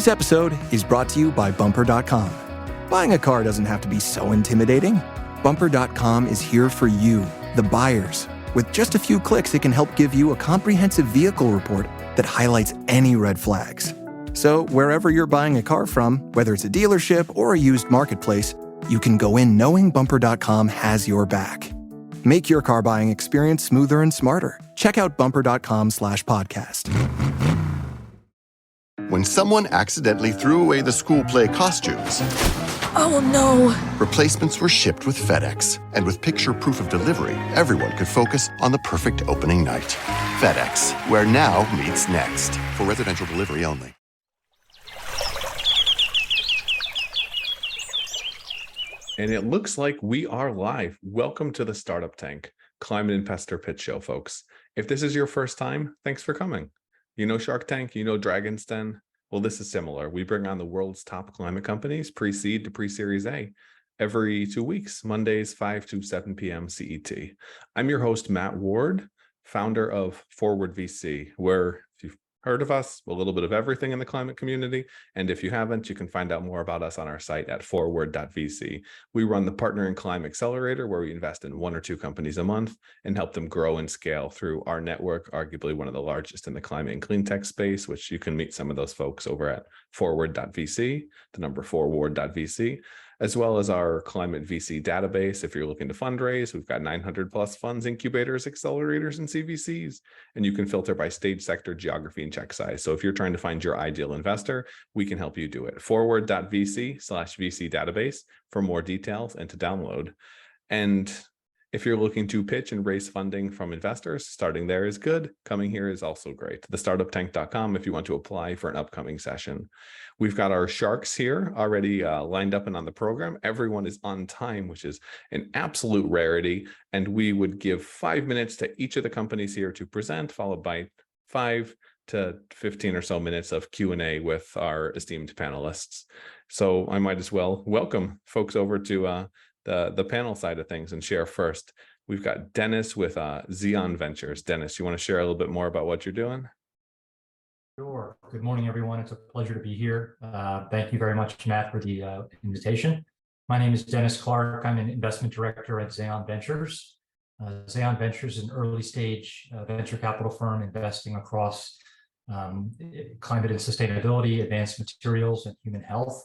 This episode is brought to you by Bumper.com. Buying a car doesn't have to be so intimidating. Bumper.com is here for you, the buyers. With just a few clicks, it can help give you a comprehensive vehicle report that highlights any red flags. So wherever you're buying a car from, whether it's a dealership or a used marketplace, you can go in knowing Bumper.com has your back. Make your car buying experience smoother and smarter. Check out Bumper.com/podcast. When someone accidentally threw away the school play costumes, Oh no! replacements were shipped with FedEx. And with picture proof of delivery, everyone could focus on the perfect opening night. FedEx, where now meets next. For residential delivery only. And it looks like we are live. Welcome to the Startup Tank, Climate Investor Pitch Show, folks. If this is your first time, thanks for coming. You know Shark Tank, you know Dragon's Den. Well, this is similar. We bring on the world's top climate companies, pre-seed to pre-series A, every 2 weeks, Mondays, 5 to 7 p.m. CET. I'm your host, Matt Ward, founder of Forward VC, where if you've heard of us, a little bit of everything in the climate community. And if you haven't, you can find out more about us on our site at forward.vc. We run the Partner in Climate Accelerator, where we invest in 1 or 2 companies a month and help them grow and scale through our network, arguably one of the largest in the climate and clean tech space, which you can meet some of those folks over at forward.vc, the number forward.vc, as well as our climate VC database. If you're looking to fundraise, we've got 900 plus funds, incubators, accelerators, and CVCs, and you can filter by stage, sector, geography, and check size. So if you're trying to find your ideal investor, we can help you do it. Forward.vc/VC database for more details and to download. And if you're looking to pitch and raise funding from investors, starting there is good. Coming here is also great. thestartuptank.com if you want to apply for an upcoming session. We've got our sharks here already lined up and on the program. Everyone is on time, which is an absolute rarity. And we would give 5 minutes to each of the companies here to present, followed by 5 to 15 or so minutes of Q&A with our esteemed panelists. So I might as well welcome folks over to the panel side of things and share first. We've got Dennis with Xeon Ventures. Dennis, you want to share a little bit more about what you're doing? Sure. Good morning, everyone. It's a pleasure to be here. Thank you very much, Matt, for the invitation. My name is Dennis Clark. I'm an investment director at Xeon Ventures. Xeon Ventures is an early stage venture capital firm investing across climate and sustainability, advanced materials, and human health.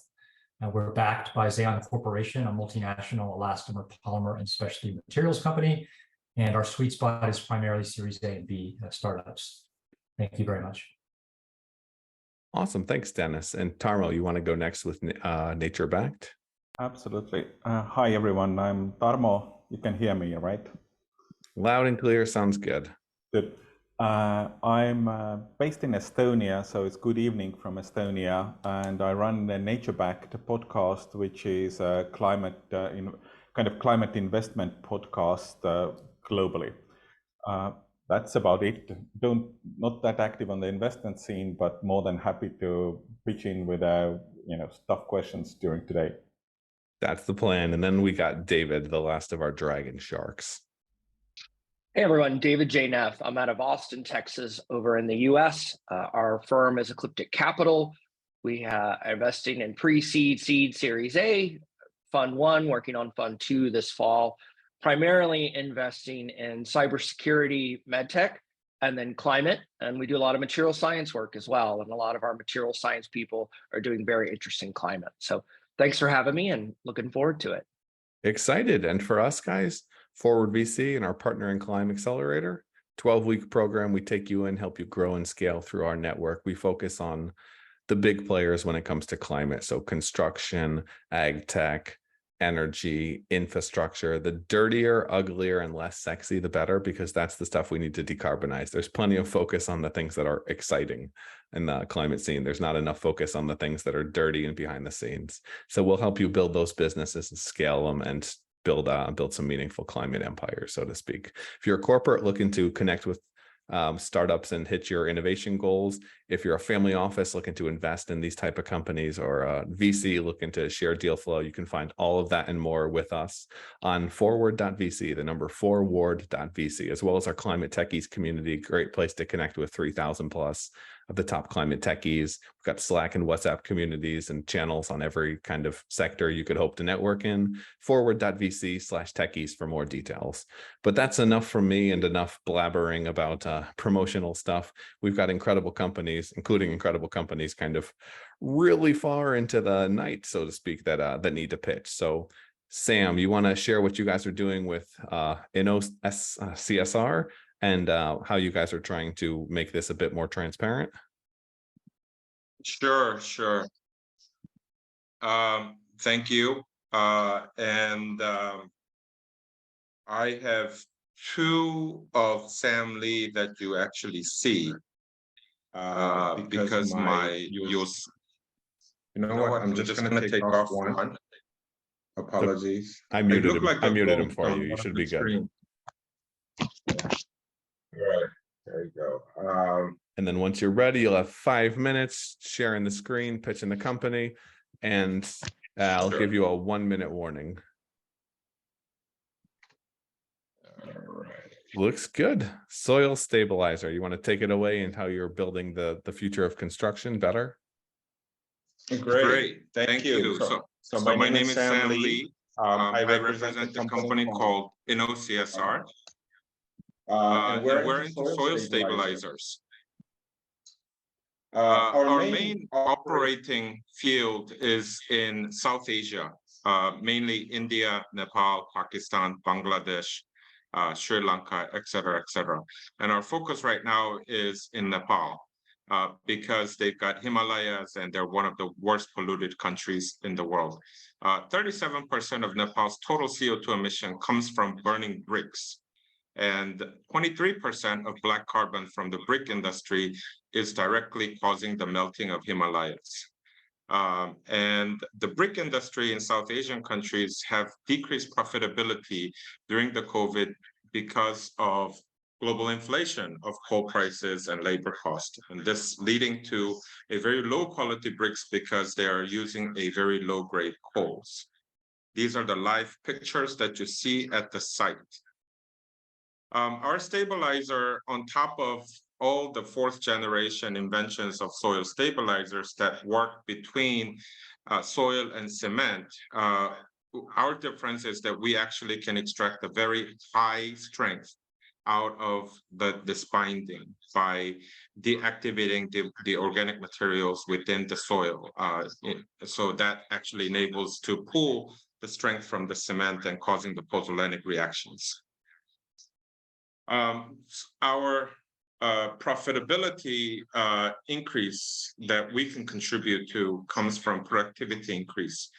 We're backed by Xeon Corporation, a multinational elastomer, polymer, and specialty materials company. And our sweet spot is primarily Series A and B startups. Thank you very much. Awesome. Thanks, Dennis. And Tarmo, you want to go next with NatureBacked? Absolutely. Hi, everyone. I'm Tarmo. You can hear me, right? Loud and clear. Sounds good. Good. I'm based in Estonia, so it's good evening from Estonia, and I run the NatureBacked podcast, which is a climate investment podcast globally. That's about it. Not that active on the investment scene, but more than happy to pitch in with tough questions during today. That's the plan. And then we got David, the last of our dragon sharks. Hey everyone, David J. Neff. I'm out of Austin, Texas, over in the US. Our firm is Ecliptic Capital. We are investing in pre-seed, seed, Series A, Fund 1, working on Fund 2 this fall, primarily investing in cybersecurity, medtech, and then climate. And we do a lot of material science work as well. And a lot of our material science people are doing very interesting climate. So thanks for having me and looking forward to it. Excited. And for us guys, Forward VC and our Partner in Climate Accelerator, 12-week program. We take you in, help you grow and scale through our network. We focus on the big players when it comes to climate. So construction, ag tech, energy, infrastructure. The dirtier, uglier, and less sexy, the better, because that's the stuff we need to decarbonize. There's plenty of focus on the things that are exciting in the climate scene. There's not enough focus on the things that are dirty and behind the scenes. So we'll help you build those businesses and scale them and build some meaningful climate empire, so to speak. If you're a corporate looking to connect with startups and hit your innovation goals, if you're a family office looking to invest in these type of companies, or a VC looking to share deal flow, you can find all of that and more with us on forward.vc, the number forward.vc, as well as our climate techies community. Great place to connect with 3,000 plus of the top climate techies. We've got Slack and WhatsApp communities and channels on every kind of sector you could hope to network in. Forward.vc/techies for more details. But that's enough from me and enough blabbering about promotional stuff. We've got incredible companies, including incredible companies kind of really far into the night, so to speak, that need to pitch. So Sam, you want to share what you guys are doing with CSR and how you guys are trying to make this a bit more transparent? Sure. Thank you. I have two of Sam Lee that you actually see because my use. You know what? I'm just going to take off one. Apologies. I muted him. I muted him for you. You should be good. Right. There you go. And then once you're ready, you'll have 5 minutes sharing the screen, pitching the company, and I'll give you a 1-minute warning. All right. Looks good. Soil stabilizer. You want to take it away and how you're building the future of construction better? Great. Thank you. So my name is Sam Lee. I represent a company called CSR. And we're into soil stabilizers. Our main operating field is in South Asia, mainly India, Nepal, Pakistan, Bangladesh, Sri Lanka, et cetera, And our focus right now is in Nepal because they've got Himalayas and they're one of the worst polluted countries in the world. 37% of Nepal's total CO2 emission comes from burning bricks. And 23% of black carbon from the brick industry is directly causing the melting of Himalayas. And the brick industry in South Asian countries have decreased profitability during the COVID because of global inflation of coal prices and labor cost. And this leading to a very low quality bricks because they are using a very low grade coals. These are the live pictures that you see at the site. Our stabilizer, on top of all the 4th generation inventions of soil stabilizers that work between soil and cement, our difference is that we actually can extract a very high strength out of this binding by deactivating the organic materials within the soil. So that actually enables to pull the strength from the cement and causing the pozzolanic reactions. Our profitability increase that we can contribute to comes from productivity increase.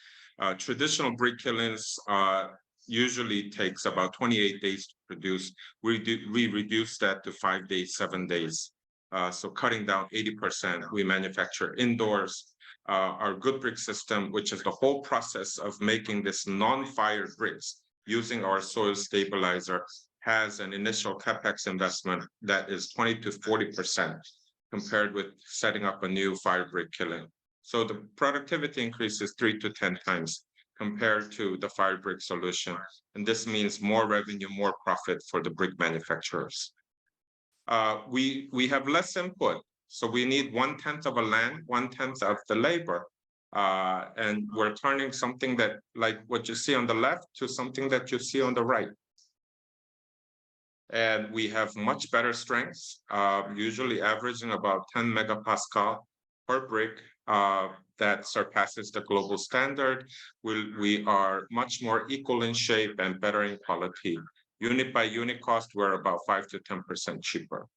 Traditional brick kilns usually takes about 28 days to produce. We reduce that to 5 days, 7 days. So cutting down 80%, we manufacture indoors. Our good brick system, which is the whole process of making this non-fired bricks using our soil stabilizer, has an initial capex investment that is 20 to 40% compared with setting up a new fire brick kiln. So the productivity increase is 3 to 10 times compared to the fire brick solution. And this means more revenue, more profit for the brick manufacturers. We have less input. So we need 1/10 of a land, 1/10 of the labor. And we're turning something that, like what you see on the left, to something that you see on the right. And we have much better strengths, usually averaging about 10 megapascal per brick. That surpasses the global standard. We are much more equal in shape and better in quality. Unit by unit cost, we're about 5 to 10% cheaper.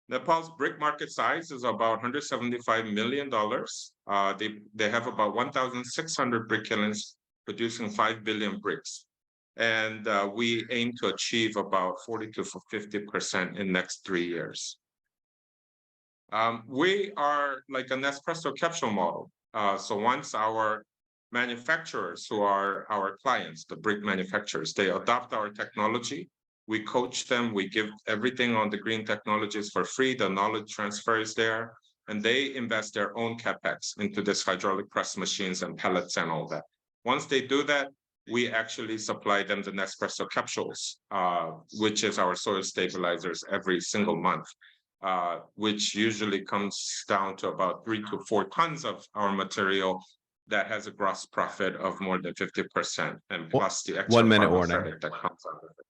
Nepal's brick market size is about $175 million. They have about 1,600 brick kilns producing 5 billion bricks. And we aim to achieve about 40 to 50% in next 3 years. We are like an espresso capsule model. So once our manufacturers, who are our clients, the brick manufacturers, they adopt our technology, we coach them, we give everything on the green technologies for free, the knowledge transfer is there, and they invest their own capex into this hydraulic press machines and pellets and all that. Once they do that, we actually supply them the Nespresso capsules, which is our soil stabilizers every single month. which usually comes down to about 3 to 4 tons of our material that has a gross profit of more than 50%, and plus the extra 1 minute carbon warning. credit that comes out of it.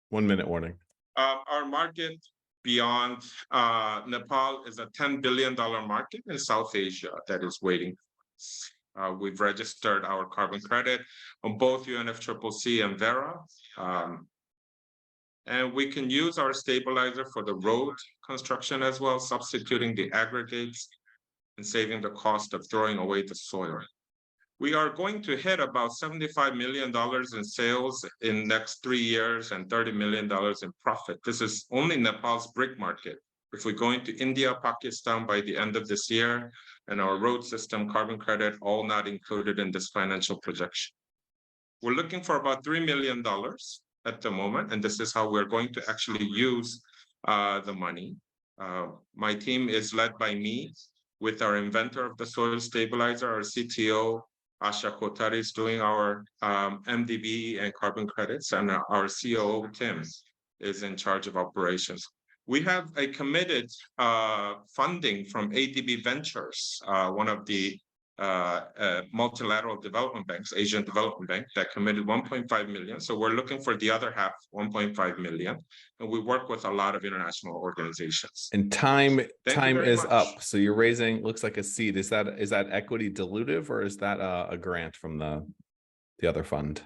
1 minute warning. Our market beyond Nepal is a $10 billion market in South Asia that is waiting. We've registered our carbon credit on both UNFCCC and Vera. And we can use our stabilizer for the road construction as well, substituting the aggregates and saving the cost of throwing away the soil. We are going to hit about $75 million in sales in next 3 years and $30 million in profit. This is only Nepal's brick market. If we go into India, Pakistan by the end of this year, and our road system, carbon credit, all not included in this financial projection. We're looking for about $3 million at the moment, and this is how we're going to actually use the money. My team is led by me with our inventor of the soil stabilizer, our CTO, Asha Kotari, is doing our MDB and carbon credits, and our COO, Tim, is in charge of operations. We have a committed funding from ADB Ventures, one of the multilateral development banks, Asian Development Bank, that committed 1.5 million. So we're looking for the other half, 1.5 million. And we work with a lot of international organizations. And time is much. up. So you're raising, looks like a seed. Is that equity dilutive, or is that a grant from the other fund?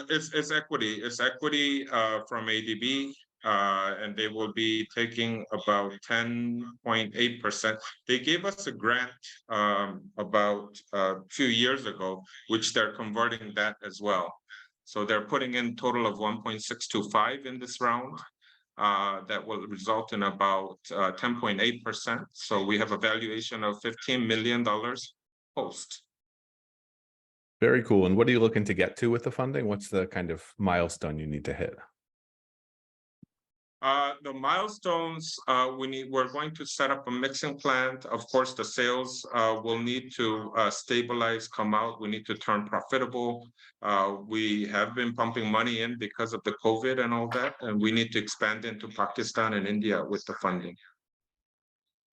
It's equity. It's equity from ADB. And they will be taking about 10.8%. They gave us a grant about a few years ago, which they're converting that as well. So they're putting in total of 1.625 in this round. That will result in about 10.8%. So we have a valuation of $15 million post. Very cool. And what are you looking to get to with the funding? What's the kind of milestone you need to hit? The milestones we're going to set up a mixing plant. Of course, the sales will need to stabilize, come out. We need to turn profitable. We have been pumping money in because of the COVID and all that, and we need to expand into Pakistan and India with the funding.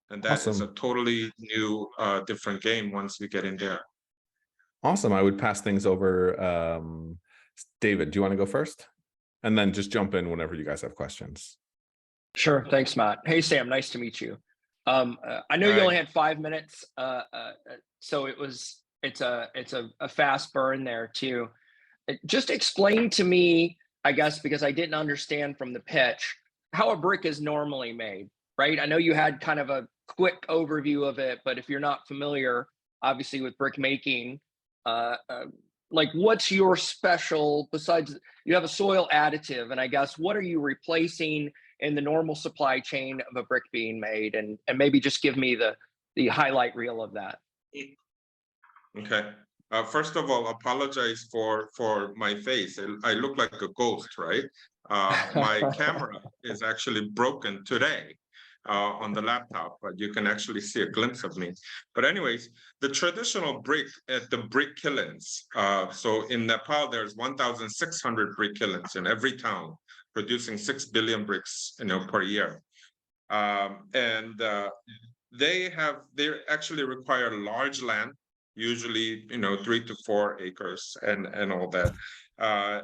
And that is a totally new, different game once we get in there. Awesome. I would pass things over. David, do you want to go first? And then just jump in whenever you guys have questions. Sure. Thanks, Matt. Hey, Sam. Nice to meet you. I know you only had 5 minutes, so it's a fast burn there too. Just explain to me, I guess, because I didn't understand from the pitch, how a brick is normally made, right? I know you had kind of a quick overview of it, but if you're not familiar, obviously, with brick making, like what's your special, besides you have a soil additive, and I guess what are you replacing in the normal supply chain of a brick being made, and maybe just give me the highlight reel of that. Okay. First of all, apologize for my face. I look like a ghost, right? My camera is actually broken today on the laptop, but you can actually see a glimpse of me. But anyways, the traditional brick at the brick kilns. So in Nepal, there's 1,600 brick kilns in every town, producing 6 billion bricks, per year. They actually require large land, usually 3 to 4 acres and all that.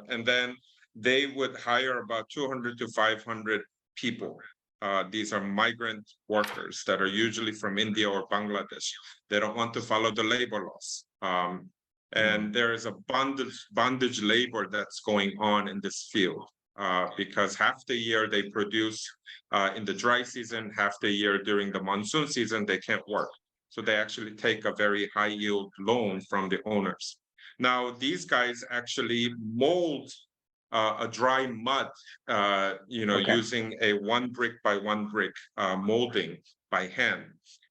And then they would hire about 200 to 500 people. These are migrant workers that are usually from India or Bangladesh. They don't want to follow the labor laws. And there is a bondage labor that's going on in this field because half the year they produce in the dry season, half the year during the monsoon season, they can't work. So they actually take a very high yield loan from the owners. Now, these guys actually mold a dry mud, using a 1 brick by 1 brick molding by hand.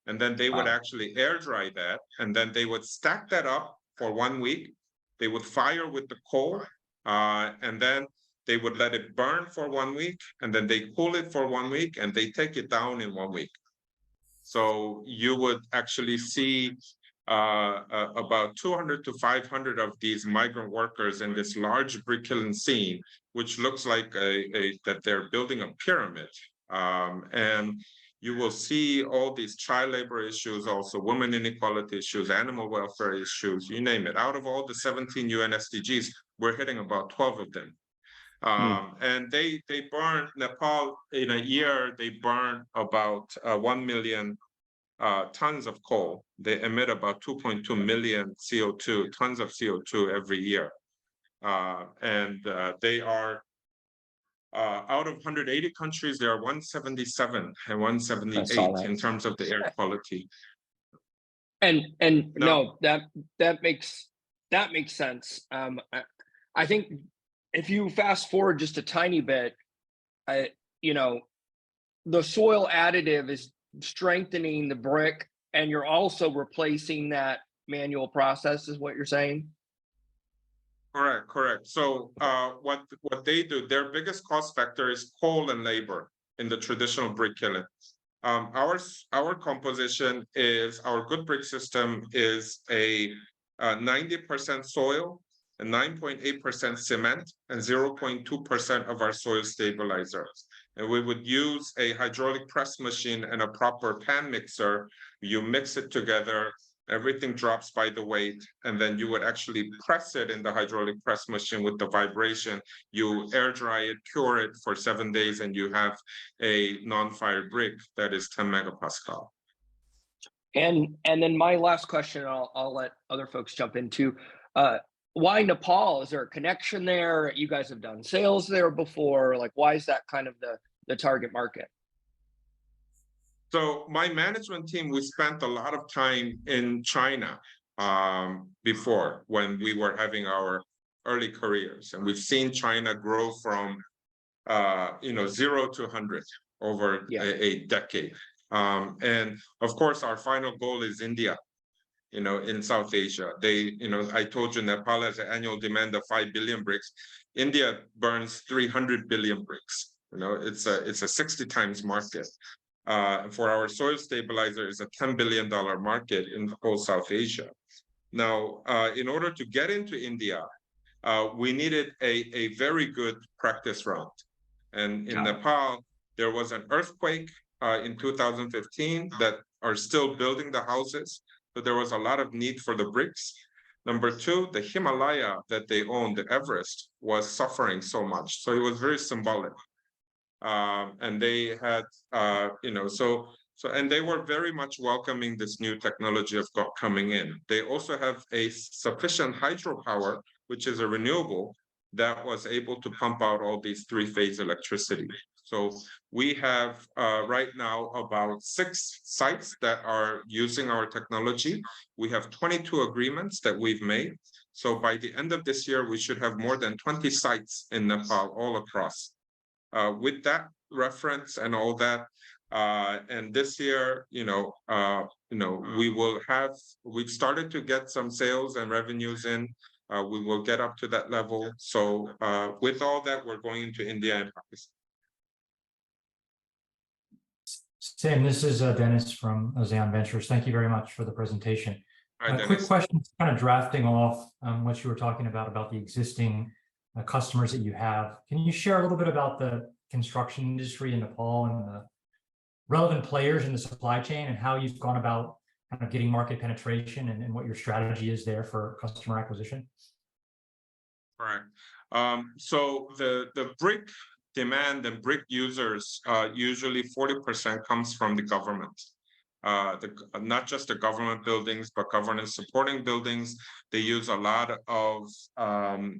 And then they would actually air dry that, and then they would stack that up for 1 week. They would fire with the coal, and then they would let it burn for 1 week, and then they cool it for 1 week, and they take it down in 1 week. So you would actually see about 200 to 500 of these migrant workers in this large brick kiln scene, which looks like that they're building a pyramid. And you will see all these child labor issues, also women inequality issues, animal welfare issues, you name it. Out of all the 17 UN SDGs, we're hitting about 12 of them. And they burn, Nepal in a year, they burn about 1 million tons of coal. They emit about 2.2 million tons of CO2 every year. They are out of 180 countries, there are 177 and 178 in terms of the air quality. And no, that makes sense. I think if you fast forward just a tiny bit, you know, the soil additive is strengthening the brick, and you're also replacing that manual process, is what you're saying? Correct. So what they do, their biggest cost factor is coal and labor in the traditional brick kiln. Our composition is, our good brick system is a 90% soil, and 9.8% cement, and 0.2% of our soil stabilizer. And we would use a hydraulic press machine and a proper pan mixer. You mix it together, everything drops by the weight, and then you would actually press it in the hydraulic press machine with the vibration. You air dry it, cure it for 7 days, and you have a non-fire brick that is 10 megapascal. And then my last question, I'll let other folks jump into. Why Nepal? Is there a connection there? You guys have done sales there before. Like, why is that kind of the target market? So my management team, we spent a lot of time in China before, when we were having our early careers, and we've seen China grow from 0 to 100 over a decade. And of course, our final goal is India. In South Asia, I told you Nepal has an annual demand of 5 billion bricks. India burns 300 billion bricks. It's a 60 times market. For our soil stabilizer, is a $10 billion market in the whole South Asia. Now, in order to get into India, we needed a very good practice round. And in Nepal, there was an earthquake in 2015 that are still building the houses. So there was a lot of need for the bricks. Number two, the Himalaya that they owned, the Everest, was suffering so much. So it was very symbolic. And they had, and they were very much welcoming this new technology of coming in. They also have a sufficient hydropower, which is a renewable, that was able to pump out all these three-phase electricity. So we have right now about 6 sites that are using our technology. We have 22 agreements that we've made. So by the end of this year, we should have more than 20 sites in Nepal all across. With that reference and all that, and this year, we've started to get some sales and revenues in. We will get up to that level. So with all that, we're going into India and Pakistan. Sam, this is Dennis from Zeon Ventures. Thank you very much for the presentation. Hi, quick question, kind of drafting off what you were talking about the existing customers that you have. Can you share a little bit about the construction industry in Nepal and the relevant players in the supply chain, and how you've gone about kind of getting market penetration, and what your strategy is there for customer acquisition? Correct. So the brick demand and brick users, usually 40% comes from the government. Not just the government buildings, but government supporting buildings. They use a lot of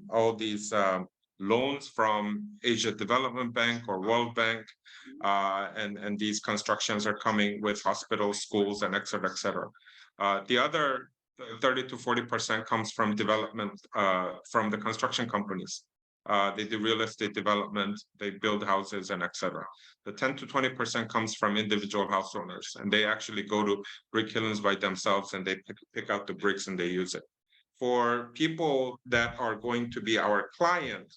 all these loans from Asia Development Bank or World Bank, and these constructions are coming with hospitals, schools, and et cetera, et cetera. The other 30 to 40% comes from development, from the construction companies. They do real estate development, they build houses, and et cetera. The 10 to 20% comes from individual house owners, and they actually go to brick kilns by themselves, and they pick out the bricks and they use it. For people that are going to be our client,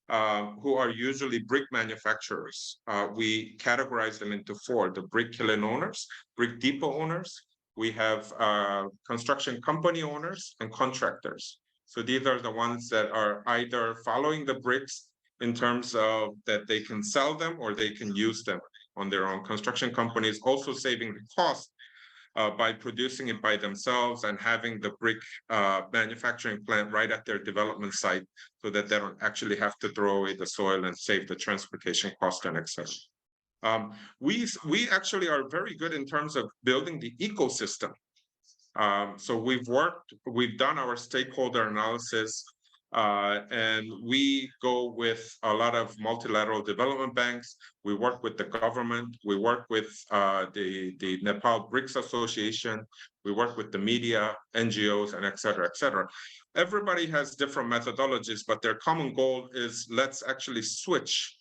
who are usually brick manufacturers, we categorize them into 4: the brick kiln owners, brick depot owners. We have construction company owners and contractors. So these are the ones that are either following the bricks in terms of that they can sell them or they can use them. on their own. Construction companies also saving the cost by producing it by themselves and having the brick manufacturing plant right at their development site, so that they don't actually have to throw away the soil and save the transportation cost and etc. We actually are very good in terms of building the ecosystem. So we've done our stakeholder analysis, and we go with a lot of multilateral development banks. We work with the government. We work with the Nepal BRICS Association. We work with the media, NGOs, and et cetera, et cetera. Everybody has different methodologies, but their common goal is let's actually switch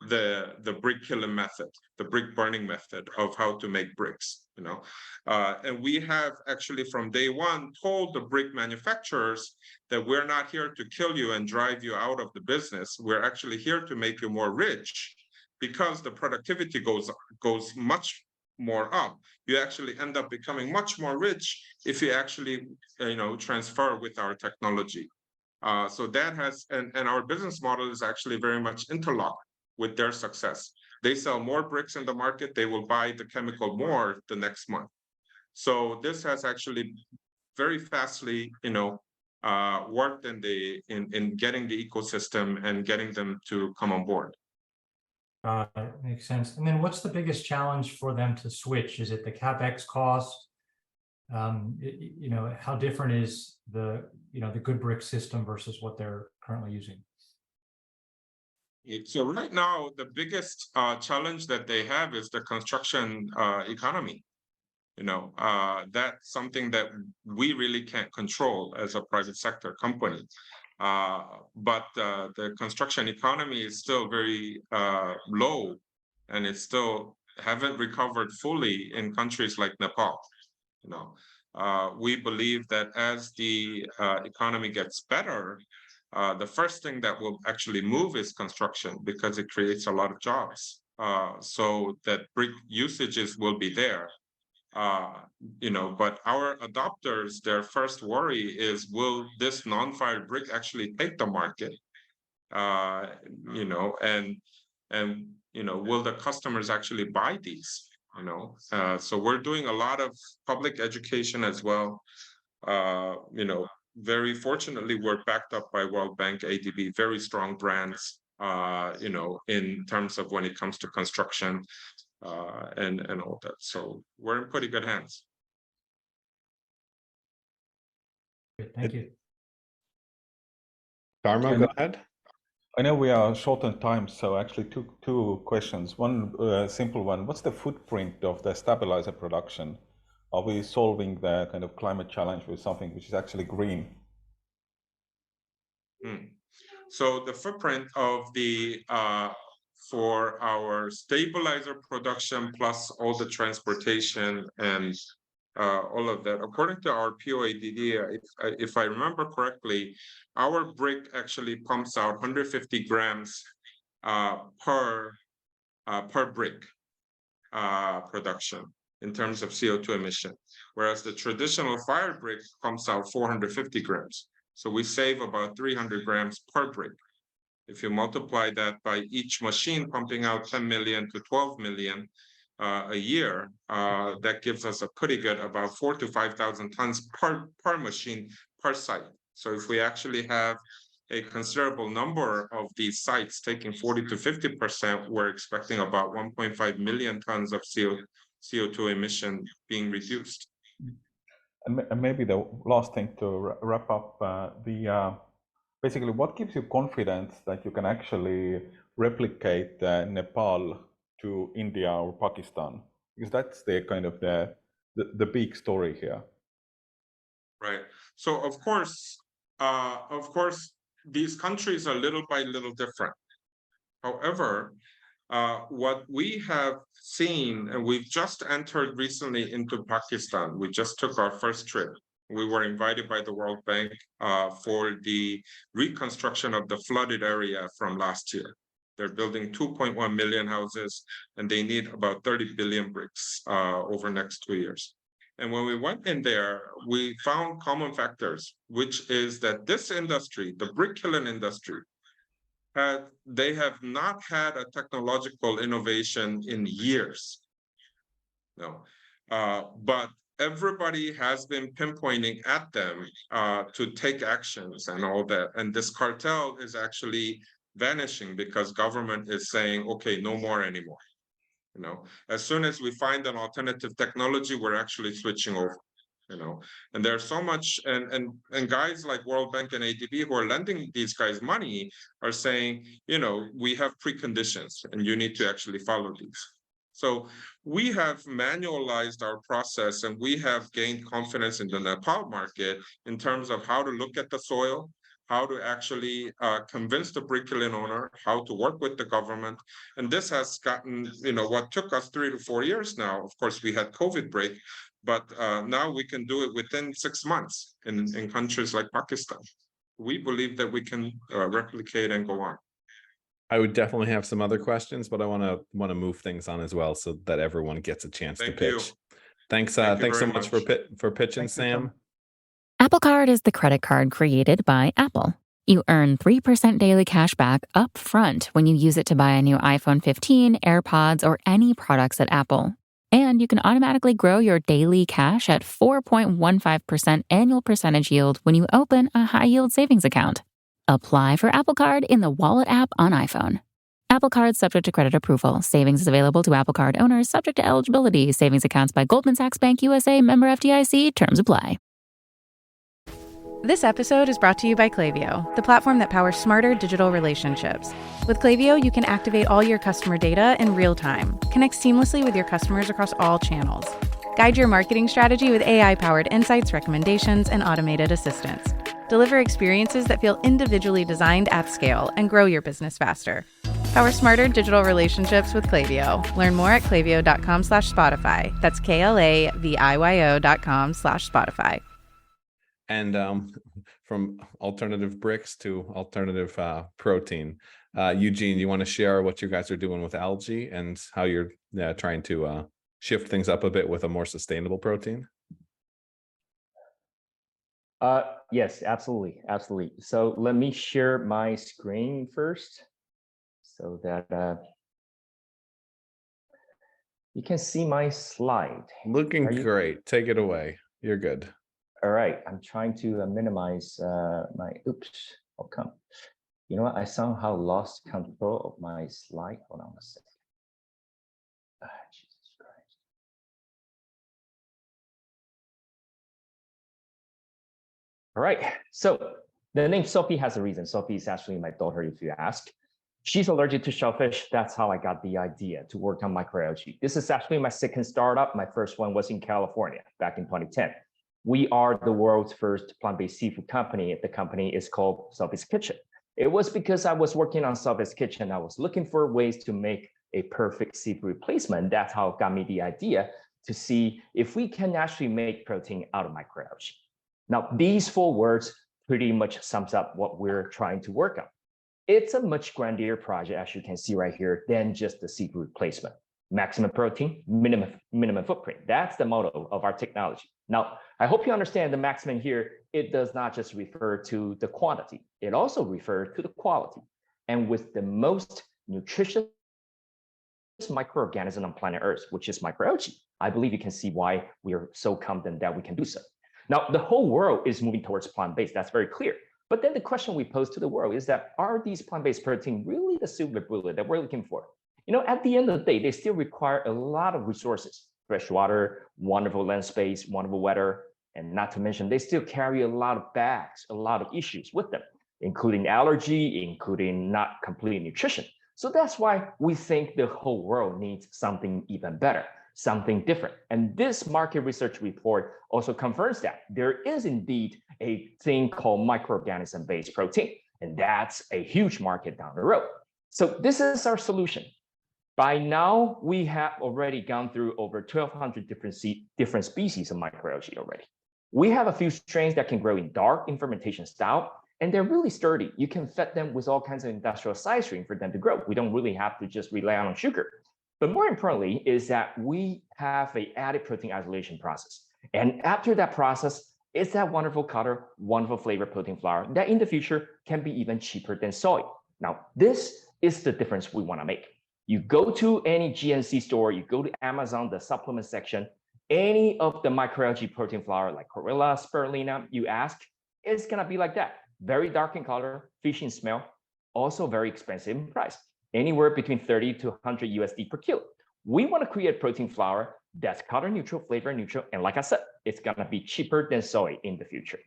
the brick killing method, the brick burning method of how to make bricks, and we have actually from day one told the brick manufacturers that we're not here to kill you and drive you out of the business. We're actually here to make you more rich, because the productivity goes much more up. You actually end up becoming much more rich if you actually transfer with our technology. So that has, and our business model is actually very much interlocked with their success. They sell more bricks in the market, they will buy the chemical more the next month. So this has actually very fastly, worked in getting the ecosystem and getting them to come on board. Makes sense. And then what's the biggest challenge for them to switch? Is it the CapEx cost? How different is the good brick system versus what they're currently using? So right now, the biggest challenge that they have is the construction economy. That's something that we really can't control as a private sector company. But the construction economy is still very low, and it still haven't recovered fully in countries like Nepal. We believe that as the economy gets better, the first thing that will actually move is construction, because it creates a lot of jobs. So that brick usages will be there. But our adopters, their first worry is, will this non-fired brick actually take the market? Will the customers actually buy these? So we're doing a lot of public education as well. Very fortunately, we're backed up by World Bank, ADB, very strong brands, in terms of when it comes to construction and all that. So we're in pretty good hands. Great, thank you. Tarmo, go ahead. I know we are short on time, so actually two questions. One simple one: what's the footprint of the stabilizer production? Are we solving the kind of climate challenge with something which is actually green? So the footprint of the for our stabilizer production plus all the transportation and all of that, according to our POADD, if I remember correctly, our brick actually pumps out 150 grams per brick production in terms of CO2 emission, whereas the traditional fire brick pumps out 450 grams. So we save about 300 grams per brick. If you multiply that by each machine pumping out 10 million to 12 million a year, that gives us a pretty good about 4,000 to 5,000 tons per machine per site. So if we actually have a considerable number of these sites taking 40 to 50%, we're expecting about 1.5 million tons of CO2 emission being reduced. And maybe the last thing to wrap up, basically, what gives you confidence that you can actually replicate Nepal to India or Pakistan? Because that's the kind of the big story here. Right. So of course, these countries are little by little different. However, what we have seen, and we've just entered recently into Pakistan, we just took our first trip. We were invited by the World Bank for the reconstruction of the flooded area from last year. They're building 2.1 million houses, and they need about 30 billion bricks over the next 2 years. And when we went in there, we found common factors, which is that this industry, the brick kiln industry, they have not had a technological innovation in years. No, but everybody has been pinpointing at them to take actions and all that. And this cartel is actually vanishing because government is saying, okay, no more anymore. You know, as soon as we find an alternative technology, we're actually switching over. You know, and there's so much, and guys like World Bank and ADB who are lending these guys money are saying, you know, we have preconditions and you need to actually follow these. So we have manualized our process and we have gained confidence in the Nepal market in terms of how to look at the soil, how to actually convince the brickyard owner, how to work with the government. And this has gotten, you know, what took us 3 to 4 years now. Of course, we had COVID break, but now we can do it within 6 months in countries like Pakistan. We believe that we can replicate and go on. I would definitely have some other questions, but I want to move things on as well so that everyone gets a chance to pitch. Thanks so much for pitching, Sam. Apple Card is the credit card created by Apple. You earn 3% daily cash back up front when you use it to buy a new iPhone 15, AirPods, or any products at Apple. And you can automatically grow your daily cash at 4.15% annual percentage yield when you open a high-yield savings account. Apply for Apple Card in the Wallet app on iPhone. Apple Card subject to credit approval. Savings is available to Apple Card owners subject to eligibility. Savings accounts by Goldman Sachs Bank USA, member FDIC. Terms apply. This episode is brought to you by Klaviyo, the platform that powers smarter digital relationships. With Klaviyo, you can activate all your customer data in real time, connect seamlessly with your customers across all channels, guide your marketing strategy with AI-powered insights, recommendations, and automated assistance, deliver experiences that feel individually designed at scale, and grow your business faster. Power smarter digital relationships with Klaviyo. Learn more at klaviyo.com/Spotify. That's KLAVIYO.com/Spotify. And from alternative bricks to alternative protein. Eugene, you want to share what you guys are doing with algae and how you're trying to shift things up a bit with a more sustainable protein? Yes, absolutely. Absolutely. So let me share my screen first so that you can see my slide. Looking great. Take it away. You're good. All right, I'm trying to minimize my, oops, how come? You know what, I somehow lost control of my slide. Hold on a second. Jesus Christ. All right, so the name Sophie has a reason. Sophie is actually my daughter, if you ask. She's allergic to shellfish. That's how I got the idea to work on microalgae. This is actually my second startup. My first one was in California back in 2010. We are the world's first plant-based seafood company. The company is called Sophie's Kitchen. It was because I was working on Sophie's Kitchen. I was looking for ways to make a perfect seafood replacement. That's how it got me the idea to see if we can actually make protein out of microalgae. Now, these 4 words pretty much sums up what we're trying to work on. It's a much grander project, as you can see right here, than just the seafood replacement. Maximum protein, minimum footprint. That's the motto of our technology. Now, I hope you understand the maximum here. It does not just refer to the quantity. It also refers to the quality. And with the most nutritious microorganism on planet Earth, which is microalgae, I believe you can see why we are so confident that we can do so. Now, the whole world is moving towards plant-based. That's very clear. But then the question we pose to the world is that, are these plant-based protein really the silver bullet that we're looking for? You know, at the end of the day, they still require a lot of resources, fresh water, wonderful land space, wonderful weather, and not to mention, they still carry a lot of bags, a lot of issues with them, including allergy, including not complete nutrition. So that's why we think the whole world needs something even better, something different. And this market research report also confirms that there is indeed a thing called microorganism-based protein, and that's a huge market down the road. So this is our solution. By now, we have already gone through over 1,200 different species of microalgae already. We have a few strains that can grow in dark in fermentation style, and they're really sturdy. You can feed them with all kinds of industrial size stream for them to grow. We don't really have to just rely on sugar. But more importantly is that we have an added protein isolation process. And after that process, it's that wonderful color, wonderful flavor protein flour that in the future can be even cheaper than soy. Now, this is the difference we want to make. You go to any GNC store, you go to Amazon, the supplement section, any of the microalgae protein flour like chlorella, spirulina, you ask, it's going to be like that. Very dark in color, fishy in smell, also very expensive in price, anywhere between 30 to 100 USD per kilo. We want to create protein flour that's color neutral, flavor neutral, and like I said, it's going to be cheaper than soy in the future.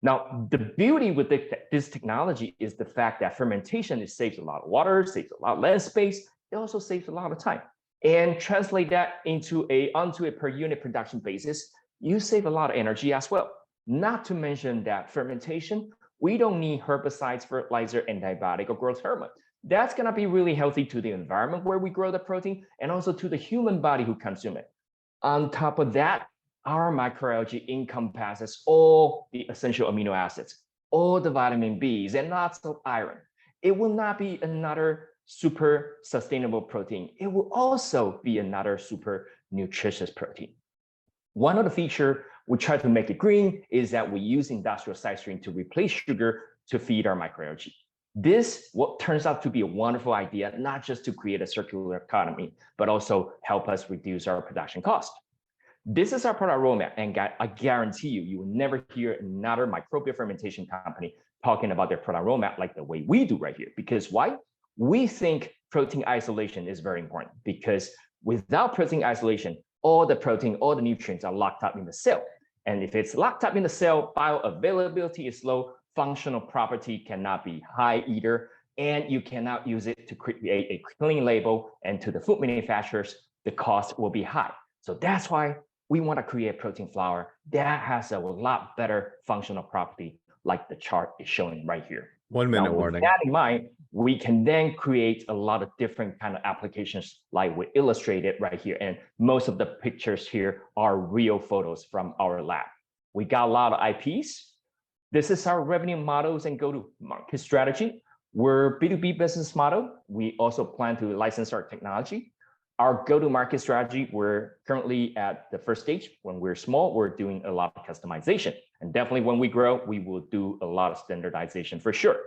Now, the beauty with this technology is the fact that fermentation, it saves a lot of water, saves a lot of land space. It also saves a lot of time. And translate that onto a per unit production basis, you save a lot of energy as well. Not to mention that fermentation, we don't need herbicides, fertilizer, antibiotic, or growth hormone. That's going to be really healthy to the environment where we grow the protein and also to the human body who consume it. On top of that, our microalgae encompasses all the essential amino acids, all the vitamin Bs, and lots of iron. It will not be another super sustainable protein. It will also be another super nutritious protein. One of the features we try to make it green is that we use industrial styrene to replace sugar to feed our microalgae. This what turns out to be a wonderful idea, not just to create a circular economy, but also help us reduce our production cost. This is our product roadmap, and I guarantee you, you will never hear another microbial fermentation company talking about their product roadmap like the way we do right here. Because why? We think protein isolation is very important, because without protein isolation, all the protein, all the nutrients are locked up in the cell. And if it's locked up in the cell, bioavailability is low, functional property cannot be high either, and you cannot use it to create a clean label, and to the food manufacturers, the cost will be high. So that's why we want to create protein flour that has a lot better functional property, like the chart is showing right here. 1 minute warning. With that in mind, we can then create a lot of different kind of applications like we illustrated right here. And most of the pictures here are real photos from our lab. We got a lot of IPs. This is our revenue models and go-to-market strategy. We're B2B business model. We also plan to license our technology. Our go-to-market strategy, we're currently at the first stage. When we're small, we're doing a lot of customization. And definitely when we grow, we will do a lot of standardization for sure.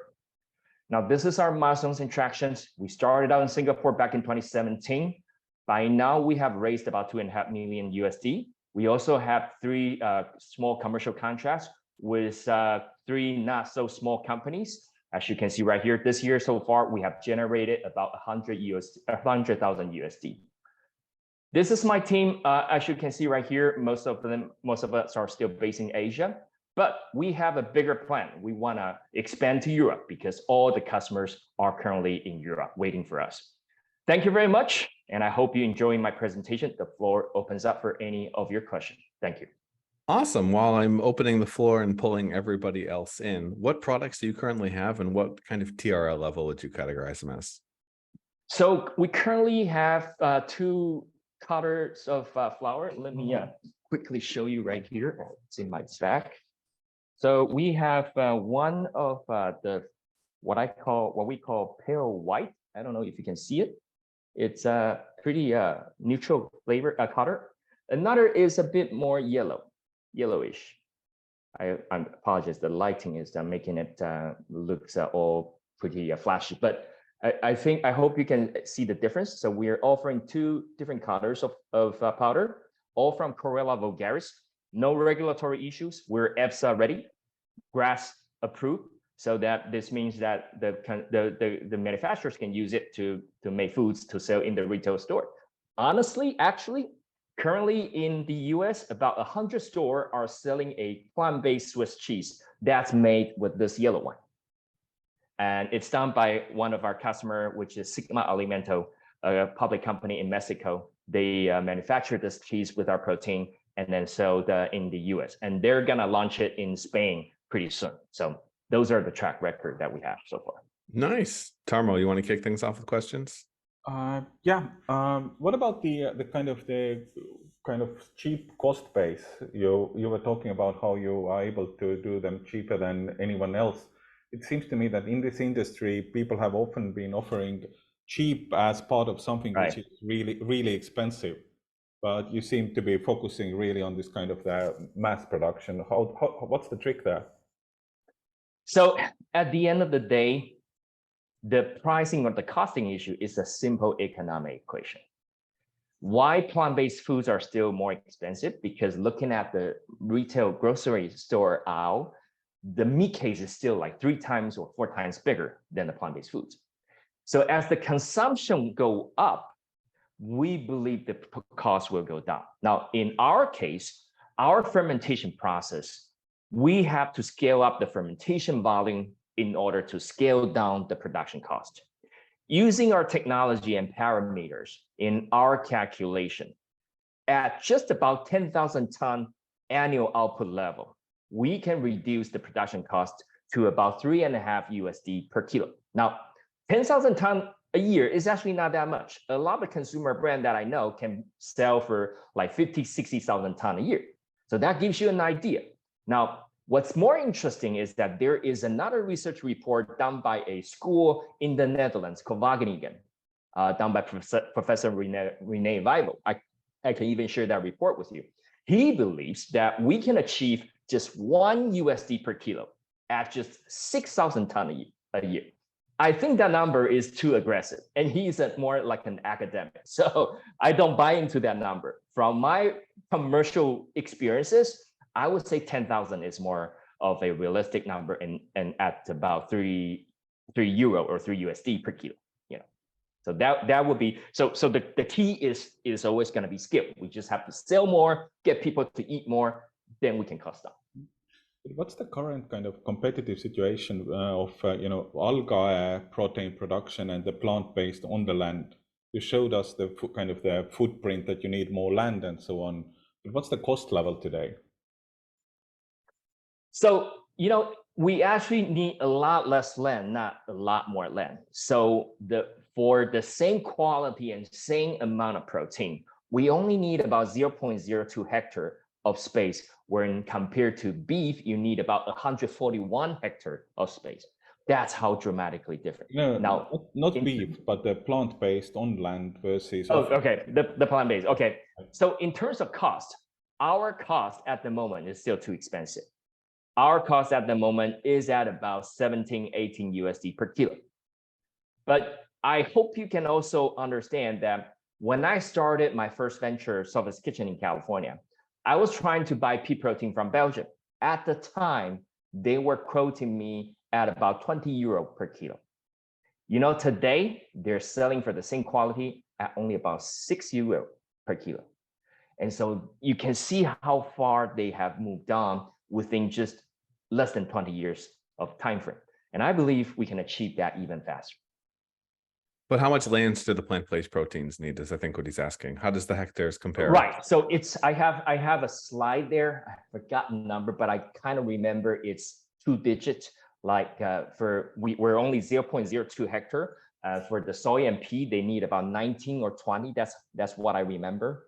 Now, this is our milestones and tractions. We started out in Singapore back in 2017. By now, we have raised about 2.5 million USD. We also have 3 small commercial contracts with 3 not so small companies. As you can see right here, this year so far, we have generated about 100,000 USD. This is my team. As you can see right here, most of us are still based in Asia, but we have a bigger plan. We want to expand to Europe because all the customers are currently in Europe waiting for us. Thank you very much, and I hope you enjoy my presentation. The floor opens up for any of your questions. Thank you. Awesome. While I'm opening the floor and pulling everybody else in, what products do you currently have, and what kind of TRL level would you categorize them as? So we currently have 2 cutters of flour. Let me quickly show you right here. It's in my stack. So we have one of what we call pale white. I don't know if you can see it. It's a pretty neutral flavor cutter. Another is a bit more yellowish. I apologize. The lighting is making it looks all pretty flashy, but I hope you can see the difference. So we're offering 2 different colors of powder, all from Chlorella vulgaris. No regulatory issues. We're EFSA ready, GRAS approved. So that this means that the manufacturers can use it to make foods to sell in the retail store. Honestly, actually, currently in the US, about 100 stores are selling a plant-based Swiss cheese that's made with this yellow one. And it's done by one of our customers, which is Sigma Alimento, a public company in Mexico. They manufacture this cheese with our protein and then sell in the US. And they're gonna launch it in Spain pretty soon. So those are the track record that we have so far. Nice. Tarmo, you want to kick things off with questions? Yeah. What about the kind of cheap cost base? You were talking about how you are able to do them cheaper than anyone else. It seems to me that in this industry, people have often been offering cheap as part of something which is really, really expensive. But you seem to be focusing really on this kind of mass production. What's the trick there? So at the end of the day, the pricing or the costing issue is a simple economic equation. Why plant-based foods are still more expensive? Because looking at the retail grocery store aisle, the meat case is still like 3 times or 4 times bigger than the plant-based foods. So as the consumption go up, we believe the cost will go down. Now, in our case, our fermentation process, we have to scale up the fermentation volume in order to scale down the production cost. Using our technology and parameters in our calculation, at just about 10,000 ton annual output level, we can reduce the production cost to about $3.5 USD per kilo. Now, 10,000 ton a year is actually not that much. A lot of consumer brand that I know can sell for like 50, 60,000 ton a year. So that gives you an idea. Now, what's more interesting is that there is another research report done by a school in the Netherlands, Wageningen, done by Professor René Weivel. I can even share that report with you. He believes that we can achieve just $1 USD per kilo at just 6,000 ton a year. I think that number is too aggressive, and he's more like an academic. So I don't buy into that number. From my commercial experiences, I would say 10,000 is more of a realistic number, and at about 3 euro or 3 USD per kilo. So that would be so the key is always going to be skill. We just have to sell more, get people to eat more, then we can cost down. What's the current kind of competitive situation of algae protein production and the plant-based on the land? You showed us the kind of the footprint that you need more land and so on. But what's the cost level today? So we actually need a lot less land, not a lot more land. So for the same quality and same amount of protein, we only need about 0.02 hectare of space, when compared to beef, you need about 141 hectare of space. That's how dramatically different. No, now, not beef, but the plant-based on land versus. Oh, okay, the plant-based. Okay, so in terms of cost, our cost at the moment is still too expensive. Our cost at the moment is at about 17, 18 USD per kilo. But I hope you can also understand that when I started my first venture, Sophie's Kitchen in California, I was trying to buy pea protein from Belgium. At the time, they were quoting me at about 20 euro per kilo. Today, they're selling for the same quality at only about 6 euro per kilo. And so you can see how far they have moved on within just less than 20 years of time frame. And I believe we can achieve that even faster. But how much land do the plant-based proteins need, is I think what he's asking. How does the hectares compare? Right. So I have a slide there. I forgot the number, but I kind of remember it's 2 digits. Like we're only 0.02 hectare. For the soy and pea, they need about 19 or 20. That's what I remember.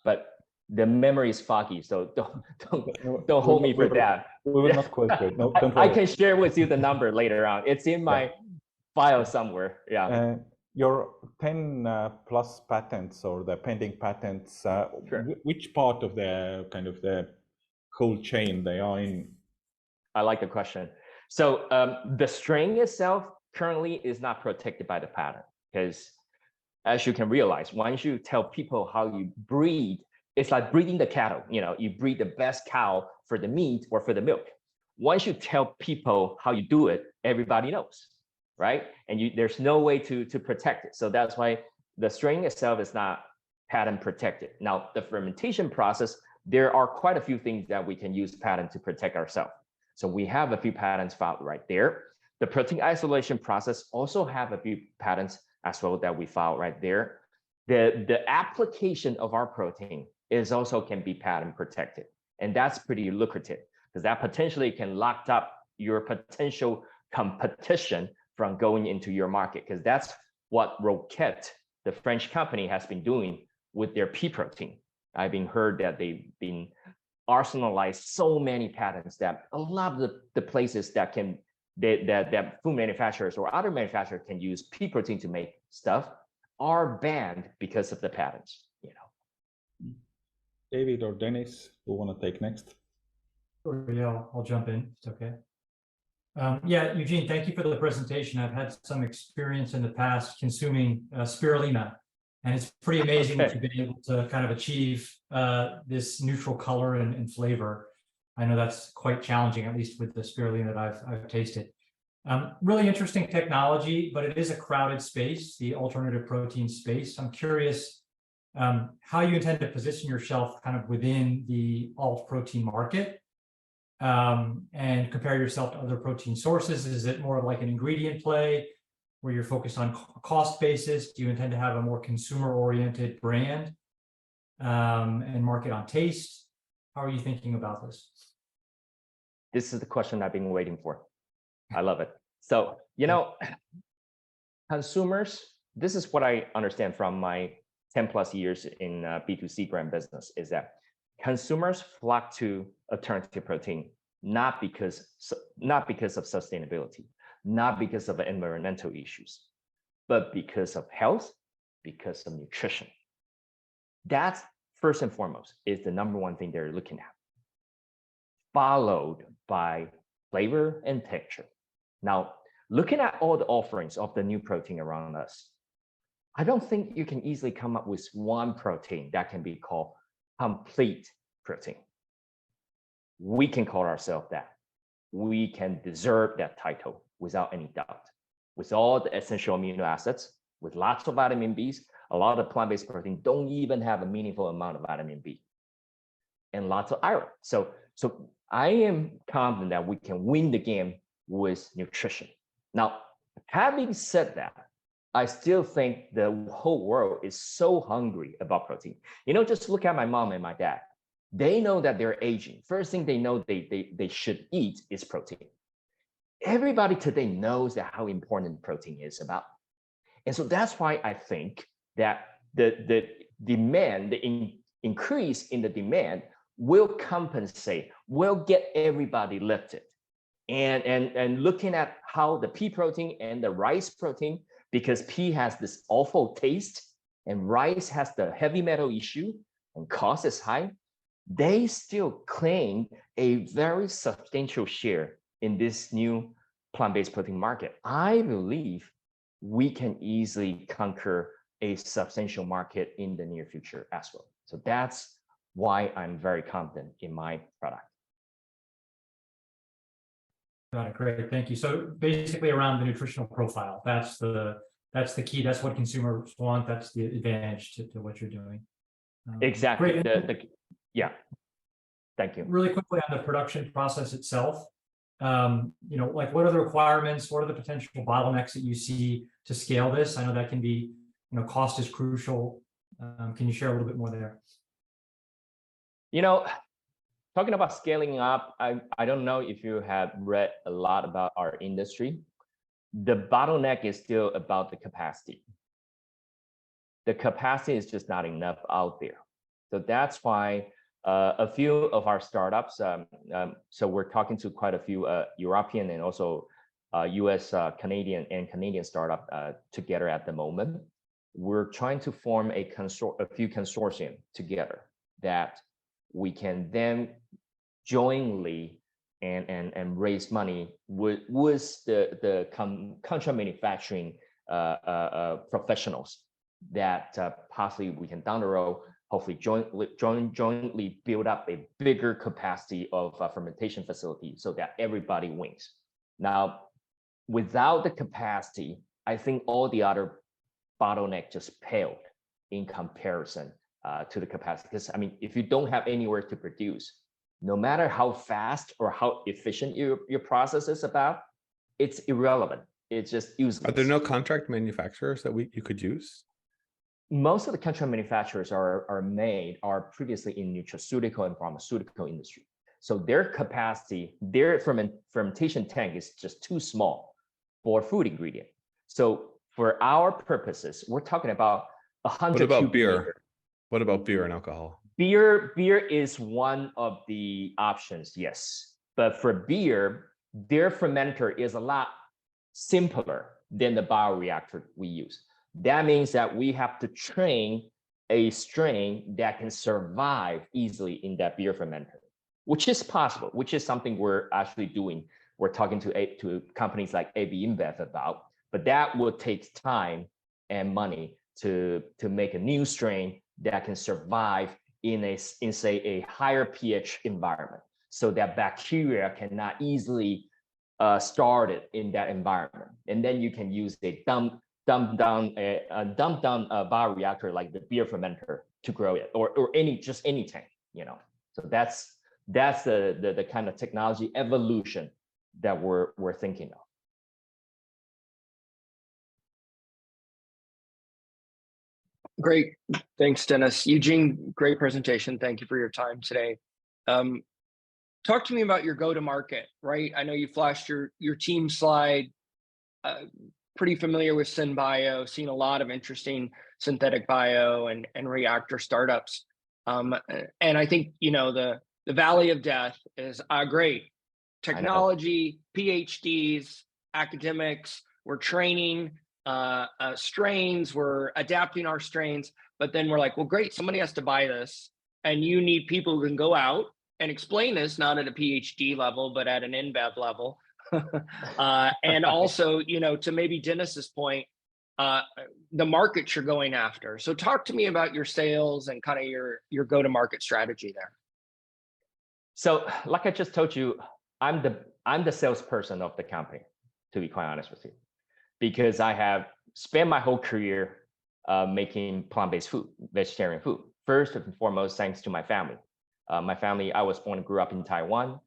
But the memory is foggy, so don't hold me for that. We will not quite good. No, don't I worry. can share with you the number later on. It's in my file somewhere. Yeah. Your 10 plus patents or the pending patents, Sure. Which part of the kind of the cold chain they are in? I like the question. So the strain itself currently is not protected by the patent, because as you can realize, once you tell people how you breed, it's like breeding the cattle. You breed the best cow for the meat or for the milk. Once you tell people how you do it, everybody knows, right? And there's no way to protect it. So that's why the strain itself is not patent protected. Now, the fermentation process, there are quite a few things that we can use patent to protect ourselves. So we have a few patents filed right there. The protein isolation process also have a few patents as well that we filed right there. The application of our protein is also can be patent protected. And that's pretty lucrative, because that potentially can lock up your potential competition from going into your market, because that's what Roquette, the French company, has been doing with their pea protein. I've been heard that they've been arsenalized so many patents that a lot of the places that food manufacturers or other manufacturers can use pea protein to make stuff are banned because of the patents. David or Dennis, who want to take next? Yeah, I'll jump in. It's okay. Yeah, Eugene, thank you for the presentation. I've had some experience in the past consuming spirulina, and it's pretty amazing what you've been able to kind of achieve this neutral color and flavor. I know that's quite challenging, at least with the spirulina that I've tasted. Really interesting technology, but it is a crowded space, the alternative protein space. I'm curious how you intend to position yourself kind of within the alt protein market. And compare yourself to other protein sources? Is it more like an ingredient play where you're focused on cost basis? Do you intend to have a more consumer-oriented brand and market on taste? How are you thinking about this? This is the question I've been waiting for. I love it. So, consumers, this is what I understand from my 10 plus years in B2C brand business, is that consumers flock to alternative protein, not because of sustainability, not because of environmental issues, but because of health, because of nutrition. That's first and foremost is the number one thing they're looking at, followed by flavor and texture. Now, looking at all the offerings of the new protein around us, I don't think you can easily come up with one protein that can be called complete protein. We can call ourselves that. We can deserve that title without any doubt. With all the essential amino acids, with lots of vitamin Bs, a lot of plant-based protein don't even have a meaningful amount of vitamin B, and lots of iron. So I am confident that we can win the game with nutrition. Now, having said that, I still think the whole world is so hungry about protein. Just look at my mom and my dad. They know that they're aging. First thing they know they should eat is protein. Everybody today knows that how important protein is about. And so that's why I think that the demand, the increase in the demand will compensate, will get everybody lifted. And looking at how the pea protein and the rice protein, because pea has this awful taste and rice has the heavy metal issue and cost is high, they still claim a very substantial share in this new plant-based protein market. I believe we can easily conquer a substantial market in the near future as well. So that's why I'm very confident in my product. Got it. Great. Thank you. So basically around the nutritional profile, that's the key. That's what consumers want. That's the advantage to what you're doing. Exactly. Yeah. Thank you. Really quickly on the production process itself, like what are the requirements? What are the potential bottlenecks that you see to scale this? I know that can be, cost is crucial. Can you share a little bit more there? Talking about scaling up, I don't know if you have read a lot about our industry. The bottleneck is still about the capacity. The capacity is just not enough out there. So that's why a few of our startups, so we're talking to quite a few European and also US, Canadian startup together at the moment. We're trying to form a few consortium together that we can then jointly and raise money with the contract manufacturing professionals that possibly we can down the road hopefully jointly build up a bigger capacity of fermentation facility so that everybody wins. Now, without the capacity, I think all the other bottleneck just paled in comparison to the capacity. Because if you don't have anywhere to produce, no matter how fast or how efficient your process is about, it's irrelevant. It's just useless. Are there no contract manufacturers that you could use? Most of the contract manufacturers are previously in nutraceutical and pharmaceutical industry. So their capacity, their fermentation tank is just too small for food ingredient. So for our purposes, we're talking about 100. What about beer? What about beer and alcohol? Beer is one of the options, yes. But for beer, their fermenter is a lot simpler than the bioreactor we use. That means that we have to train a strain that can survive easily in that beer fermenter, which is possible, which is something we're actually doing we're talking to companies like AB InBev about, but that would take time and money to make a new strain that can survive in say a higher pH environment, so that bacteria cannot easily start it in that environment. And then you can use a dump down bioreactor like the beer fermenter to grow it, or any tank, you know. So that's the kind of technology evolution that we're thinking of. Great. Thanks, Dennis. Eugene, great presentation. Thank you for your time today. Talk to me about your go-to-market, right? I know you flashed your team slide. Pretty familiar with SynBio, seen a lot of interesting synthetic bio and reactor startups. And I think, you know, the valley of death is great. Technology, PhDs, academics, we're training strains, we're adapting our strains, but then we're like, well, great, somebody has to buy this, and you need people who can go out and explain this, not at a PhD level, but at an InBev level. And also, you know, to maybe Dennis's point, the market you're going after. So talk to me about your sales and kind of your go-to-market strategy there. So like I just told you, I'm the salesperson of the company, to be quite honest with you, because I have spent my whole career making plant-based food, vegetarian food. First and foremost, thanks to my family. I was born and grew up in Taiwan.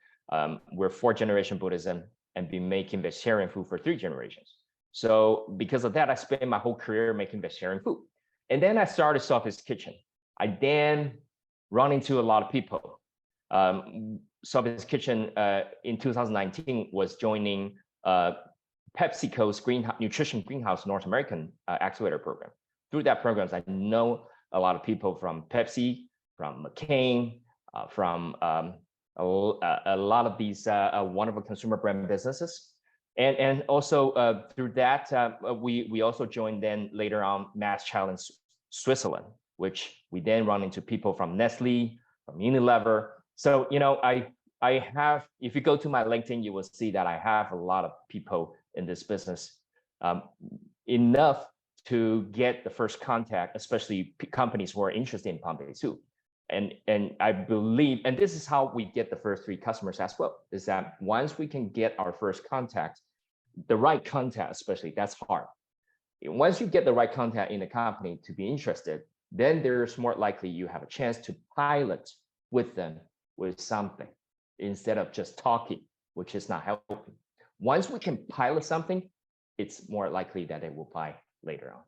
We're 4th generation Buddhism and been making vegetarian food for 3 generations. So because of that, I spent my whole career making vegetarian food. And then I started Sophie's Kitchen. I then run into a lot of people. Sophie's Kitchen in 2019 was joining PepsiCo's Nutrition Greenhouse North American Accelerator Program. Through that program, I know a lot of people from Pepsi, from McCain, from a lot of these wonderful consumer brand businesses. And also through that, we also joined then later on Mass Challenge Switzerland, which we then run into people from Nestle, from Unilever. So, you know, I have, if you go to my LinkedIn, you will see that I have a lot of people in this business, enough to get the first contact, especially companies who are interested in plant-based food. And I believe, and this is how we get the first 3 customers as well, is that once we can get our first contact, the right contact especially, that's hard. Once you get the right contact in the company to be interested, then there's more likely you have a chance to pilot with them with something instead of just talking, which is not helping. Once we can pilot something, it's more likely that they will buy later on.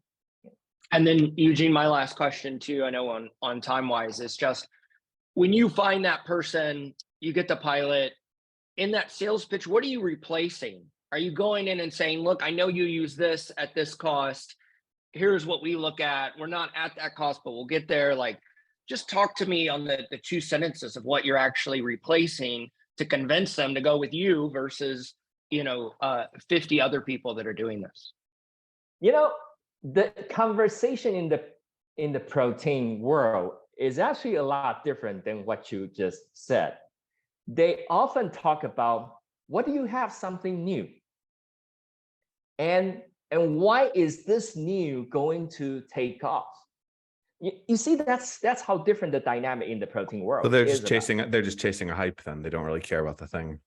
And then Eugene, my last question too, I know on time-wise, is just when you find that person, you get the pilot, in that sales pitch, what are you replacing? Are you going in and saying, look, I know you use this at this cost. Here's what we look at. We're not at that cost, but we'll get there. Like, just talk to me on the 2 sentences of what you're actually replacing to convince them to go with you versus, you know, 50 other people that are doing this. You know, the conversation in the protein world is actually a lot different than what you just said. They often talk about, what do you have something new? And why is this new going to take off? You see, that's how different the dynamic in the protein world. So they're just chasing a hype then. They don't really care about the thing.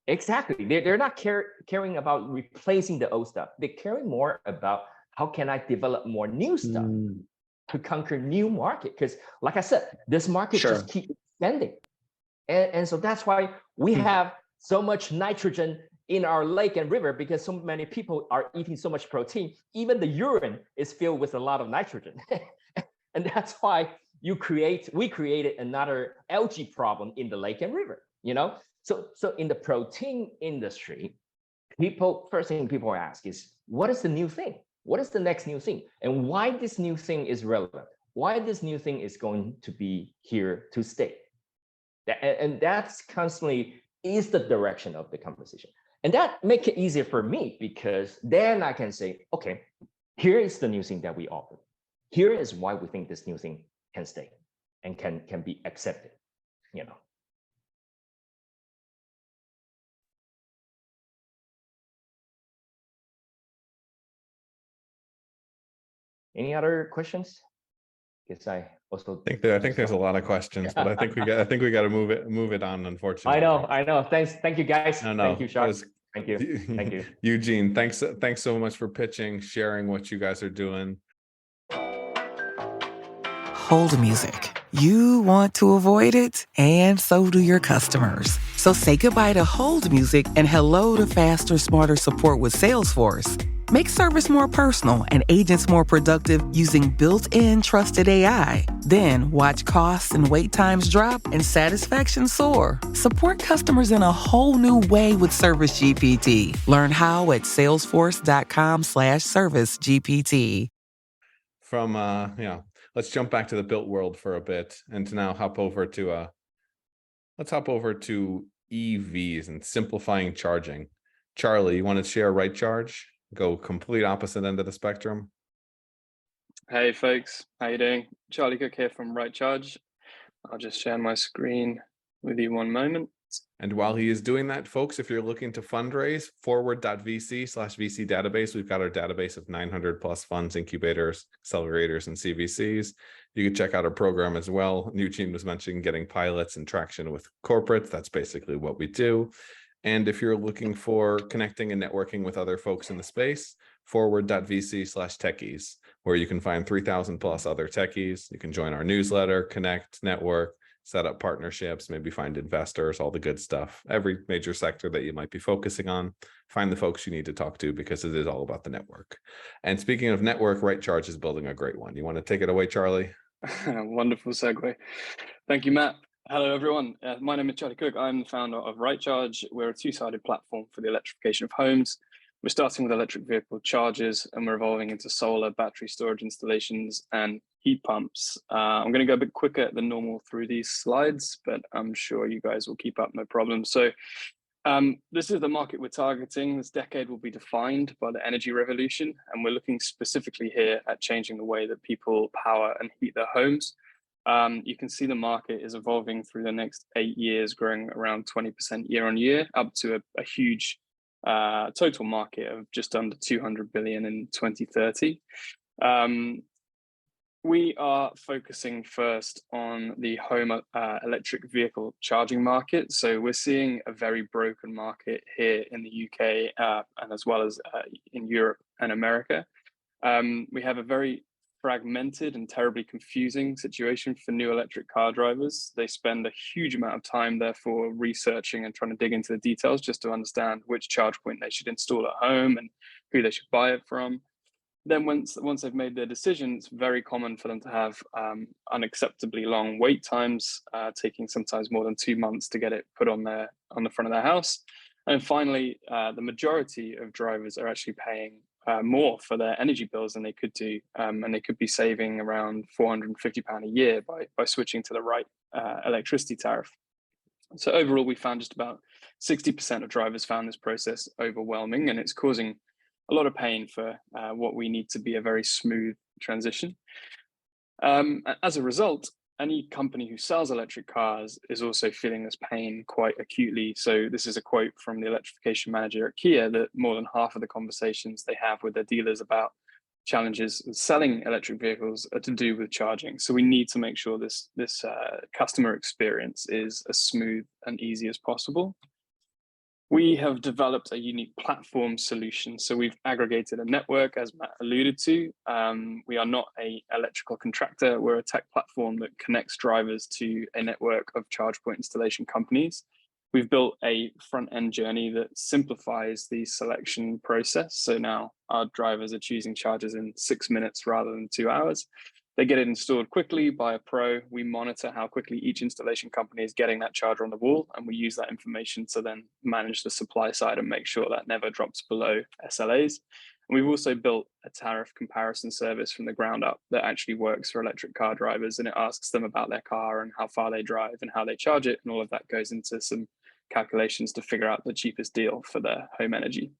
Exactly. They're not caring about replacing the old stuff. They're caring more about, how can I develop more new stuff to conquer new market? Because like I said, this market just keeps expanding. And so that's why we have so much nitrogen in our lake and river, because so many people are eating so much protein. Even the urine is filled with a lot of nitrogen. And that's why we created another algae problem in the lake and river, you know? So in the protein industry, first thing people ask is, what is the new thing? What is the next new thing? And why this new thing is relevant? Why this new thing is going to be here to stay? And that's constantly is the direction of the conversation. And that makes it easier for me, because then I can say, okay, here is the new thing that we offer. Here is why we think this new thing can stay and can be accepted, you know. Any other questions? Guess I also I think there's a lot of questions, but I think we got to move it on, unfortunately. I know. Thank you guys. No, Thank you, Shark. Thank you. Thank you. Eugene, thanks so much for pitching, sharing what you guys are doing. Hold music. You want to avoid it, and so do your customers. So say goodbye to hold music and hello to faster, smarter support with Salesforce. Make service more personal and agents more productive using built-in trusted AI. Then watch costs and wait times drop and satisfaction soar. Support customers in a whole new way with Service GPT. Learn how at salesforce.com/servicegpt. From let's jump back to the built world for a bit, and to now hop over to EVs and simplifying charging. Charlie, you want to share Right Charge? Go complete opposite end of the spectrum. Hey folks, how you doing? Charlie Cook here from Right Charge. I'll just share my screen with you one moment. And while he is doing that, folks, if you're looking to fundraise, forward.vc/VC database, we've got our database of 900 plus funds, incubators, accelerators, and CVCs. You can check out our program as well. Eugene was mentioning getting pilots and traction with corporates. That's basically what we do. And if you're looking for connecting and networking with other folks in the space, forward.vc/techies, where you can find 3,000 plus other techies. You can join our newsletter, connect, network, set up partnerships, maybe find investors, all the good stuff. Every major sector that you might be focusing on, find the folks you need to talk to, because it is all about the network. And speaking of network, Right Charge is building a great one. You want to take it away, Charlie? Wonderful segue. Thank you, Matt. Hello, everyone. My name is Charlie Cook. I'm the founder of Right Charge. We're a two-sided platform for the electrification of homes. We're starting with electric vehicle chargers, and we're evolving into solar, battery storage installations, and heat pumps. I'm going to go a bit quicker than normal through these slides, but I'm sure you guys will keep up, no problem. So this is the market we're targeting. This decade will be defined by the energy revolution, and we're looking specifically here at changing the way that people power and heat their homes. You can see the market is evolving through the next 8 years, growing around 20% year on year, up to a huge total market of just under 200 billion in 2030. We are focusing first on the home electric vehicle charging market. So we're seeing a very broken market here in the UK and as well as in Europe and America. We have a very fragmented and terribly confusing situation for new electric car drivers. They spend a huge amount of time, therefore, researching and trying to dig into the details just to understand which charge point they should install at home and who they should buy it from. Then once they've made their decision, it's very common for them to have unacceptably long wait times, taking sometimes more than 2 months to get it put on the front of their house. And finally, the majority of drivers are actually paying more for their energy bills than they could do, and they could be saving around £450 a year by switching to the right electricity tariff. So overall, we found just about 60% of drivers found this process overwhelming, and it's causing a lot of pain for what we need to be a very smooth transition. As a result, any company who sells electric cars is also feeling this pain quite acutely. So this is a quote from the electrification manager at Kia, that more than half of the conversations they have with their dealers about challenges with selling electric vehicles are to do with charging. So we need to make sure this customer experience is as smooth and easy as possible. We have developed a unique platform solution. So we've aggregated a network, as Matt alluded to. We are not an electrical contractor. We're a tech platform that connects drivers to a network of charge point installation companies. We've built a front-end journey that simplifies the selection process. So now our drivers are choosing chargers in 6 minutes rather than 2 hours. They get it installed quickly by a pro. We monitor how quickly each installation company is getting that charger on the wall, and we use that information to then manage the supply side and make sure that never drops below SLAs. And we've also built a tariff comparison service from the ground up that actually works for electric car drivers, and it asks them about their car and how far they drive and how they charge it, and all of that goes into some calculations to figure out the cheapest deal for their home energy.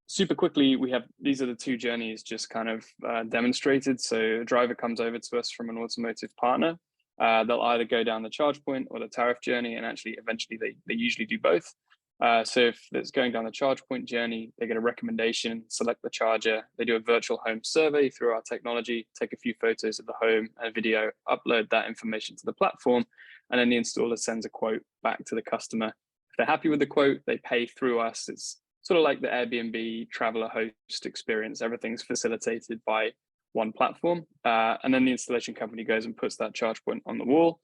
Super quickly, these are the two journeys just kind of demonstrated. So a driver comes over to us from an automotive partner. They'll either go down the charge point or the tariff journey, and actually eventually they usually do both. So if it's going down the charge point journey, they get a recommendation, select the charger, they do a virtual home survey through our technology, take a few photos of the home and video, upload that information to the platform, and then the installer sends a quote back to the customer. If they're happy with the quote, they pay through us. It's sort of like the Airbnb traveler host experience. Everything's facilitated by one platform. And then the installation company goes and puts that charge point on the wall.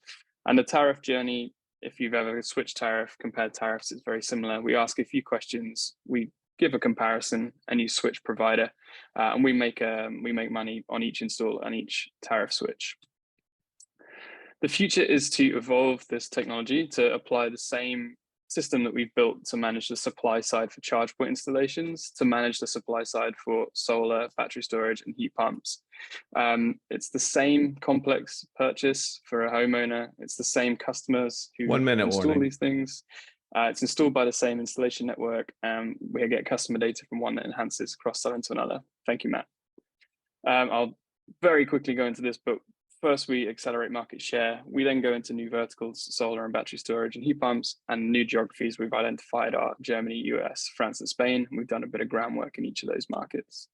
And the tariff journey, if you've ever switched tariff, compared tariffs, it's very similar. We ask a few questions, we give a comparison, and you switch provider, and we make money on each install and each tariff switch. The future is to evolve this technology to apply the same system that we've built to manage the supply side for charge point installations, to manage the supply side for solar, battery storage, and heat pumps. It's the same complex purchase for a homeowner. It's the same customers who install these things. It's installed by the same installation network, and we get customer data from one that enhances cross-sell into another. Thank you, Matt. I'll very quickly go into this, but first we accelerate market share. We then go into new verticals, solar and battery storage and heat pumps, and new geographies we've identified are Germany, US, France, and Spain. We've done a bit of groundwork in each of those markets.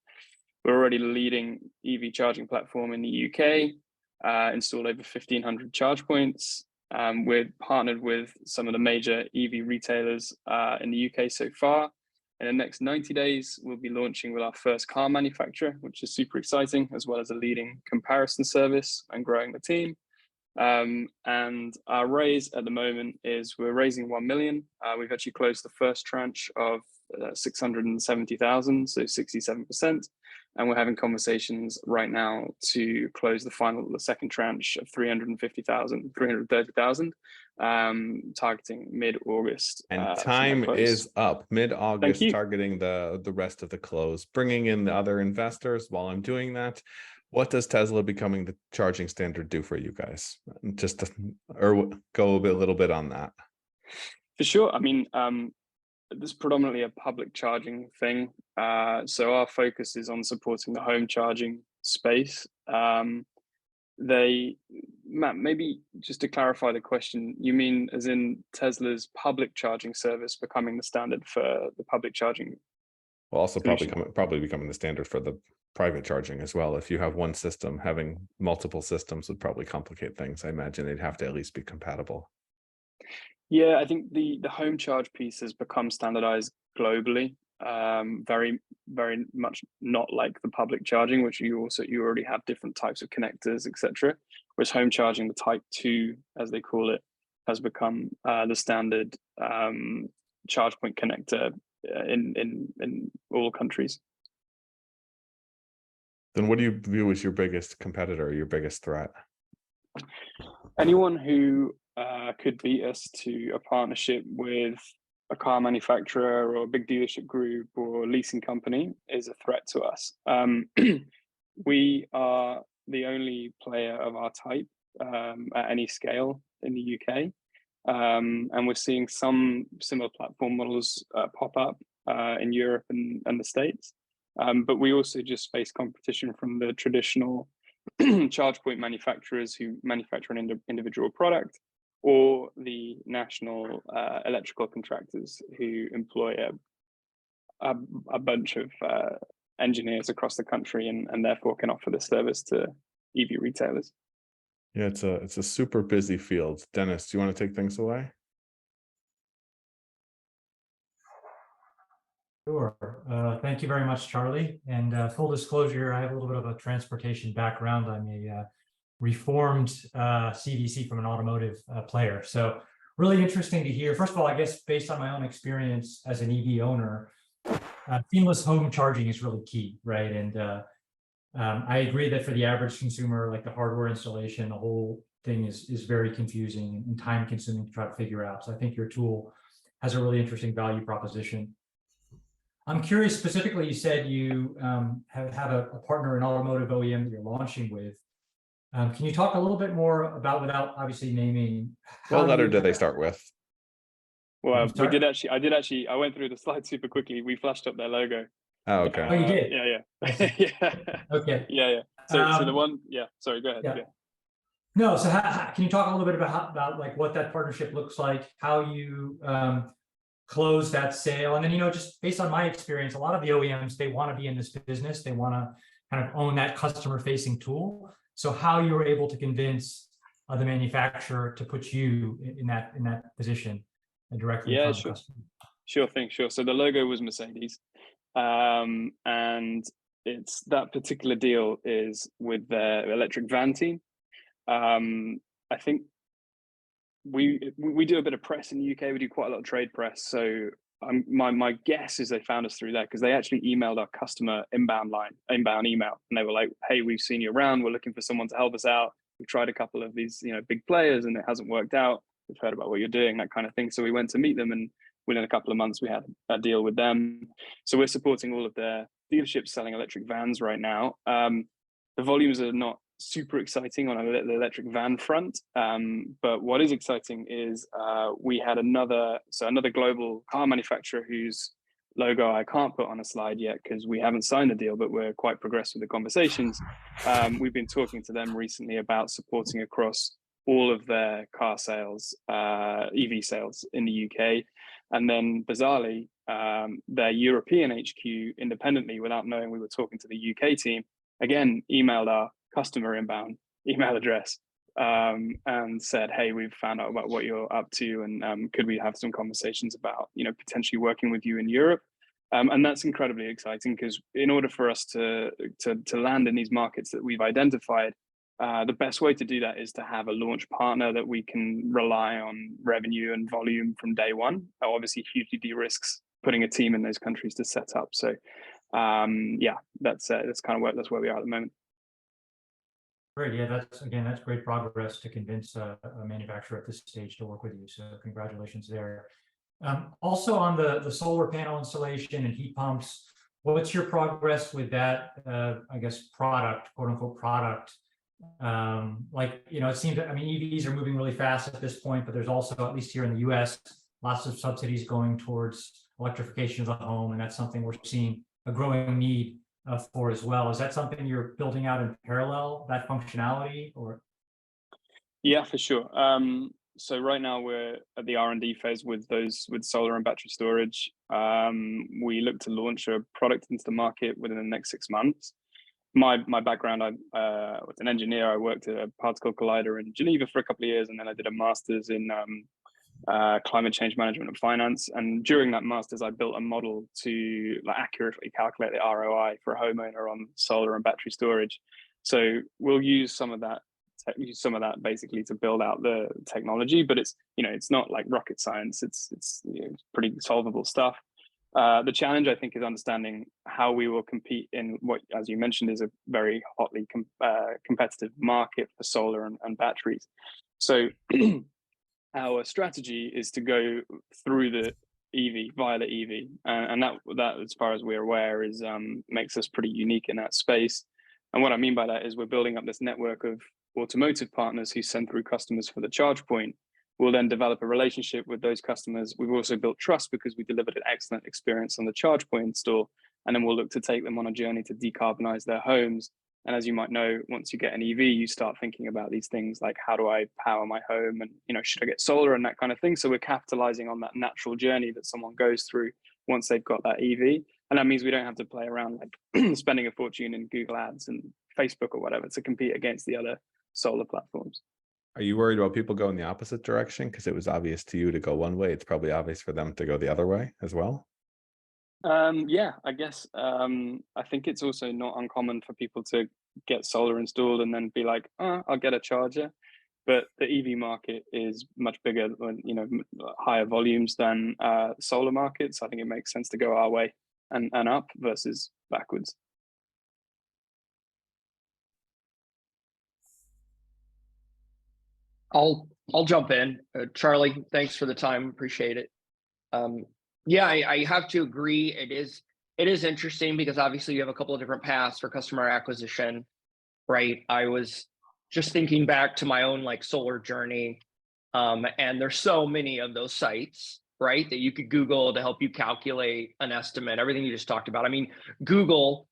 We're already the leading EV charging platform in the UK, installed over 1,500 charge points. We're partnered with some of the major EV retailers in the UK so far. In the next 90 days, we'll be launching with our first car manufacturer, which is super exciting, as well as a leading comparison service and growing the team. And our raise at the moment is we're raising 1 million. We've actually closed the first tranche of 670,000, so 67%. And we're having conversations right now to close the second tranche of 330,000, targeting mid-August. And time is up, mid-August, targeting the rest of the close, bringing in the other investors. While I'm doing that, what does Tesla becoming the charging standard do for you guys? Just to, or go a little bit on that. For sure. I mean, this is predominantly a public charging thing. So our focus is on supporting the home charging space. Matt, maybe just to clarify the question, you mean as in Tesla's public charging service becoming the standard for the public charging? Well, also probably becoming the standard for the private charging as well. If you have one system, having multiple systems would probably complicate things. I imagine they'd have to at least be compatible. Yeah, I think the home charge piece has become standardized globally. Very, very much not like the public charging, which you already have different types of connectors, etc. Whereas home charging, the Type 2, as they call it, has become the standard charge point connector in all countries. Then what do you view as your biggest competitor, your biggest threat? Anyone who could beat us to a partnership with a car manufacturer or a big dealership group or leasing company is a threat to us. We are the only player of our type at any scale in the UK. And we're seeing some similar platform models pop up in Europe and the States. But we also just face competition from the traditional charge point manufacturers who manufacture an individual product, or the national electrical contractors who employ a bunch of engineers across the country and therefore can offer this service to EV retailers. Yeah, it's a super busy field. Dennis, do you want to take things away? Sure. Thank you very much, Charlie. And full disclosure, I have a little bit of a transportation background. I'm a reformed CVC from an automotive player. So really interesting to hear. First of all, I guess based on my own experience as an EV owner, seamless home charging is really key, right? And I agree that for the average consumer, like the hardware installation, the whole thing is very confusing and time consuming to try to figure out. So I think your tool has a really interesting value proposition. I'm curious, specifically, you said you have a partner, an automotive OEM that you're launching with. Can you talk a little bit more about, without obviously naming, what letter did they start with? Well, I did actually, I went through the slides super quickly. We flashed up their logo. Oh, okay. Oh, you did? Yeah. Yeah. Okay. Yeah. So the one, sorry, go ahead. Yeah. No, so can you talk a little bit about like what that partnership looks like, how you close that sale. And then, just based on my experience, a lot of the OEMs, they want to be in this business. They want to kind of own that customer facing tool. So how you were able to convince the manufacturer to put you in that position directly in front of the customer? Sure thing, sure. So the logo was Mercedes. And it's that particular deal is with their electric van team. I think we do a bit of press in the UK. We do quite a lot of trade press. So my guess is they found us through there because they actually emailed our customer inbound email, and they were like, "Hey, we've seen you around. We're looking for someone to help us out. We've tried a couple of these, big players, and it hasn't worked out. We've heard about what you're doing," that kind of thing. So we went to meet them, and within a couple of months, we had a deal with them. So we're supporting all of their dealerships selling electric vans right now. The volumes are not super exciting on the electric van front, but what is exciting is we had another global car manufacturer whose logo I can't put on a slide yet because we haven't signed the deal, but we're quite progressed with the conversations. We've been talking to them recently about supporting across all of their car sales, EV sales in the UK. And then bizarrely, their European HQ independently, without knowing we were talking to the UK team, again, emailed our customer inbound email address and said, "Hey, we've found out about what you're up to, and could we have some conversations about, potentially working with you in Europe?" And that's incredibly exciting because in order for us to land in these markets that we've identified, the best way to do that is to have a launch partner that we can rely on revenue and volume from day one. Obviously, hugely de-risks putting a team in those countries to set up. So, that's kind of that's where we are at the moment. Great. Yeah, that's great progress to convince a manufacturer at this stage to work with you. So congratulations there. Also on the solar panel installation and heat pumps, what's your progress with that, product, quote unquote product? It seems that, EVs are moving really fast at this point, but there's also, at least here in the US, lots of subsidies going towards electrification of the home. And that's something we're seeing a growing need for as well. Is that something you're building out in parallel, that functionality, or? Yeah, for sure. So right now we're at the R&D phase with solar and battery storage. We look to launch a product into the market within the next 6 months. My background, I was an engineer. I worked at a particle collider in Geneva for a couple of years, and then I did a master's in climate change management and finance. And during that master's, I built a model to accurately calculate the ROI for a homeowner on solar and battery storage. So we'll use some of that basically to build out the technology, but it's not like rocket science. It's pretty solvable stuff. The challenge, I think, is understanding how we will compete in what, as you mentioned, is a very hotly competitive market for solar and batteries. So our strategy is to go through the EV via the EV, and that, as far as we're aware, is makes us pretty unique in that space. And what I mean by that is we're building up this network of automotive partners who send through customers for the charge point. We'll then develop a relationship with those customers. We've also built trust because we delivered an excellent experience on the charge point install, and then we'll look to take them on a journey to decarbonize their homes. And as you might know, once you get an EV, you start thinking about these things like, how do I power my home, and should I get solar and that kind of thing. So we're capitalizing on that natural journey that someone goes through once they've got that EV. And that means we don't have to play around like spending a fortune in Google Ads and Facebook or whatever to compete against the other solar platforms. Are you worried about people going the opposite direction? Because it was obvious to you to go one way. It's probably obvious for them to go the other way as well. Yeah, I guess. I think it's also not uncommon for people to get solar installed and then be like, "Oh, I'll get a charger." But the EV market is much bigger, higher volumes than solar market. So I think it makes sense to go our way and up versus backwards. I'll jump in. Charlie, thanks for the time. Appreciate it. I have to agree. It is interesting because obviously you have a couple of different paths for customer acquisition, right? I was just thinking back to my own solar journey, and there's so many of those sites, right, that you could Google to help you calculate an estimate. Everything you just talked about. I mean, Google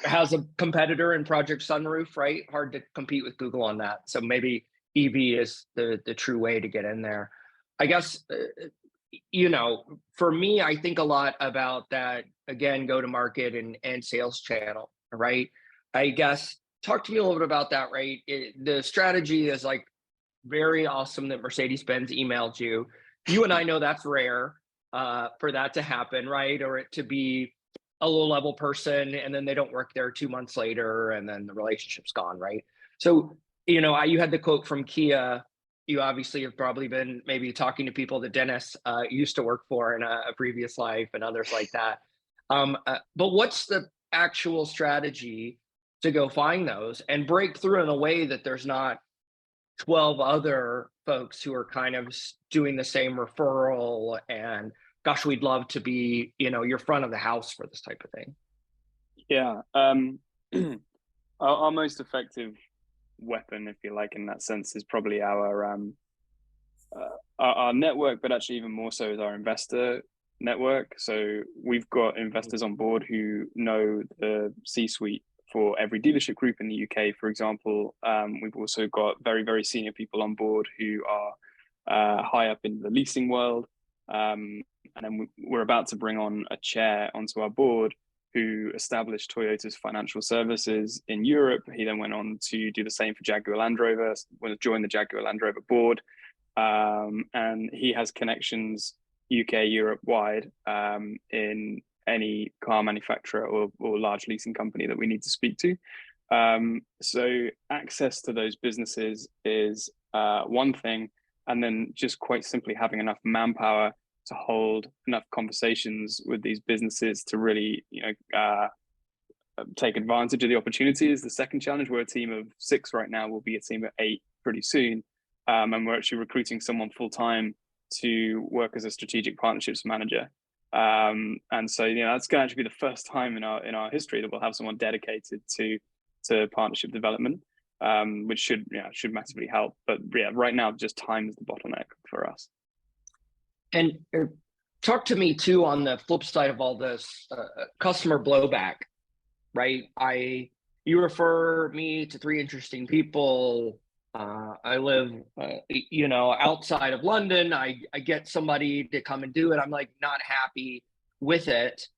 has a competitor in Project Sunroof, right? Hard to compete with Google on that. So maybe EV is the true way to get in there. I guess, for me, I think a lot about that, again, go to market and sales channel, right? I guess talk to me a little bit about that, right? The strategy is like very awesome that Mercedes-Benz emailed you. You and I know that's rare for that to happen, right? Or it to be a low-level person and then they don't work there 2 months later and then the relationship's gone, right? So, you had the quote from Kia. You obviously have probably been maybe talking to people that Dennis used to work for in a previous life and others like that. But what's the actual strategy to go find those and break through in a way that there's not 12 other folks who are kind of doing the same referral and gosh, we'd love to be, your front of the house for this type of thing? Yeah. Our most effective weapon, if you like, in that sense, is probably our network, but actually even more so is our investor network. So we've got investors on board who know the C-suite for every dealership group in the UK, for example. We've also got very, very senior people on board who are high up in the leasing world. And then we're about to bring on a chair onto our board who established Toyota's financial services in Europe. He then went on to do the same for Jaguar Land Rover, joined the Jaguar Land Rover board. And he has connections UK, Europe wide in any car manufacturer or large leasing company that we need to speak to. So access to those businesses is one thing, and then just quite simply having enough manpower to hold enough conversations with these businesses to really, take advantage of the opportunity is the second challenge. We're a team of 6 right now. We'll be a team of 8 pretty soon. And we're actually recruiting someone full-time to work as a strategic partnerships manager. And so, that's going to actually be the first time in our history that we'll have someone dedicated to partnership development, which should massively help. But yeah, right now, just time is the bottleneck for us. And talk to me too on the flip side of all this, customer blowback, right? You refer me to 3 interesting people. I live, outside of London. I get somebody to come and do it. I'm like not happy with it.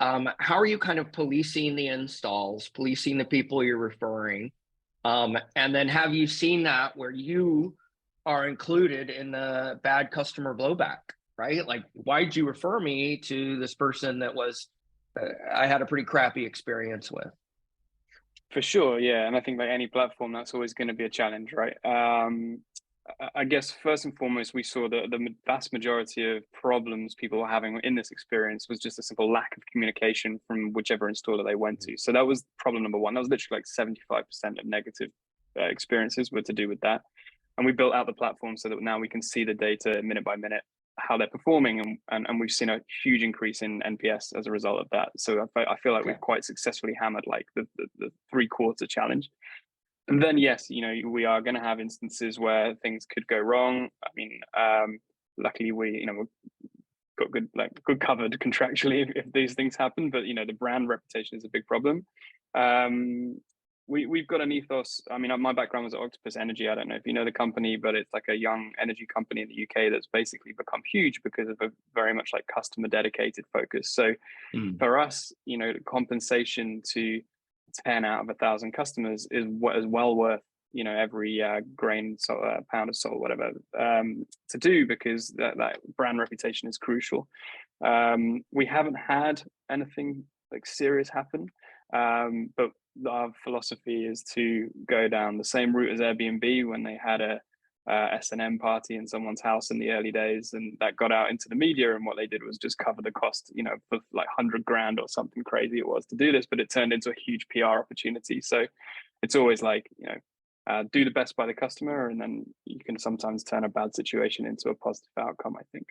How are you kind of policing the installs, policing the people you're referring? And then have you seen that where you are included in the bad customer blowback, right? Like, why'd you refer me to this person that was, I had a pretty crappy experience with? For sure, yeah. And I think like any platform, that's always going to be a challenge, right? I guess first and foremost, we saw that the vast majority of problems people were having in this experience was just a simple lack of communication from whichever installer they went to. So that was problem number one. That was literally like 75% of negative experiences were to do with that. And we built out the platform so that now we can see the data minute by minute, how they're performing, and we've seen a huge increase in NPS as a result of that. So I feel like we've quite successfully hammered like the 3-quarter challenge. And then yes, we are going to have instances where things could go wrong. I mean, luckily we've got good covered contractually if these things happen. But the brand reputation is a big problem. We've got an ethos. I mean, my background was at Octopus Energy. I don't know if you know the company, but it's like a young energy company in the UK that's basically become huge because of a very much like customer dedicated focus. So for us, compensation to 10 out of 1,000 customers is well worth, every grain, pound of salt, whatever, to do, because that brand reputation is crucial. We haven't had anything like serious happen, but our philosophy is to go down the same route as Airbnb when they had a S&M party in someone's house in the early days, and that got out into the media, and what they did was just cover the cost, for like 100 grand or something crazy it was to do this, but it turned into a huge PR opportunity. So it's always like, do the best by the customer, and then you can sometimes turn a bad situation into a positive outcome, I think.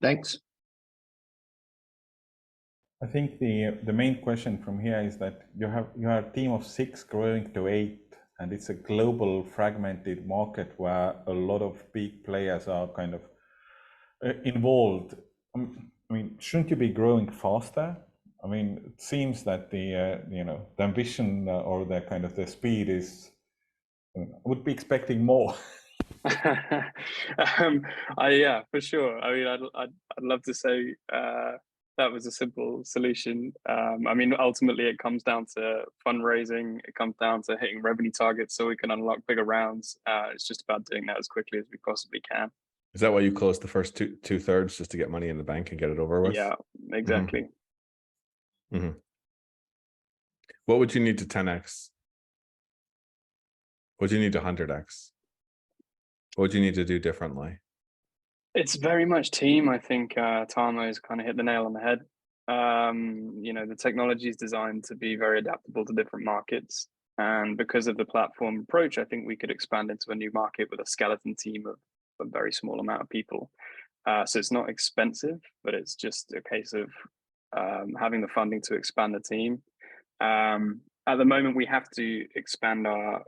Thanks. I think the main question from here is that you are a team of 6 growing to 8, and it's a global fragmented market where a lot of big players are kind of involved. I mean, shouldn't you be growing faster? I mean, it seems that the ambition or the kind of the speed is, I would be expecting more. Yeah, for sure. I mean, I'd love to say that was a simple solution. I mean, ultimately, it comes down to fundraising. It comes down to hitting revenue targets so we can unlock bigger rounds. It's just about doing that as quickly as we possibly can. Is that why you closed the first two-thirds, just to get money in the bank and get it over with? Yeah, exactly. Mm-hmm. What would you need to 10x? What do you need to 100x? What would you need to do differently? It's very much team. I think Tarmo has kind of hit the nail on the head. The technology is designed to be very adaptable to different markets. And because of the platform approach, I think we could expand into a new market with a skeleton team of a very small amount of people. So it's not expensive, but it's just a case of having the funding to expand the team. At the moment, we have to expand our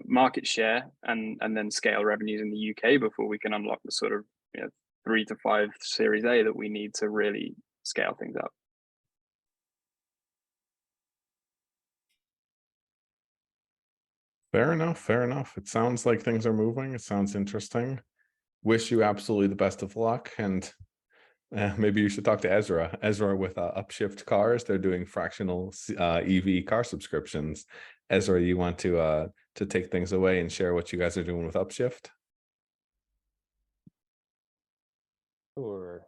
market share and then scale revenues in the UK before we can unlock the sort of 3 to 5 Series A that we need to really scale things up. Fair enough. Fair enough. It sounds like things are moving. It sounds interesting. Wish you absolutely the best of luck. And maybe you should talk to Ezra. Ezra with Upshift Cars. They're doing fractional EV car subscriptions. Ezra, you want to take things away and share what you guys are doing with Upshift? Sure.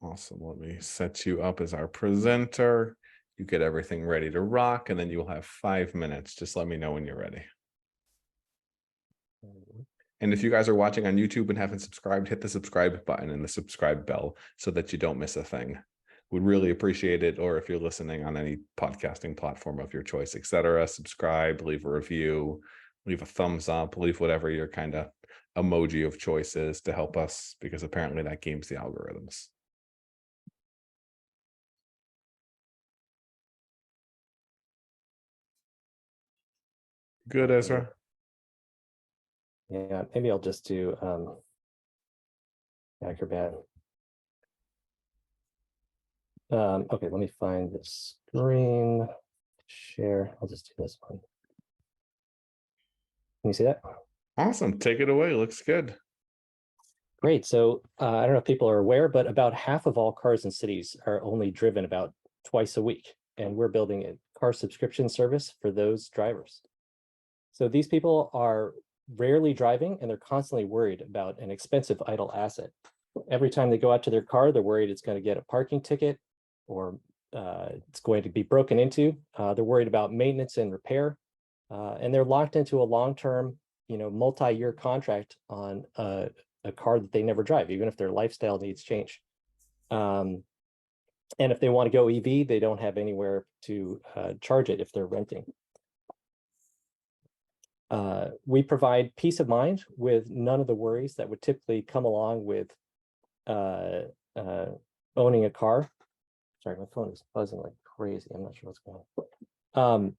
Awesome. Let me set you up as our presenter. You get everything ready to rock, and then you'll have 5 minutes. Just let me know when you're ready. And if you guys are watching on YouTube and haven't subscribed, hit the subscribe button and the subscribe bell so that you don't miss a thing. We'd really appreciate it. Or if you're listening on any podcasting platform of your choice, etc., subscribe, leave a review, leave a thumbs up, leave whatever your kind of emoji of choice is to help us, because apparently that games the algorithms. Good, Ezra. Yeah, maybe I'll just do Acrobat. Okay, let me find the screen. Share. I'll just do this one. Can you see that? Awesome. Take it away. Looks good. Great. So I don't know if people are aware, but about half of all cars in cities are only driven about twice a week. And we're building a car subscription service for those drivers. So these people are rarely driving, and they're constantly worried about an expensive idle asset. Every time they go out to their car, they're worried it's going to get a parking ticket, or it's going to be broken into. They're worried about maintenance and repair, and they're locked into a long-term, multi-year contract on a car that they never drive, even if their lifestyle needs change. And if they want to go EV, they don't have anywhere to charge it if they're renting. We provide peace of mind with none of the worries that would typically come along with owning a car. Sorry, my phone is buzzing like crazy. I'm not sure what's going on.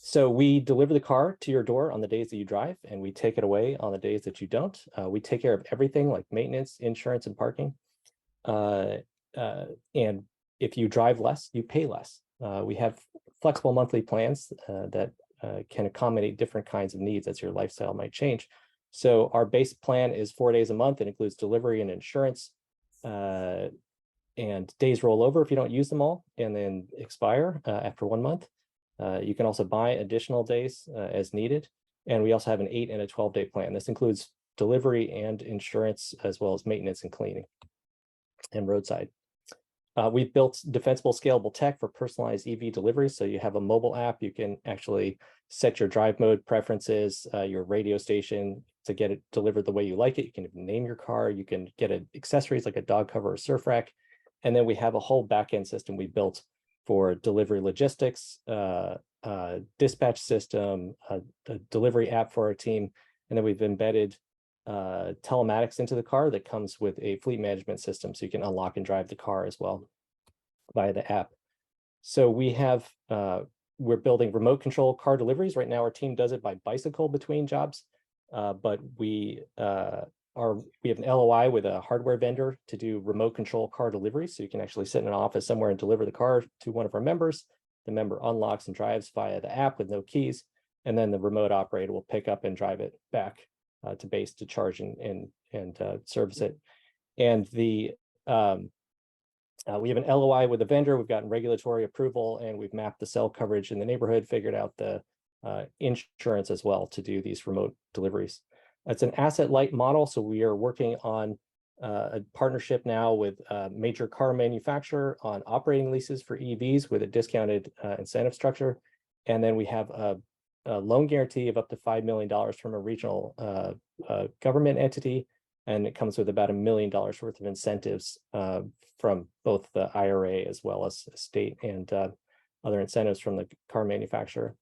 So we deliver the car to your door on the days that you drive, and we take it away on the days that you don't. We take care of everything like maintenance, insurance, and parking. And if you drive less, you pay less. We have flexible monthly plans that can accommodate different kinds of needs as your lifestyle might change. So our base plan is 4 days a month. It includes delivery and insurance, and days roll over if you don't use them all and then expire after 1 month. You can also buy additional days as needed. And we also have an 8 and a 12-day plan. This includes delivery and insurance, as well as maintenance and cleaning and roadside. We've built defensible, scalable tech for personalized EV delivery. So you have a mobile app. You can actually set your drive mode preferences, your radio station to get it delivered the way you like it. You can name your car. You can get accessories like a dog cover or surf rack. And then we have a whole backend system we built for delivery logistics, dispatch system, a delivery app for our team. And then we've embedded telematics into the car that comes with a fleet management system, so you can unlock and drive the car as well via the app. So we have we're building remote control car deliveries. Right now our team does it by bicycle between jobs, but we have an LOI with a hardware vendor to do remote control car delivery, so you can actually sit in an office somewhere and deliver the car to one of our members. The member unlocks and drives via the app with no keys, and then the remote operator will pick up and drive it back to base to charge and service it. And we have an LOI with the vendor. We've gotten regulatory approval, and we've mapped the cell coverage in the neighborhood, figured out the insurance as well to do these remote deliveries. It's an asset-light model, so we are working on a partnership now with a major car manufacturer on operating leases for EVs with a discounted incentive structure. And then we have a loan guarantee of up to $5 million from a regional government entity. And it comes with about $1 million worth of incentives from both the IRA as well as state and other incentives from the car manufacturer.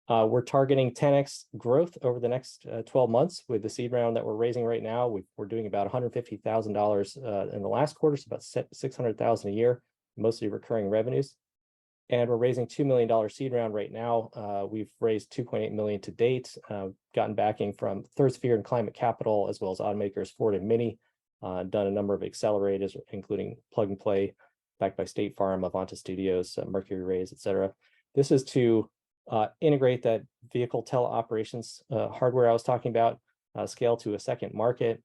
We're targeting 10x growth over the next 12 months with the seed round that we're raising right now. We're doing about $150,000 in the last quarter, so about $600,000 a year, mostly recurring revenues. And we're raising $2 million seed round right now. We've raised $2.8 million to date, gotten backing from Third Sphere and Climate Capital, as well as automakers Ford and Mini, done a number of accelerators, including Plug and Play, backed by State Farm, Avanta Studios, Mercury Rays, et cetera. This is to integrate that vehicle teleoperations hardware I was talking about, scale to a second market,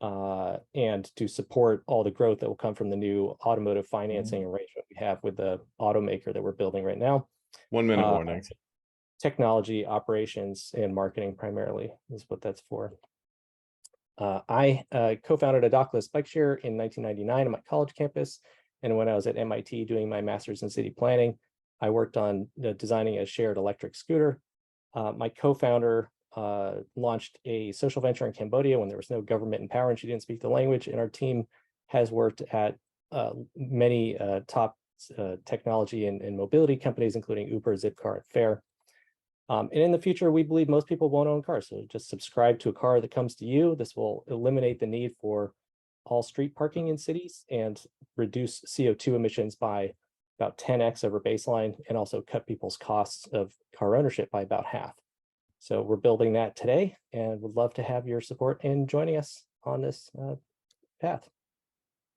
and to support all the growth that will come from the new automotive financing arrangement we have with the automaker that we're building right now. 1 minute warning. Technology, operations, and marketing primarily is what that's for. I co-founded a dockless bike share in 1999 on my college campus. And when I was at MIT doing my master's in city planning, I worked on designing a shared electric scooter. My co-founder launched a social venture in Cambodia when there was no government in power and she didn't speak the language. And our team has worked at many top technology and mobility companies, including Uber, Zipcar, and Fare. And in the future, we believe most people won't own cars. So just subscribe to a car that comes to you. This will eliminate the need for all street parking in cities and reduce CO2 emissions by about 10x over baseline, and also cut people's costs of car ownership by about half. So we're building that today and would love to have your support in joining us on this path.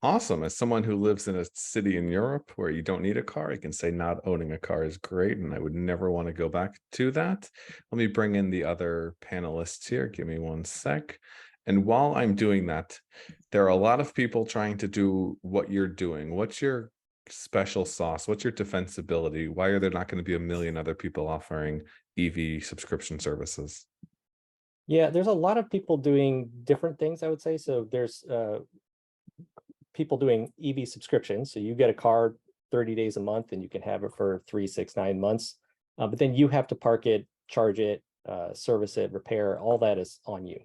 Awesome. As someone who lives in a city in Europe where you don't need a car, I can say not owning a car is great, and I would never want to go back to that. Let me bring in the other panelists here. Give me 1 sec. And while I'm doing that, there are a lot of people trying to do what you're doing. What's your special sauce? What's your defensibility? Why are there not going to be a million other people offering EV subscription services? Yeah, there's a lot of people doing different things, I would say. So there's people doing EV subscriptions. So you get a car 30 days a month and you can have it for 3, 6, 9 months. But then you have to park it, charge it, service it, repair, all that is on you.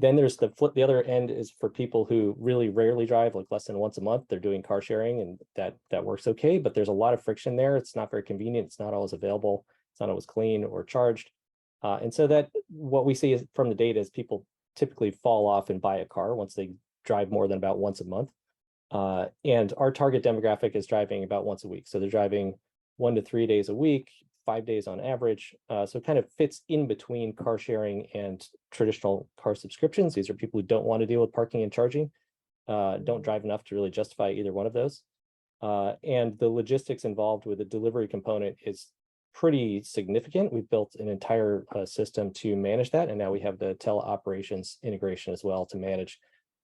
Then there's the other end is for people who really rarely drive, like less than once a month. They're doing car sharing, and that works okay, but there's a lot of friction there. It's not very convenient. It's not always available. It's not always clean or charged. And so that what we see is from the data is people typically fall off and buy a car once they drive more than about once a month. And our target demographic is driving about once a week. So they're driving 1 to 3 days a week, 5 days on average. So it kind of fits in between car sharing and traditional car subscriptions. These are people who don't want to deal with parking and charging, don't drive enough to really justify either one of those. And the logistics involved with the delivery component is pretty significant. We've built an entire system to manage that. And now we have the teleoperations integration as well to manage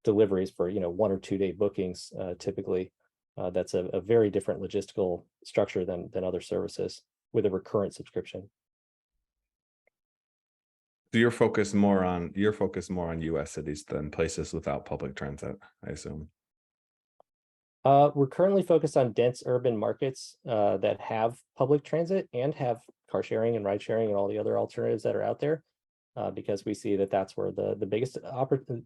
deliveries for 1 or 2 day bookings typically. That's a very different logistical structure than other services with a recurrent subscription. So you're focused more on US cities than places without public transit, I assume. We're currently focused on dense urban markets that have public transit and have car sharing and ride sharing and all the other alternatives that are out there, because we see that that's where the biggest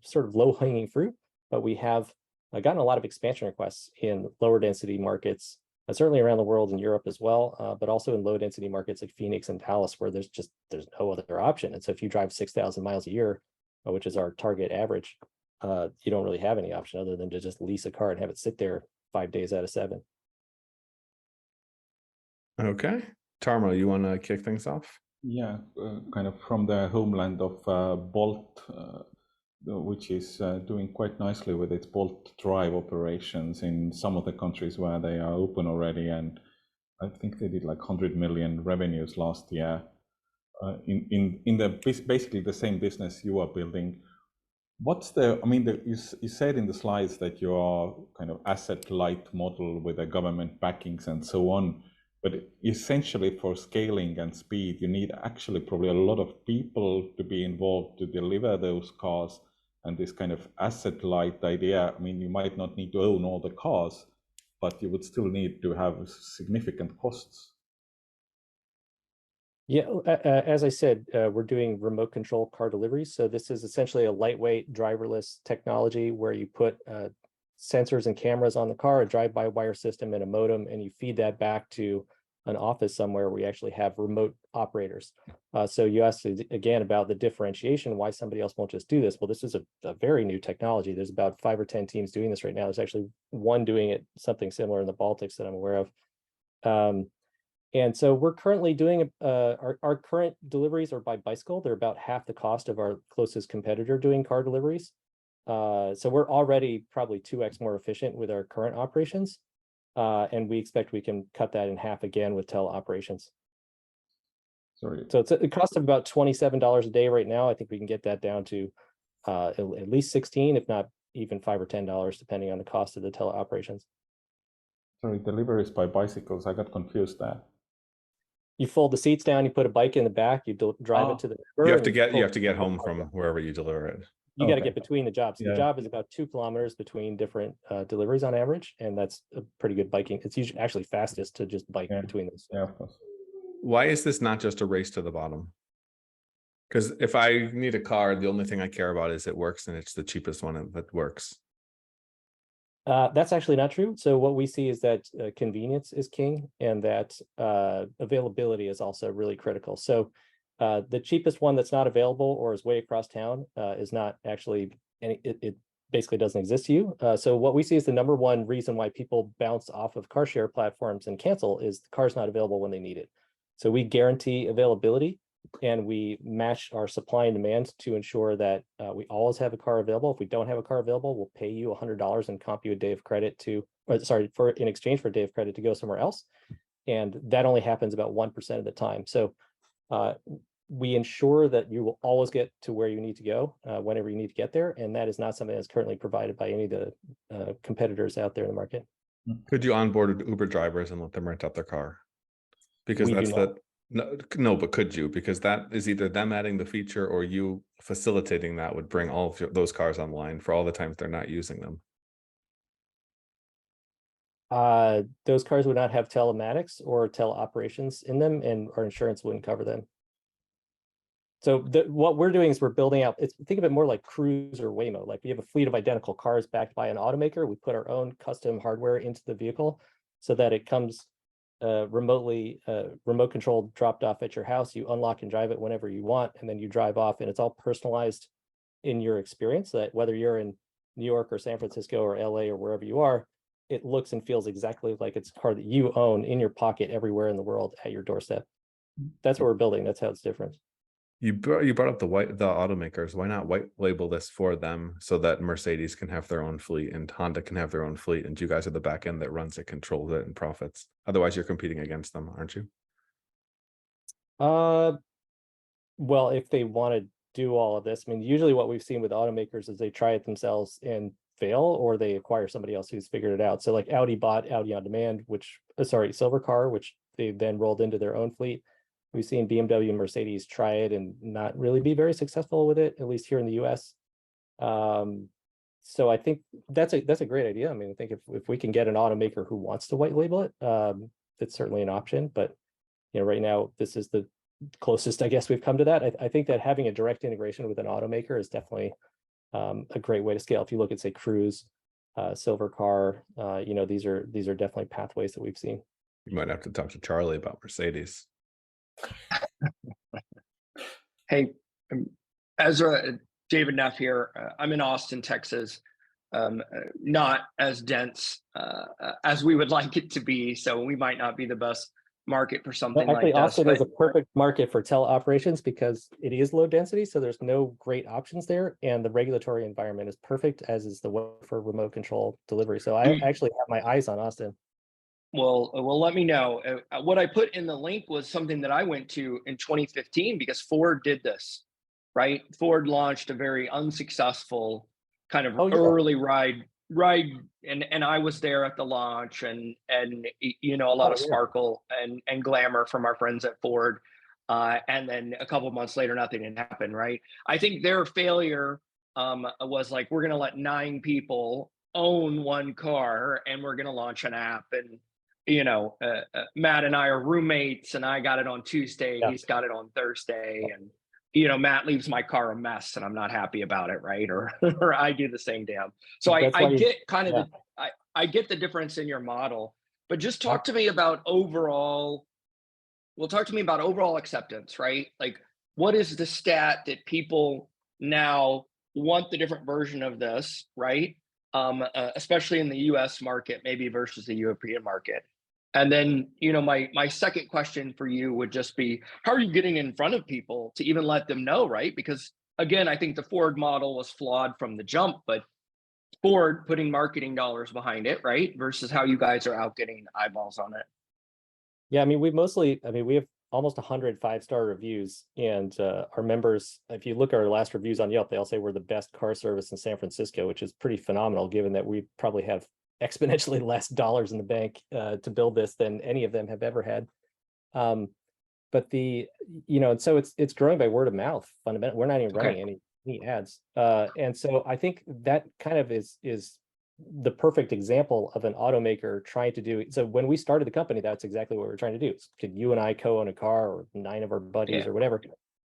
sort of low hanging fruit. But we have gotten a lot of expansion requests in lower density markets, certainly around the world, in Europe as well, but also in low density markets like Phoenix and Dallas, where there's no other option. And so if you drive 6,000 miles a year, which is our target average, you don't really have any option other than to just lease a car and have it sit there 5 days out of 7. Okay. Tarmo, you want to kick things off? Yeah, kind of from the homeland of Bolt, which is doing quite nicely with its Bolt Drive operations in some of the countries where they are open already, and I think they did like 100 million revenues last year in the basically the same business you are building. What's the, I mean, you said in the slides that you are kind of asset light model with the government backings and so on, but essentially for scaling and speed, you need actually probably a lot of people to be involved to deliver those cars. And this kind of asset light idea, I mean, you might not need to own all the cars, but you would still need to have significant costs. Yeah, as I said, we're doing remote control car deliveries. So this is essentially a lightweight driverless technology where you put sensors and cameras on the car, a drive-by-wire system and a modem, and you feed that back to an office somewhere where we actually have remote operators. So you asked again about the differentiation, why somebody else won't just do this. Well, this is a very new technology. There's about 5 or 10 teams doing this right now. There's actually one doing it, something similar in the Baltics that I'm aware of. And so we're currently doing, our current deliveries are by bicycle. They're about half the cost of our closest competitor doing car deliveries. So we're already probably 2x more efficient with our current operations. And we expect we can cut that in half again with teleoperations. Sorry. So it's a cost of about $27 a day right now. I think we can get that down to at least 16, if not even $5 or $10, depending on the cost of the teleoperations. Sorry, deliveries by bicycles. I got confused there. You fold the seats down, you put a bike in the back, you drive it to the neighbor. You have to get home from wherever you deliver it. You got to get between the jobs. Yeah. The job is about 2 kilometers between different deliveries on average, and that's a pretty good biking. It's usually actually fastest to just bike between those. Yeah, of course. Why is this not just a race to the bottom? Because if I need a car, the only thing I care about is it works and it's the cheapest one that works. That's actually not true. So what we see is that convenience is king, and that availability is also really critical. So the cheapest one that's not available or is way across town is not actually any, it basically doesn't exist to you. So what we see is the number one reason why people bounce off of car share platforms and cancel is the car's not available when they need it. So we guarantee availability, and we match our supply and demand to ensure that we always have a car available. If we don't have a car available, we'll pay you $100 and comp you a day of credit in exchange for a day of credit to go somewhere else. And that only happens about 1% of the time. So we ensure that you will always get to where you need to go whenever you need to get there. And that is not something that's currently provided by any of the competitors out there in the market. Could you onboard Uber drivers and let them rent out their car? Because that's the... No, but could you? Because that is either them adding the feature or you facilitating that would bring all of those cars online for all the times they're not using them. Those cars would not have telematics or teleoperations in them, and our insurance wouldn't cover them. So what we're doing is we're building out, think of it more like Cruise or Waymo. Like we have a fleet of identical cars backed by an automaker. We put our own custom hardware into the vehicle so that it comes remotely remote controlled, dropped off at your house. You unlock and drive it whenever you want, and then you drive off, and it's all personalized in your experience, that whether you're in New York or San Francisco or LA or wherever you are, it looks and feels exactly like it's a car that you own in your pocket everywhere in the world at your doorstep. That's what we're building. That's how it's different. You brought up the automakers. Why not white label this for them so that Mercedes can have their own fleet and Honda can have their own fleet, and you guys are the back end that runs it, controls it, and profits? Otherwise, you're competing against them, aren't you? Well, if they want to do all of this, I mean, usually what we've seen with automakers is they try it themselves and fail, or they acquire somebody else who's figured it out. So like Audi bought Audi On Demand, Silver Car, which they then rolled into their own fleet. We've seen BMW and Mercedes try it and not really be very successful with it, at least here in the US. So I think that's a great idea. I mean, I think if we can get an automaker who wants to white label it, it's certainly an option. But right now, this is the closest I guess we've come to that. I think that having a direct integration with an automaker is definitely a great way to scale. If you look at, say, Cruise, Silver Car, these are definitely pathways that we've seen. You might have to talk to Charlie about Mercedes. Hey, Ezra, David Neff here. I'm in Austin, Texas. Not as dense as we would like it to be, so we might not be the best market for something like this. Austin is a perfect market for teleoperations because it is low density, so there's no great options there, and the regulatory environment is perfect, as is the one for remote control delivery. So I actually have my eyes on Austin. Well, let me know. What I put in the link was something that I went to in 2015 because Ford did this, right? Ford launched a very unsuccessful kind of early ride, and I was there at the launch, and you know, a lot of sparkle and glamour from our friends at Ford, and then a couple of months later, nothing had happened, right? I think their failure was like, we're going to let 9 people own one car, and we're going to launch an app, and you know, Matt and I are roommates, and I got it on Tuesday. He's got it on Thursday. And, you know, Matt leaves my car a mess and I'm not happy about it. Right. Or, or I do the same damn. So I get kind of I get the difference in your model, but just talk to me about overall. Well, talk to me about overall acceptance, right? Like, what is the stat that people now want the different version of this, right? Especially in the US market, maybe versus the European market. And then, you know, my second question for you would just be, how are you getting in front of people to even let them know, right? Because again, I think the Ford model was flawed from the jump, but Ford putting marketing dollars behind it, right? Versus how you guys are out getting eyeballs on it. Yeah, I mean, we have almost 100 5-star reviews, and our members, if you look at our last reviews on Yelp, they all say we're the best car service in San Francisco, which is pretty phenomenal, given that we probably have exponentially less dollars in the bank to build this than any of them have ever had. But you know, so it's growing by word of mouth. Fundamentally, we're not even running any ads, and so I think that kind of is the perfect example of an automaker trying to do. So when we started the company, that's exactly what we're trying to do. Could you and I co-own a car, or 9 of our buddies or whatever?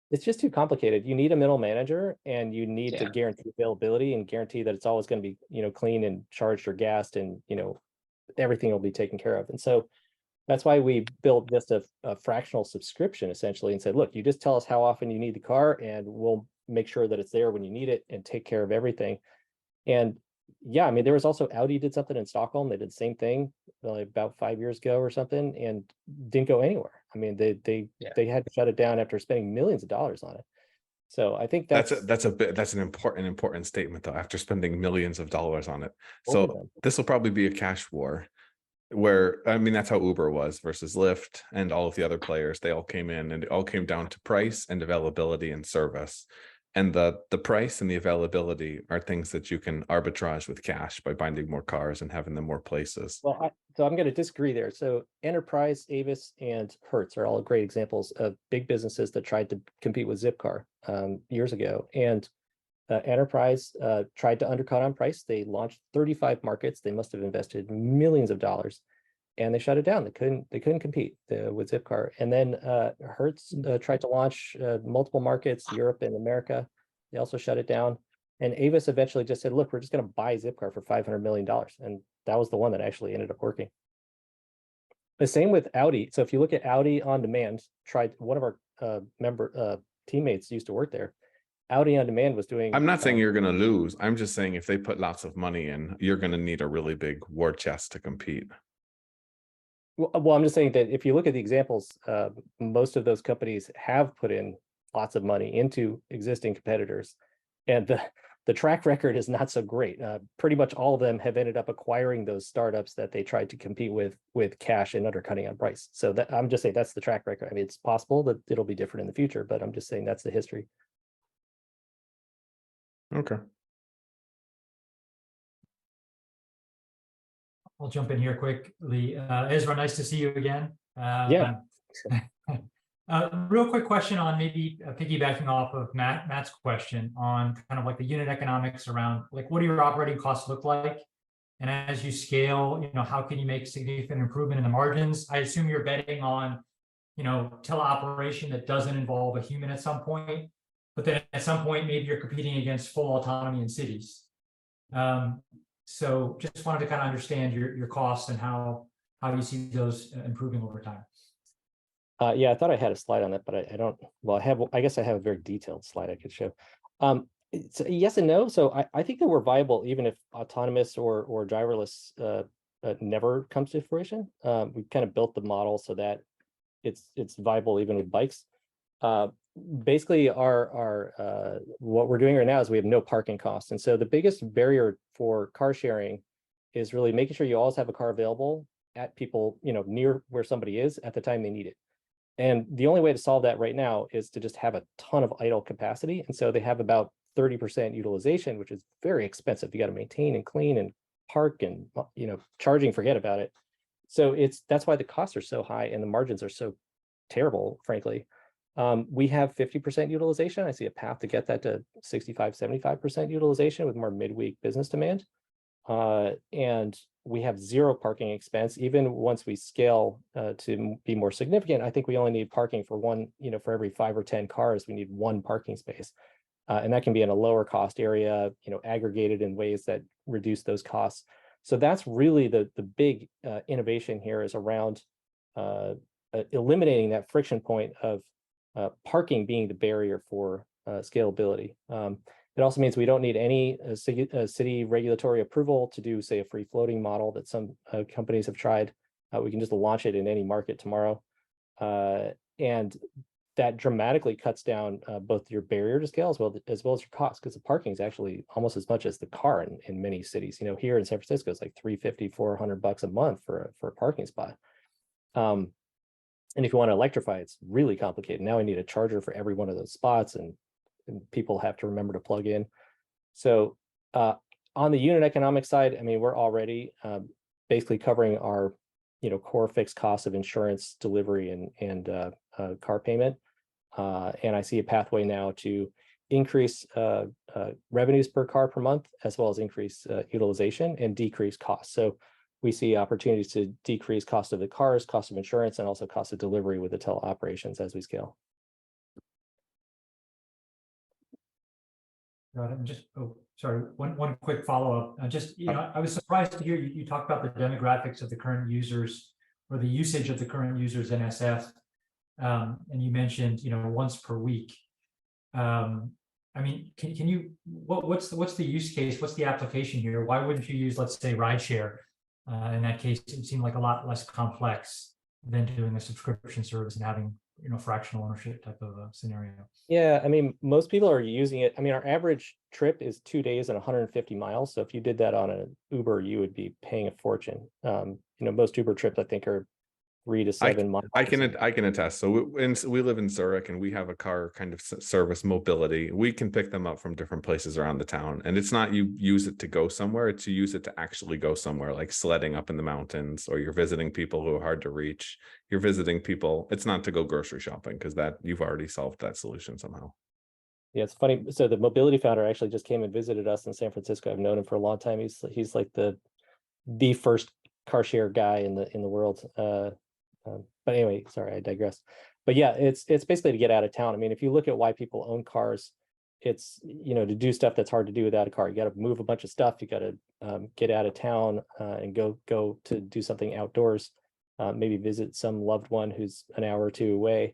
It's just too complicated. You need a middle manager, and you need to guarantee availability and guarantee that it's always going to be, you know, clean and charged or gassed, and, you know, everything will be taken care of. And so that's why we built just a fractional subscription essentially, and said, look, you just tell us how often you need the car, and we'll make sure that it's there when you need it and take care of everything. And yeah, I mean, there was also Audi did something in Stockholm. They did the same thing about 5 years ago or something, and didn't go anywhere. I mean, they had to shut it down after spending millions of dollars on it. So I think that's an important statement, though. After spending millions of dollars on it, so this will probably be a cash war. Where, I mean, that's how Uber was versus Lyft and all of the other players. They all came in, and it all came down to price and availability and service. And the price and the availability are things that you can arbitrage with cash by binding more cars and having them more places. Well, so I'm going to disagree there. So Enterprise, Avis, and Hertz are all great examples of big businesses that tried to compete with Zipcar years ago. And Enterprise tried to undercut on price. They launched 35 markets. They must have invested millions of dollars, and they shut it down. They couldn't compete with Zipcar. And then Hertz tried to launch multiple markets, Europe and America. They also shut it down. And Avis eventually just said, look, we're just going to buy Zipcar for $500 million. And that was the one that actually ended up working. The same with Audi. So if you look at Audi On Demand, one of our teammates used to work there. Audi On Demand was doing. I'm not saying you're going to lose. I'm just saying if they put lots of money in, you're going to need a really big war chest to compete. Well, I'm just saying that if you look at the examples, most of those companies have put in lots of money into existing competitors, and the track record is not so great. Pretty much all of them have ended up acquiring those startups that they tried to compete with cash and undercutting on price. So I'm just saying that's the track record. I mean, it's possible that it'll be different in the future, but I'm just saying that's the history. Okay. I'll jump in here quickly. Ezra, nice to see you again. Real quick question on maybe piggybacking off of Matt's question on kind of like the unit economics around, like, what do your operating costs look like? And as you scale, you know, how can you make significant improvement in the margins? I assume you're betting on, you know, teleoperation that doesn't involve a human at some point, but then at some point, maybe you're competing against full autonomy in cities. So just wanted to kind of understand your costs and how you see those improving over time. Yeah, I thought I had a slide on that, but I don't. Well, I guess I have a very detailed slide I could show. It's yes and no. So I think that we're viable even if autonomous or driverless never comes to fruition. We kind of built the model so that it's viable even with bikes. Basically, our what we're doing right now is we have no parking costs, and so the biggest barrier for car sharing is really making sure you always have a car available at people, near where somebody is at the time they need it. And the only way to solve that right now is to just have a ton of idle capacity. And so they have about 30% utilization, which is very expensive. You got to maintain and clean and park and, charging, forget about it. So that's why the costs are so high and the margins are so terrible, frankly. We have 50% utilization. I see a path to get that to 65, 75% utilization with more midweek business demand. And we have zero parking expense. Even once we scale to be more significant, I think we only need parking for one, for every 5 or 10 cars, we need one parking space. And that can be in a lower cost area, aggregated in ways that reduce those costs. So that's really the big innovation here, is around eliminating that friction point of parking being the barrier for scalability. It also means we don't need any city regulatory approval to do, say, a free floating model that some companies have tried. We can just launch it in any market tomorrow. And that dramatically cuts down both your barrier to scale as well as your cost, because the parking is actually almost as much as the car in many cities. Here in San Francisco, it's like $350, $400 a month for a parking spot. And if you want to electrify, it's really complicated. Now I need a charger for every one of those spots, and people have to remember to plug in. So on the unit economic side, we're already basically covering our core fixed costs of insurance, delivery, and car payment. And I see a pathway now to increase revenues per car per month, as well as increase utilization and decrease costs. So we see opportunities to decrease cost of the cars, cost of insurance, and also cost of delivery with the teleoperations as we scale. Got it. And just, one quick follow-up. I was surprised to hear you talk about the demographics of the current users, or the usage of the current users in SF. And you mentioned, once per week. Can you, what's the use case? What's the application here? Why wouldn't you use, let's say, rideshare? In that case, it seemed like a lot less complex than doing a subscription service and having, fractional ownership type of a scenario. Yeah, most people are using it. Our average trip is 2 days and 150 miles. So if you did that on an Uber, you would be paying a fortune. Most Uber trips, I think, are 3 to 7 miles. I can attest. So we live in Zurich, and we have a car kind of service mobility. We can pick them up from different places around the town, and it's not you use it to go somewhere; it's you use it to actually go somewhere, like sledding up in the mountains, or you're visiting people who are hard to reach. You're visiting people. It's not to go grocery shopping, because that you've already solved that solution somehow. Yeah, it's funny. So the mobility founder actually just came and visited us in San Francisco. I've known him for a long time. He's like the first car share guy in the world. But anyway, sorry, I digress. But yeah, it's basically to get out of town. if you look at why people own cars, it's, to do stuff that's hard to do without a car. You got to move a bunch of stuff. You got to get out of town and go to do something outdoors. Maybe visit some loved one who's an hour or two away.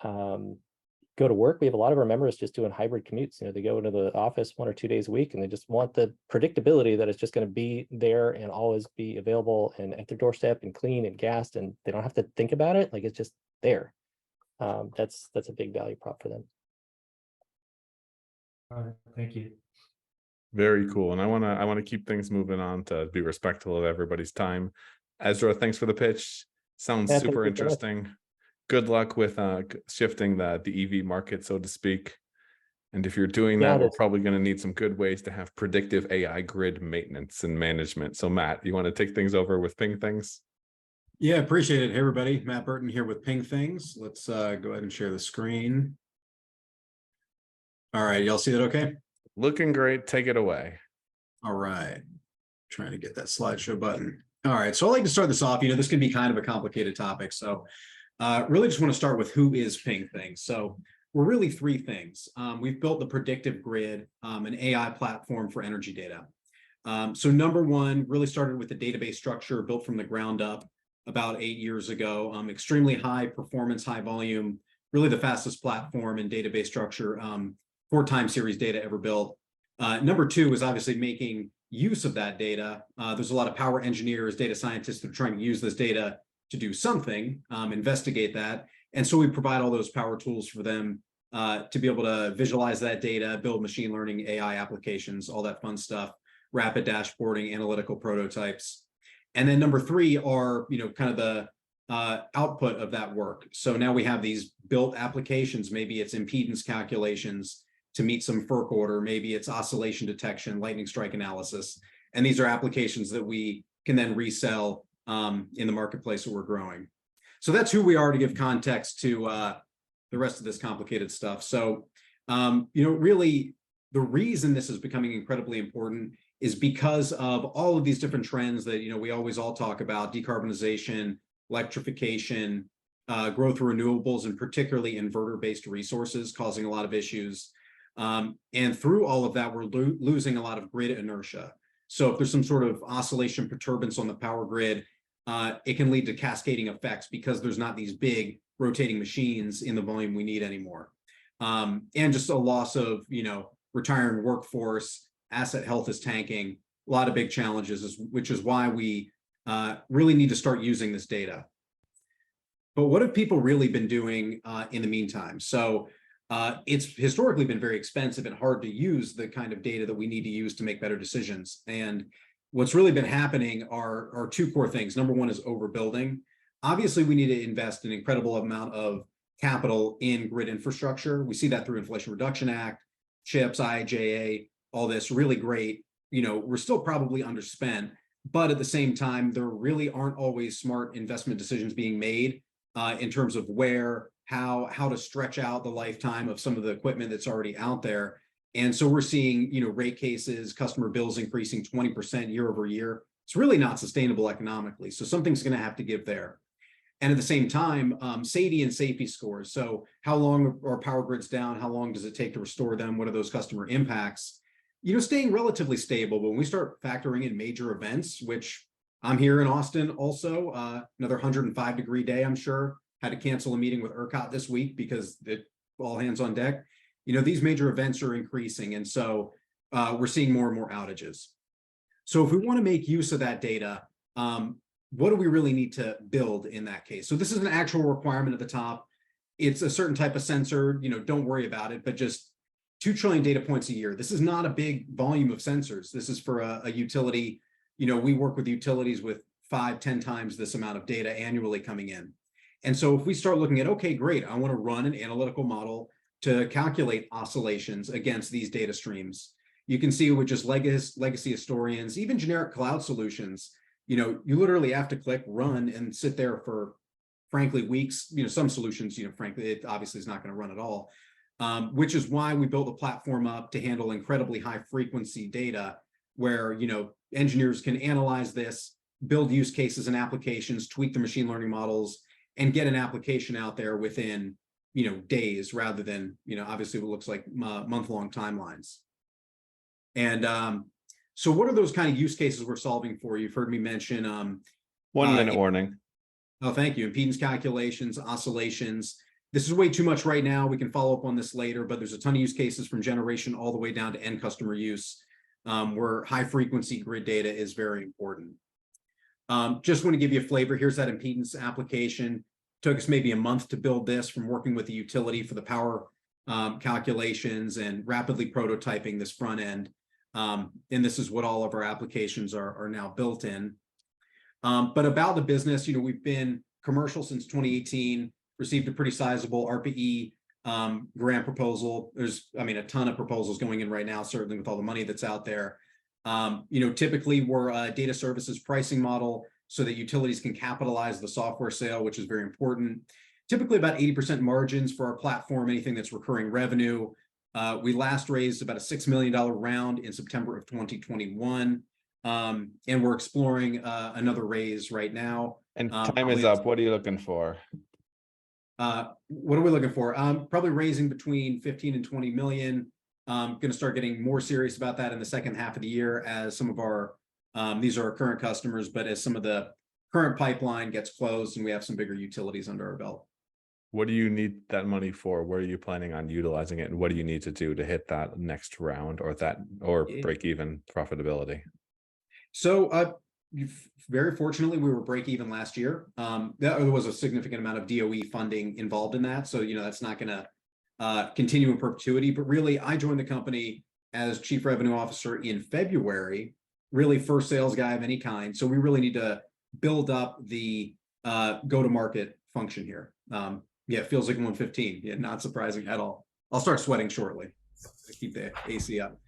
Go to work. We have a lot of our members just doing hybrid commutes. They go into the office 1 or 2 days a week, and they just want the predictability that it's just going to be there and always be available and at their doorstep and clean and gassed, and they don't have to think about it. Like, it's just there. That's a big value prop for them. All right, thank you. Very cool. And I want to keep things moving on to be respectful of everybody's time. Ezra, thanks for the pitch. Sounds super interesting. Good luck with shifting the EV market, so to speak. And if you're doing that, we're probably going to need some good ways to have predictive AI grid maintenance and management. So Matt, you want to take things over with Ping Things? Yeah, appreciate it. Hey, everybody. Matt Burton here with Ping Things. Let's go ahead and share the screen. All right, y'all see that okay? Looking great. Take it away. All right. Trying to get that slideshow button. All right, so I'd like to start this off. This can be kind of a complicated topic. So really just want to start with who is Ping Things. So we're really 3 things. We've built the predictive grid, an AI platform for energy data. So number one, really started with the database structure built from the ground up about 8 years ago. Extremely high performance, high volume, really the fastest platform and database structure for time series data ever built. Number two is obviously making use of that data. There's a lot of power engineers, data scientists that are trying to use this data to do something, investigate that. And so we provide all those power tools for them to be able to visualize that data, build machine learning, AI applications, all that fun stuff, rapid dashboarding, analytical prototypes. And then number three are, kind of the output of that work. So now we have these built applications. Maybe it's impedance calculations to meet some FERC order. Maybe it's oscillation detection, lightning strike analysis. And these are applications that we can then resell in the marketplace that we're growing. So that's who we are, to give context to the rest of this complicated stuff. So, really the reason this is becoming incredibly important is because of all of these different trends that, we always all talk about: decarbonization, electrification, growth of renewables, and particularly inverter-based resources causing a lot of issues. And through all of that, we're losing a lot of grid inertia. So if there's some sort of oscillation perturbance on the power grid, it can lead to cascading effects because there's not these big rotating machines in the volume we need anymore. And just a loss of, retiring workforce, asset health is tanking, a lot of big challenges, which is why we really need to start using this data. But what have people really been doing in the meantime? So it's historically been very expensive and hard to use the kind of data that we need to use to make better decisions. And what's really been happening are two core things. Number one is overbuilding. Obviously, we need to invest an incredible amount of capital in grid infrastructure. We see that through Inflation Reduction Act, CHIPS, IIJA, all this really great. We're still probably underspent, but at the same time, there really aren't always smart investment decisions being made in terms of where, how to stretch out the lifetime of some of the equipment that's already out there. And so we're seeing, rate cases, customer bills increasing 20% year over year. It's really not sustainable economically. So something's going to have to give there. And at the same time, SAIDI and safety scores. So how long are power grids down? How long does it take to restore them? What are those customer impacts? Staying relatively stable. But when we start factoring in major events, which I'm here in Austin also, another 105-degree day, I'm sure. Had to cancel a meeting with ERCOT this week because it all hands on deck. These major events are increasing. And so we're seeing more and more outages. So if we want to make use of that data, what do we really need to build in that case? So this is an actual requirement at the top. It's a certain type of sensor, don't worry about it, but just 2 trillion data points a year. This is not a big volume of sensors. This is for a utility. We work with utilities with 5-10 times this amount of data annually coming in. And so if we start looking at, okay, great, I want to run an analytical model to calculate oscillations against these data streams. You can see with just legacy historians, even generic cloud solutions, you literally have to click run and sit there for, frankly, weeks. Some solutions, frankly, it obviously is not going to run at all, which is why we built a platform up to handle incredibly high frequency data where, engineers can analyze this, build use cases and applications, tweak the machine learning models, and get an application out there within, days rather than, obviously what looks like month-long timelines. And so what are those kind of use cases we're solving for? You've heard me mention 1 minute warning. Oh, thank you. Impedance calculations, oscillations. This is way too much right now. We can follow up on this later, but there's a ton of use cases from generation all the way down to end customer use, where high frequency grid data is very important. Just want to give you a flavor. Here's that impedance application. Took us maybe a month to build this from working with the utility for the power calculations and rapidly prototyping this front end. And this is what all of our applications are now built in. But about the business, we've been commercial since 2018, received a pretty sizable RPE grant proposal. There's, a ton of proposals going in right now, certainly with all the money that's out there. Typically we're a data services pricing model so that utilities can capitalize the software sale, which is very important. Typically about 80% margins for our platform, anything that's recurring revenue. We last raised about a $6 million round in September of 2021. And we're exploring another raise right now. And time is up. What are you looking for? What are we looking for? Probably raising between 15 and 20 million. Going to start getting more serious about that in the second half of the year as some of our, these are our current customers, but as some of the current pipeline gets closed and we have some bigger utilities under our belt. What do you need that money for? Where are you planning on utilizing it? And what do you need to do to hit that next round or break even profitability? So very fortunately, we were break even last year. There was a significant amount of DOE funding involved in that. So, that's not going to continue in perpetuity. But really, I joined the company as Chief Revenue Officer in February. really first sales guy of any kind. So we really need to build up the go-to-market function here. Yeah, it feels like 1:15. Yeah, not surprising at all. I'll start sweating shortly. Keep the AC up.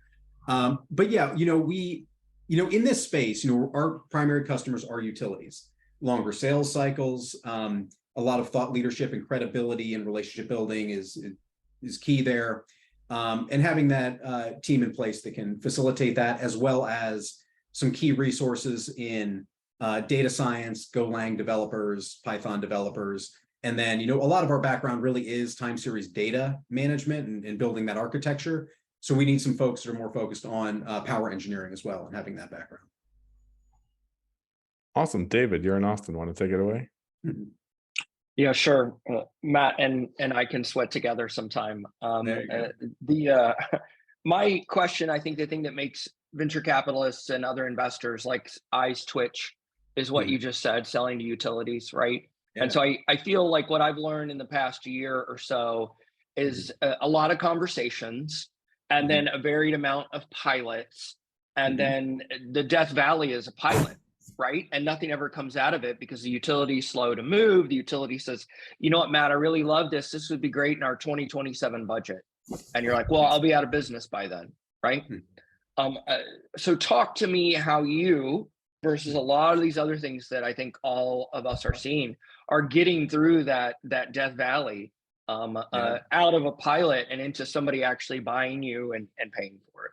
But yeah, in this space, our primary customers are utilities. Longer sales cycles, a lot of thought leadership and credibility and relationship building is key there. And having that team in place that can facilitate that, as well as some key resources in data science, Golang developers, Python developers. And then, a lot of our background really is time series data management and building that architecture. So we need some folks that are more focused on power engineering as well and having that background. Awesome. David, you're in Austin. Want to take it away? Yeah, sure. Matt and I can sweat together sometime. My question, I think the thing that makes venture capitalists and other investors like eyes twitch is what you just said, selling to utilities, right? Yeah. And so I feel like what I've learned in the past year or so is a lot of conversations and then a varied amount of pilots. And then the Death Valley is a pilot, right? And nothing ever comes out of it because the utility is slow to move. The utility says, you know what, Matt, I really love this. This would be great in our 2027 budget. And you're like, well, I'll be out of business by then, right? So talk to me how you, versus a lot of these other things that I think all of us are seeing, are getting through that Death Valley out of a pilot and into somebody actually buying you and paying for it.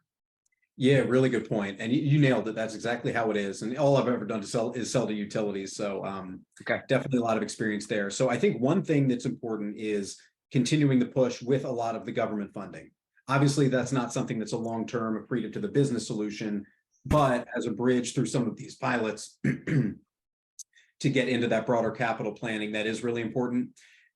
Yeah, really good point. And you nailed it. That's exactly how it is. And all I've ever done is sell to utilities. So definitely a lot of experience there. So I think one thing that's important is continuing the push with a lot of the government funding. Obviously, that's not something that's a long-term accretive to the business solution, but as a bridge through some of these pilots to get into that broader capital planning, that is really important.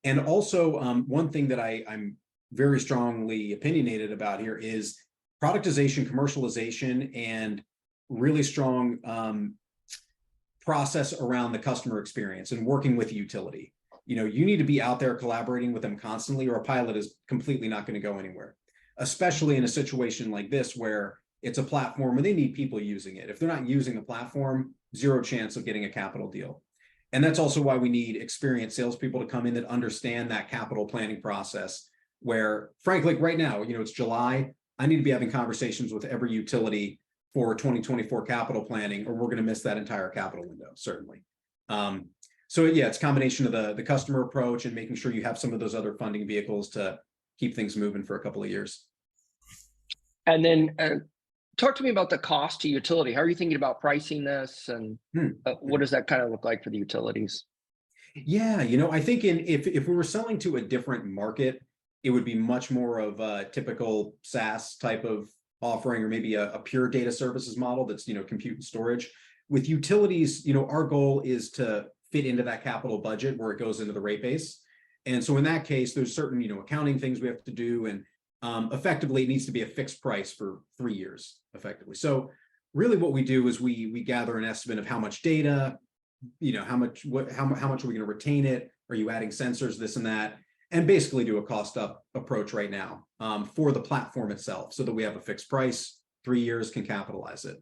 And also one thing that I'm very strongly opinionated about here is productization, commercialization, and really strong process around the customer experience and working with the utility. You need to be out there collaborating with them constantly, or a pilot is completely not going to go anywhere, especially in a situation like this where it's a platform where they need people using it. If they're not using the platform, zero chance of getting a capital deal. And that's also why we need experienced salespeople to come in that understand that capital planning process, where frankly, right now, it's July. I need to be having conversations with every utility for 2024 capital planning, or we're going to miss that entire capital window, certainly. So yeah, it's a combination of the customer approach and making sure you have some of those other funding vehicles to keep things moving for a couple of years. And then talk to me about the cost to utility. How are you thinking about pricing this, and what does that kind of look like for the utilities? Yeah, I think if we were selling to a different market, it would be much more of a typical SaaS type of offering, or maybe a pure data services model that's, compute and storage. With utilities, our goal is to fit into that capital budget where it goes into the rate base. And so in that case, there's certain, accounting things we have to do. And effectively, it needs to be a fixed price for 3 years, effectively. So really what we do is we gather an estimate of how much data, how much are we going to retain it? Are you adding sensors, this and that? And basically do a cost up approach right now for the platform itself, so that we have a fixed price, 3 years, can capitalize it.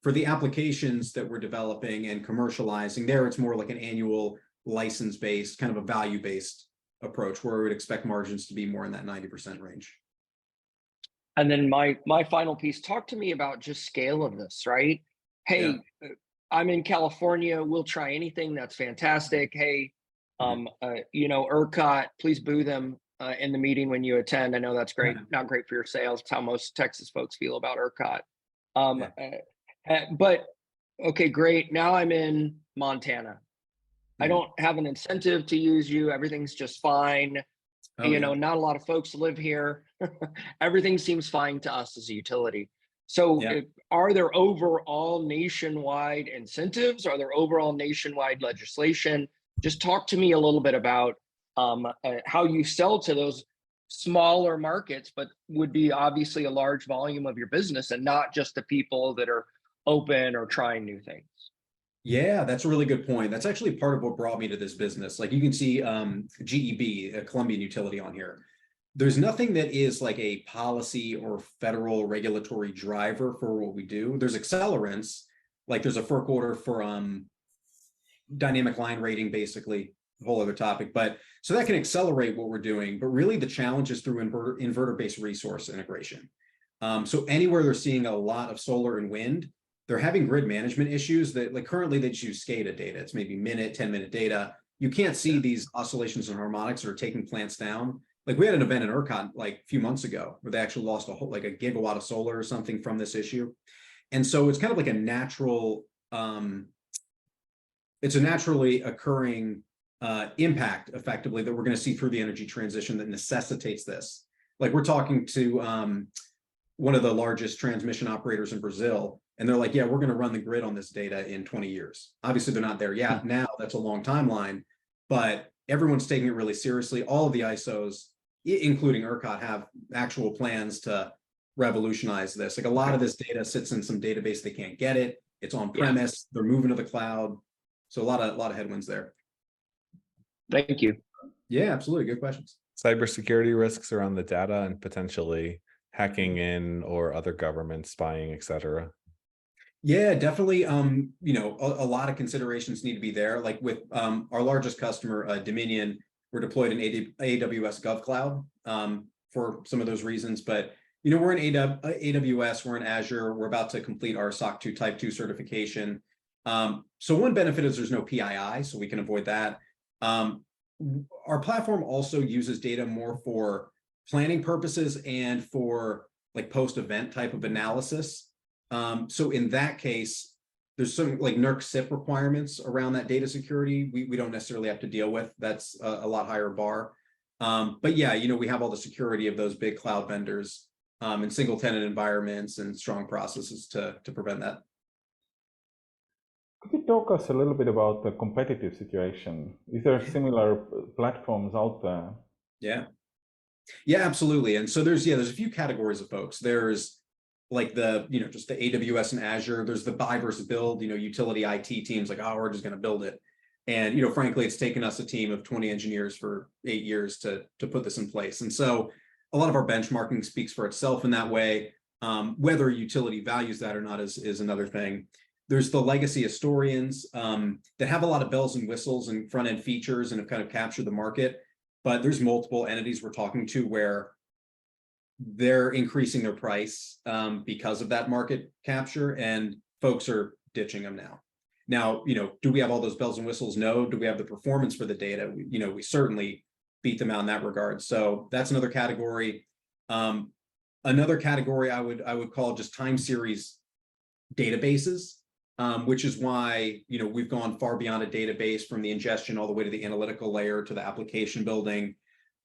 For the applications that we're developing and commercializing, there it's more like an annual license-based, kind of a value-based approach, where we would expect margins to be more in that 90% range. And then my final piece, talk to me about just scale of this, right? Hey, I'm in California, we'll try anything, that's fantastic. Hey, ERCOT, please boo them in the meeting when you attend. I know that's great, not great for your sales. It's how most Texas folks feel about ERCOT. But okay, great. Now I'm in Montana. I don't have an incentive to use you. Everything's just fine. Not a lot of folks live here. Everything seems fine to us as a utility. So are there overall nationwide incentives? Are there overall nationwide legislation? Just talk to me a little bit about how you sell to those smaller markets, but would be obviously a large volume of your business, and not just the people that are open or trying new things. Yeah, that's a really good point. That's actually part of what brought me to this business. Like you can see GEB, a Colombian utility, on here. There's nothing that is like a policy or federal regulatory driver for what we do. There's accelerants, like there's a FERC order for dynamic line rating, basically, a whole other topic. But so that can accelerate what we're doing. But really the challenge is through inverter-based resource integration. So anywhere they're seeing a lot of solar and wind, they're having grid management issues that, like, currently they just use SCADA data. It's maybe 10-minute data. You can't see these oscillations and harmonics that are taking plants down. Like, we had an event in ERCOT like a few months ago where they actually lost a gigawatt of solar or something from this issue. And so it's kind of like a natural, it's a naturally occurring impact, effectively, that we're going to see through the energy transition that necessitates this. Like, we're talking to one of the largest transmission operators in Brazil, and they're like, yeah, we're going to run the grid on this data in 20 years. Obviously, they're not there yet. Now, that's a long timeline, but everyone's taking it really seriously. All of the ISOs, including ERCOT, have actual plans to revolutionize this. Like, a lot of this data sits in some database. They can't get it. It's on premise. They're moving to the cloud. So a lot of headwinds there. Thank you. Yeah, absolutely. Good questions. Cybersecurity risks around the data and potentially hacking in, or other government spying, et cetera. Yeah, definitely. You know, a lot of considerations need to be there. Like with our largest customer, Dominion, we're deployed in AWS GovCloud for some of those reasons. But, you know, we're in AWS, we're in Azure, we're about to complete our SOC 2 Type 2 certification. So one benefit is there's no PII, so we can avoid that. Our platform also uses data more for planning purposes and for like post-event type of analysis. So in that case, there's some like NERC SIP requirements around that data security we don't necessarily have to deal with. That's a lot higher bar. But yeah, you know, we have all the security of those big cloud vendors and single tenant environments and strong processes to prevent that. Could you talk us a little bit about the competitive situation? Is there similar platforms out there? Yeah, absolutely. And so there's a few categories of folks. There's like just the AWS and Azure. There's the buy versus build, utility IT teams like, oh, we're just going to build it. And, frankly, it's taken us a team of 20 engineers for 8 years to put this in place. And so a lot of our benchmarking speaks for itself in that way. Whether utility values that or not is another thing. There's the legacy historians that have a lot of bells and whistles and front end features and have kind of captured the market. But there's multiple entities we're talking to where they're increasing their price because of that market capture, and folks are ditching them now. Now, do we have all those bells and whistles? No. Do we have the performance for the data? We certainly beat them out in that regard. So that's another category. Another category I would call just time series databases, which is why we've gone far beyond a database, from the ingestion all the way to the analytical layer to the application building.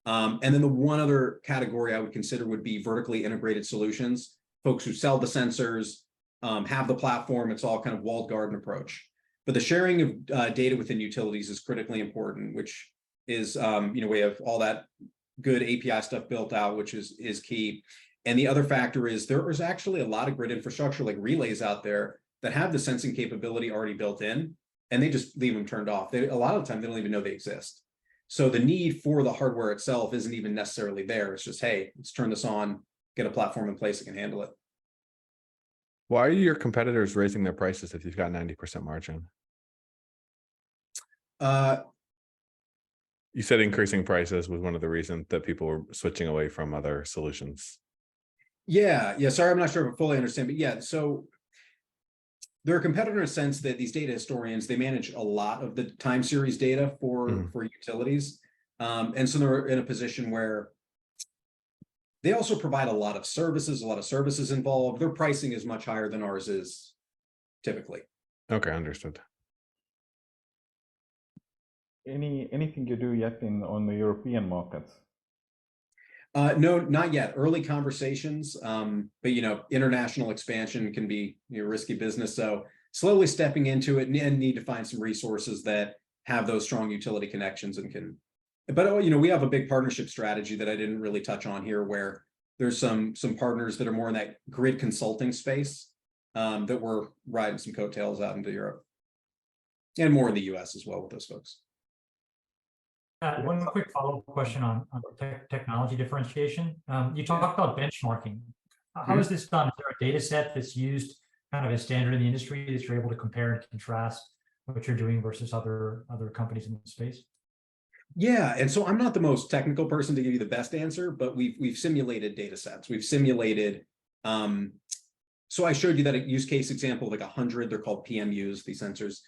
And then the one other category I would consider would be vertically integrated solutions, folks who sell the sensors, have the platform. It's all kind of walled garden approach. But the sharing of data within utilities is critically important, which is, we have all that good API stuff built out, which is key. And the other factor is there is actually a lot of grid infrastructure like relays out there that have the sensing capability already built in, and they just leave them turned off. A lot of the time, they don't even know they exist. So the need for the hardware itself isn't even necessarily there. It's just, hey, let's turn this on, get a platform in place that can handle it. Why are your competitors raising their prices if you've got 90% margin? You said increasing prices was one of the reasons that people were switching away from other solutions. Yeah. Sorry, I'm not sure if I fully understand, but yeah. So they're a competitor in a sense that these data historians, they manage a lot of the time series data for utilities. And so they're in a position where they also provide a lot of services involved. Their pricing is much higher than ours is typically. Okay, understood. Anything you do yet on the European markets? No, not yet. Early conversations, but international expansion can be risky business. So slowly stepping into it, and need to find some resources that have those strong utility connections and can. But we have a big partnership strategy that I didn't really touch on here, where there's some partners that are more in that grid consulting space that we're riding some coattails out into Europe, and more in the U.S. as well with those folks. One quick follow-up question on technology differentiation. You talked about benchmarking. How is this done? Is there a data set that's used kind of a standard in the industry that you're able to compare and contrast what you're doing versus other companies in the space? Yeah, and so I'm not the most technical person to give you the best answer, but we've simulated data sets. We've simulated. So I showed you that use case example, like 100. They're called PMUs. These sensors.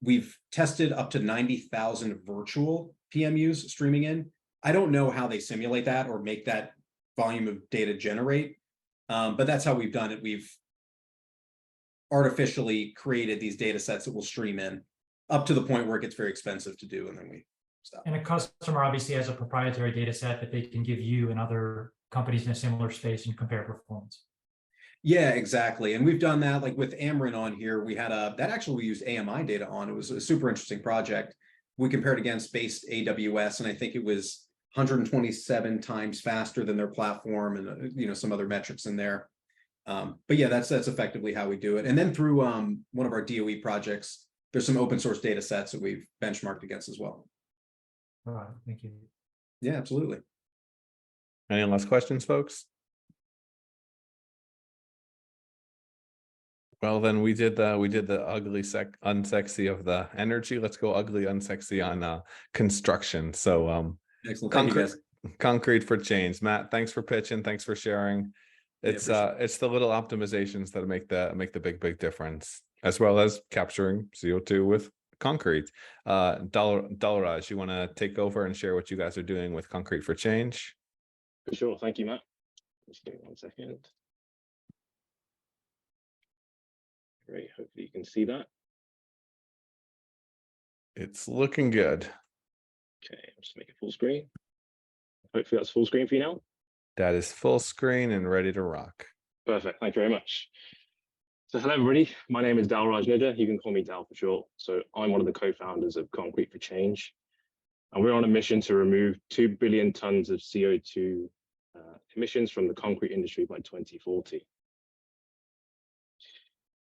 We've tested up to 90,000 virtual PMUs streaming in. I don't know how they simulate that or make that volume of data generate, but that's how we've done it. We've artificially created these data sets that will stream in up to the point where it gets very expensive to do, and then we stop. And a customer obviously has a proprietary data set that they can give you and other companies in a similar space and compare performance. Yeah, exactly. And we've done that like with Ameren on here. We had that actually we used AMI data on. It was a super interesting project. We compared against based AWS, and I think it was 127 times faster than their platform, and some other metrics in there. But yeah, that's effectively how we do it. And then through one of our DOE projects, there's some open source data sets that we've benchmarked against as well. All right, thank you. Yeah, absolutely. Any last questions, folks? Well, then we did the ugly unsexy of the energy. Let's go ugly unsexy on construction. So excellent. Thank you, guys. Concrete for change. Matt, thanks for pitching. Thanks for sharing. It's the little optimizations that make the big difference, as well as capturing CO2 with concrete. Dalraj, you want to take over and share what you guys are doing with Concrete for Change? For sure. Thank you, Matt. Just give me 1 second. Great. Hopefully you can see that. It's looking good. Okay, I'll just make it full screen. Hopefully that's full screen for you now. That is full screen and ready to rock. Perfect. Thank you very much. So hello, everybody. My name is Dalraj Nidha. You can call me Dal for short. So I'm one of the co-founders of Concrete for Change. And we're on a mission to remove 2 billion tons of CO2 emissions from the concrete industry by 2040.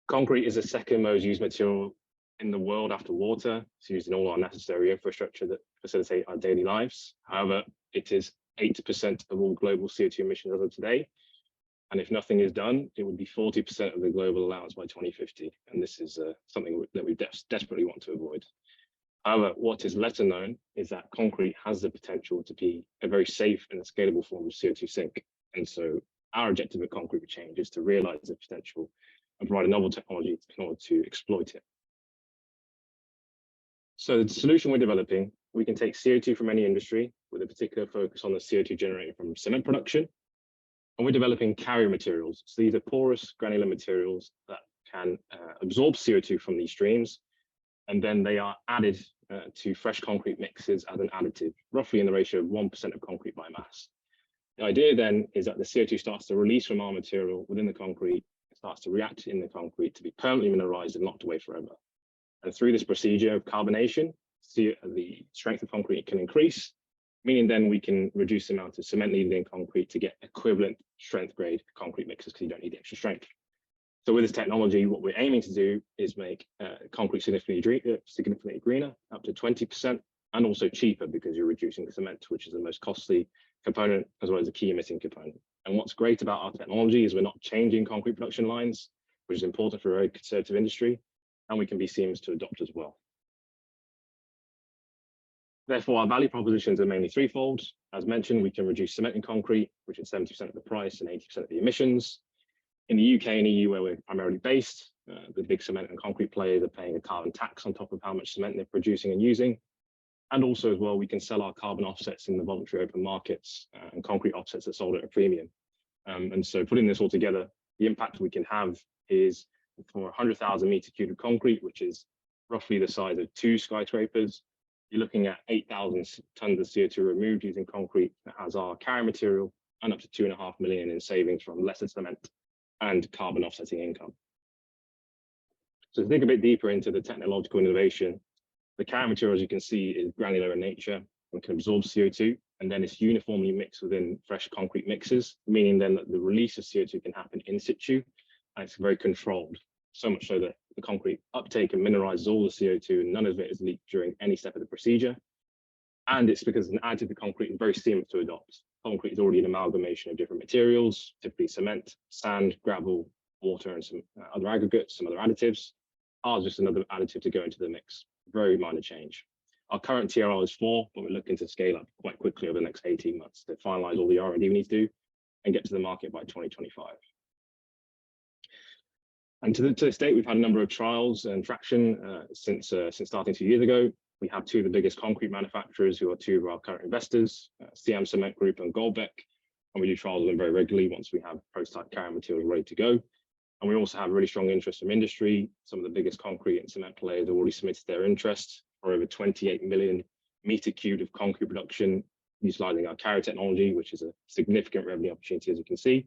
Concrete is the second most used material in the world after water. It's used in all our necessary infrastructure that facilitate our daily lives. However, it is 8% of all global CO2 emissions as of today. And if nothing is done, it would be 40% of the global allowance by 2050. And this is something that we desperately want to avoid. However, what is lesser known is that concrete has the potential to be a very safe and scalable form of CO2 sink. And so our objective at Concrete for Change is to realize the potential and provide a novel technology in order to exploit it. So the solution we're developing, we can take CO2 from any industry with a particular focus on the CO2 generated from cement production. And we're developing carrier materials. So these are porous granular materials that can absorb CO2 from these streams. And then they are added to fresh concrete mixes as an additive, roughly in the ratio of 1% of concrete by mass. The idea then is that the CO2 starts to release from our material within the concrete, it starts to react in the concrete to be permanently mineralized and locked away forever. And through this procedure of carbonation, the strength of concrete can increase, meaning then we can reduce the amount of cement needed in concrete to get equivalent strength grade concrete mixes because you don't need the extra strength. So with this technology, what we're aiming to do is make concrete significantly greener, up to 20%, and also cheaper because you're reducing the cement, which is the most costly component, as well as a key emitting component. And what's great about our technology is we're not changing concrete production lines, which is important for a very conservative industry, and we can be seamless to adopt as well. Therefore, our value propositions are mainly threefold. As mentioned, we can reduce cement and concrete, which is 70% of the price and 80% of the emissions. In the UK and EU, where we're primarily based, the big cement and concrete players are paying a carbon tax on top of how much cement they're producing and using. And also as well, we can sell our carbon offsets in the voluntary open markets and concrete offsets are sold at a premium. And so putting this all together, the impact we can have is for 100,000 meter cubed of concrete, which is roughly the size of 2 skyscrapers, you're looking at 8,000 tons of CO2 removed using concrete as our carrier material, and up to 2.5 million in savings from lesser cement and carbon offsetting income. So to dig a bit deeper into the technological innovation, the carrier material, as you can see, is granular in nature and can absorb CO2, and then it's uniformly mixed within fresh concrete mixes, meaning then that the release of CO2 can happen in situ, and it's very controlled, so much so that the concrete uptake and mineralizes all the CO2 and none of it is leaked during any step of the procedure. And it's because an additive to concrete is very seamless to adopt. Concrete is already an amalgamation of different materials, typically cement, sand, gravel, water and some other aggregates, some other additives. Ours is just another additive to go into the mix. Very minor change. Our current TRL is 4, but we're looking to scale up quite quickly over the next 18 months to finalize all the R&D we need to do and get to the market by 2025. And to this date, we've had a number of trials and traction since starting 2 years ago. We have 2 of the biggest concrete manufacturers who are 2 of our current investors, CM Cement Group and Goldbeck. And we do trials with them very regularly once we have prototype carrying materials ready to go. And we also have really strong interest from industry. Some of the biggest concrete and cement players have already submitted their interest for over 28 million meter cubed of concrete production utilizing our carrier technology, which is a significant revenue opportunity, as you can see.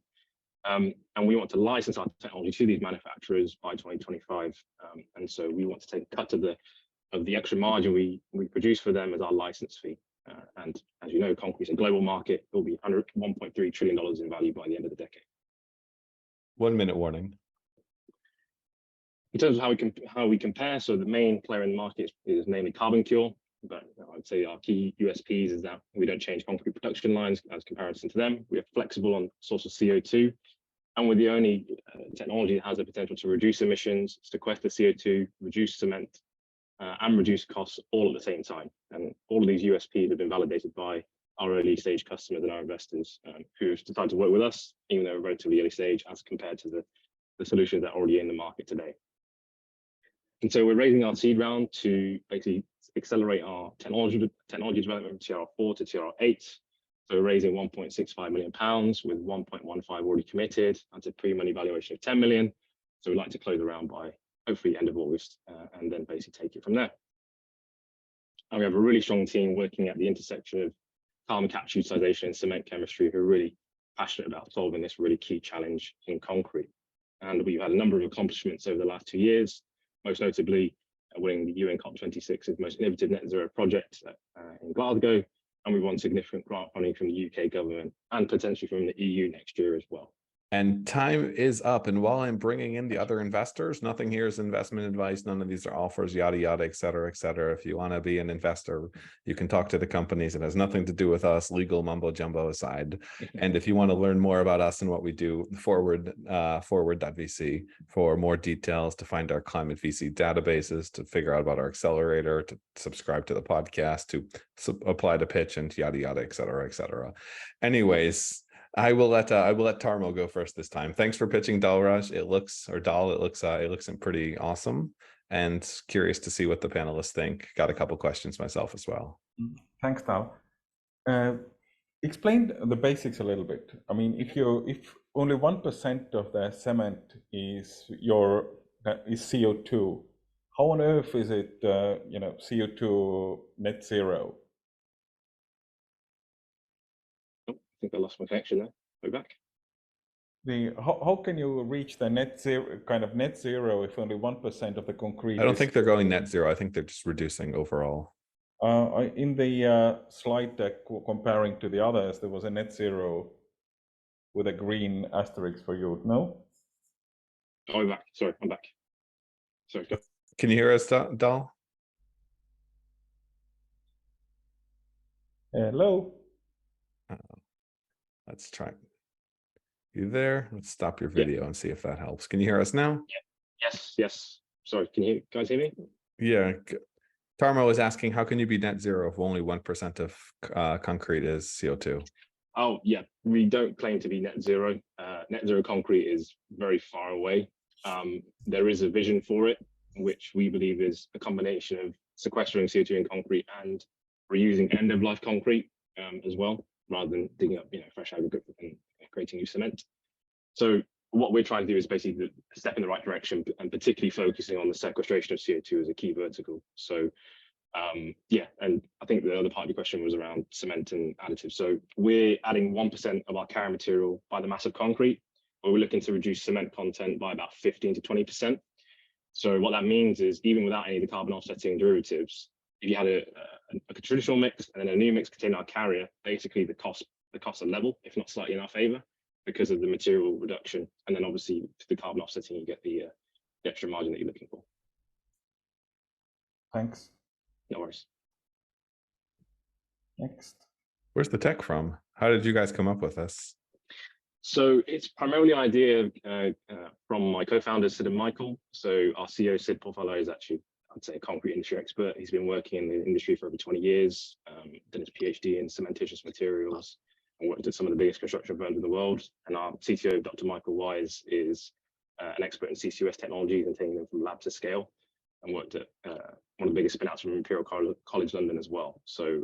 And we want to license our technology to these manufacturers by 2025. And so we want to take a cut of the extra margin we produce for them as our license fee. And as you know, concrete is a global market. It will be $1.3 trillion in value by the end of the decade. 1 minute warning. In terms of how we compare, so the main player in the market is namely Carbon Cure, but I'd say our key USPs is that we don't change concrete production lines as comparison to them. We are flexible on source of CO2, and we're the only technology that has the potential to reduce emissions, sequester CO2, reduce cement, and reduce costs all at the same time. And all of these USPs have been validated by our early stage customers and our investors who have decided to work with us, even though we're relatively early stage as compared to the solutions that are already in the market today. And so we're raising our seed round to basically accelerate our technology development from TRL4 to TRL8. So we're raising £1.65 million with 1.15 already committed. That's a pre-money valuation of 10 million. So we'd like to close the round by hopefully end of August and then basically take it from there. And we have a really strong team working at the intersection of carbon capture utilization and cement chemistry who are really passionate about solving this really key challenge in concrete. And we've had a number of accomplishments over the last 2 years, most notably winning the UN COP26's most innovative net zero project in Glasgow. And we won significant grant funding from the UK government and potentially from the EU next year as well. And time is up. And while I'm bringing in the other investors, nothing here is investment advice. None of these are offers, yada, yada, et cetera, et cetera. If you want to be an investor, you can talk to the companies. It has nothing to do with us, legal mumbo jumbo aside. And if you want to learn more about us and what we do, forward.vc for more details, to find our climate VC databases, to figure out about our accelerator, to subscribe to the podcast, to apply to pitch, and yada, yada, et cetera, et cetera. Anyways, I will let Tarmo go first this time. Thanks for pitching Dalraj. It looks pretty awesome, and curious to see what the panelists think. Got a couple questions myself as well. Thanks, Dal. Explain the basics a little bit. I mean, if only 1% of the cement is CO2, how on earth is it CO2 net zero? I think I lost my connection there. Go back. How can you reach the net zero if only 1% of the concrete? I don't think they're going net zero. I think they're just reducing overall. In the slide deck comparing to the others, there was a net zero with a green asterisk for you. No? Oh, I'm back. Sorry, I'm back. Sorry. Go. Can you hear us, Dal? Hello. Let's try. You there? Let's stop your video and see if that helps. Can you hear us now? Yeah. Yes. Sorry, can you guys hear me? Yeah. Tarmo is asking, how can you be net zero if only 1% of concrete is CO2? Oh, yeah. We don't claim to be net zero. Net zero concrete is very far away. There is a vision for it, which we believe is a combination of sequestering CO2 in concrete and reusing end-of-life concrete as well, rather than digging up fresh aggregate and creating new cement. So what we're trying to do is basically a step in the right direction, and particularly focusing on the sequestration of CO2 as a key vertical. So yeah, and I think the other part of your question was around cement and additives. So we're adding 1% of our carrying material by the mass of concrete, but we're looking to reduce cement content by about 15 to 20%. So what that means is, even without any of the carbon offsetting derivatives, if you had a traditional mix and then a new mix containing our carrier, basically the costs are level, if not slightly in our favor, because of the material reduction. And then obviously to the carbon offsetting, you get the extra margin that you're looking for. Thanks. No worries. Next. Where's the tech from? How did you guys come up with this? So it's primarily an idea from my co-founder, Sid and Michael. So our CEO, Sid Portfolio, is actually, I'd say, a concrete industry expert. He's been working in the industry for over 20 years, done his PhD in cementitious materials, and worked at some of the biggest construction firms in the world. And our CTO, Dr. Michael Wise, is an expert in CCUS technologies and taking them from lab to scale, and worked at one of the biggest spin-outs from Imperial College London as well. So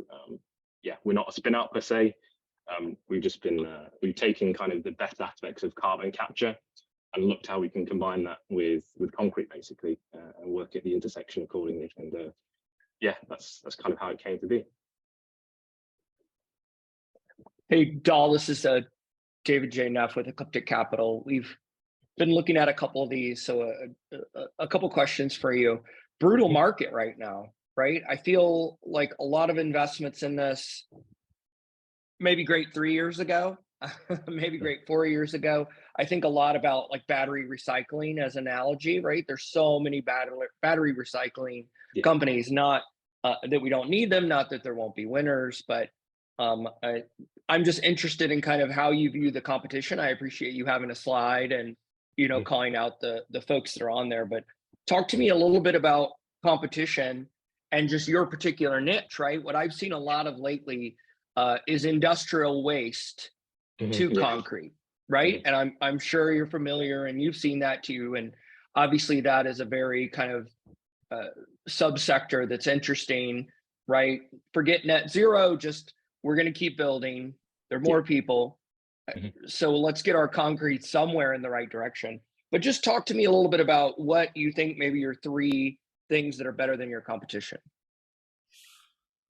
yeah, we're not a spin-out per se. We've just been we've taken kind of the best aspects of carbon capture and looked how we can combine that with concrete, basically, and work at the intersection accordingly. And yeah, that's kind of how it came to be. Hey, Dahl, this is David J. Neff with Ecliptic Capital. We've been looking at a couple of these, so a couple questions for you. Brutal market right now, right? I feel like a lot of investments in this, maybe great 3 years ago, maybe great 4 years ago. I think a lot about like battery recycling as analogy, right? There's so many battery recycling companies, not that we don't need them, not that there won't be winners, but I'm just interested in kind of how you view the competition. I appreciate you having a slide and, you know, calling out the folks that are on there, but talk to me a little bit about competition and just your particular niche, right? What I've seen a lot of lately is industrial waste to concrete, right? And I'm sure you're familiar and you've seen that too. And obviously that is a very kind of subsector that's interesting, right? Forget net zero, just we're going to keep building. There are more people. So let's get our concrete somewhere in the right direction. But just talk to me a little bit about what you think maybe your 3 things that are better than your competition.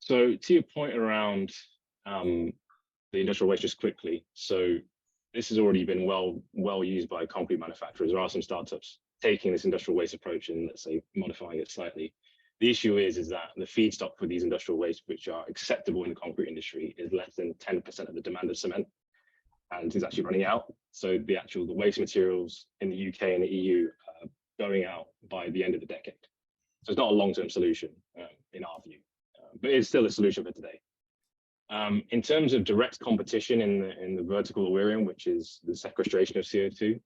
So to your point around the industrial waste, just quickly. So this has already been well used by concrete manufacturers. There are some startups taking this industrial waste approach and, let's say, modifying it slightly. The issue is that the feedstock for these industrial waste, which are acceptable in the concrete industry, is less than 10% of the demand of cement, and is actually running out. So the waste materials in the UK and the EU are going out by the end of the decade. So it's not a long-term solution in our view, but it's still a solution for today. In terms of direct competition in the vertical we're in, which is the sequestration of CO2.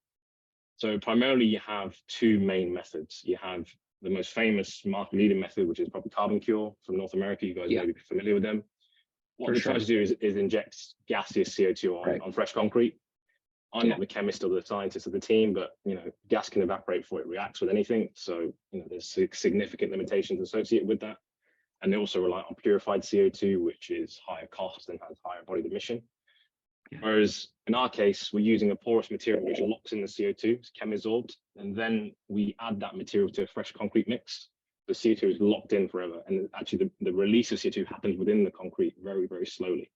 So primarily you have 2 main methods. You have the most famous market leading method, which is probably carbon cure from North America. You guys may be familiar with them. What they try to do is inject gaseous CO2 on fresh concrete. I'm not the chemist or the scientist of the team, but you know, gas can evaporate before it reacts with anything. So you know, there's significant limitations associated with that. And they also rely on purified CO2, which is higher cost and has higher embodied emission. Whereas in our case, we're using a porous material which locks in the CO2, it's chemisorphed, and then we add that material to a fresh concrete mix. The CO2 is locked in forever, and actually the release of CO2 happens within the concrete very, very slowly.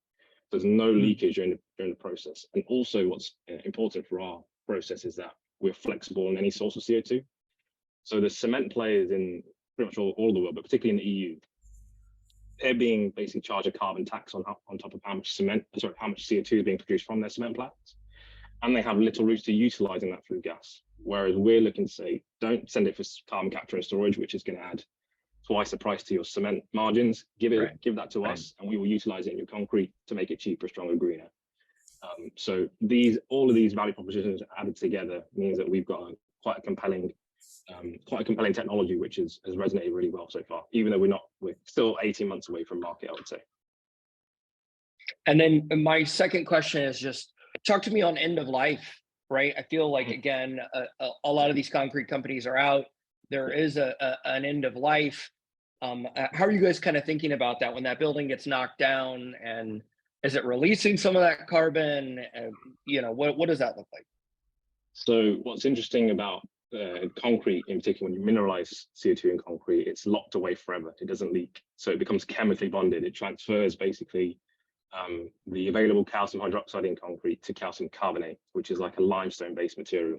There's no leakage during the process. And also what's important for our process is that we're flexible in any source of CO2. So the cement players in pretty much all the world, but particularly in the EU, they're being basically charged a carbon tax on top of how much CO2 is being produced from their cement plants. And they have little routes to utilizing that flue gas. Whereas we're looking to say, don't send it for carbon capture and storage, which is going to add twice the price to your cement margins. Give that to us, and we will utilize it in your concrete to make it cheaper, stronger, greener. So all of these value propositions added together means that we've got quite a compelling technology, which has resonated really well so far, even though we're still 18 months away from market, I would say. And then my second question is just talk to me on end of life, right? I feel like, again, a lot of these concrete companies are out. There is an end of life. How are you guys kind of thinking about that when that building gets knocked down, and is it releasing some of that carbon? You know, what does that look like? So what's interesting about concrete in particular, when you mineralize CO2 in concrete, it's locked away forever. It doesn't leak. So it becomes chemically bonded. It transfers basically the available calcium hydroxide in concrete to calcium carbonate, which is like a limestone based material.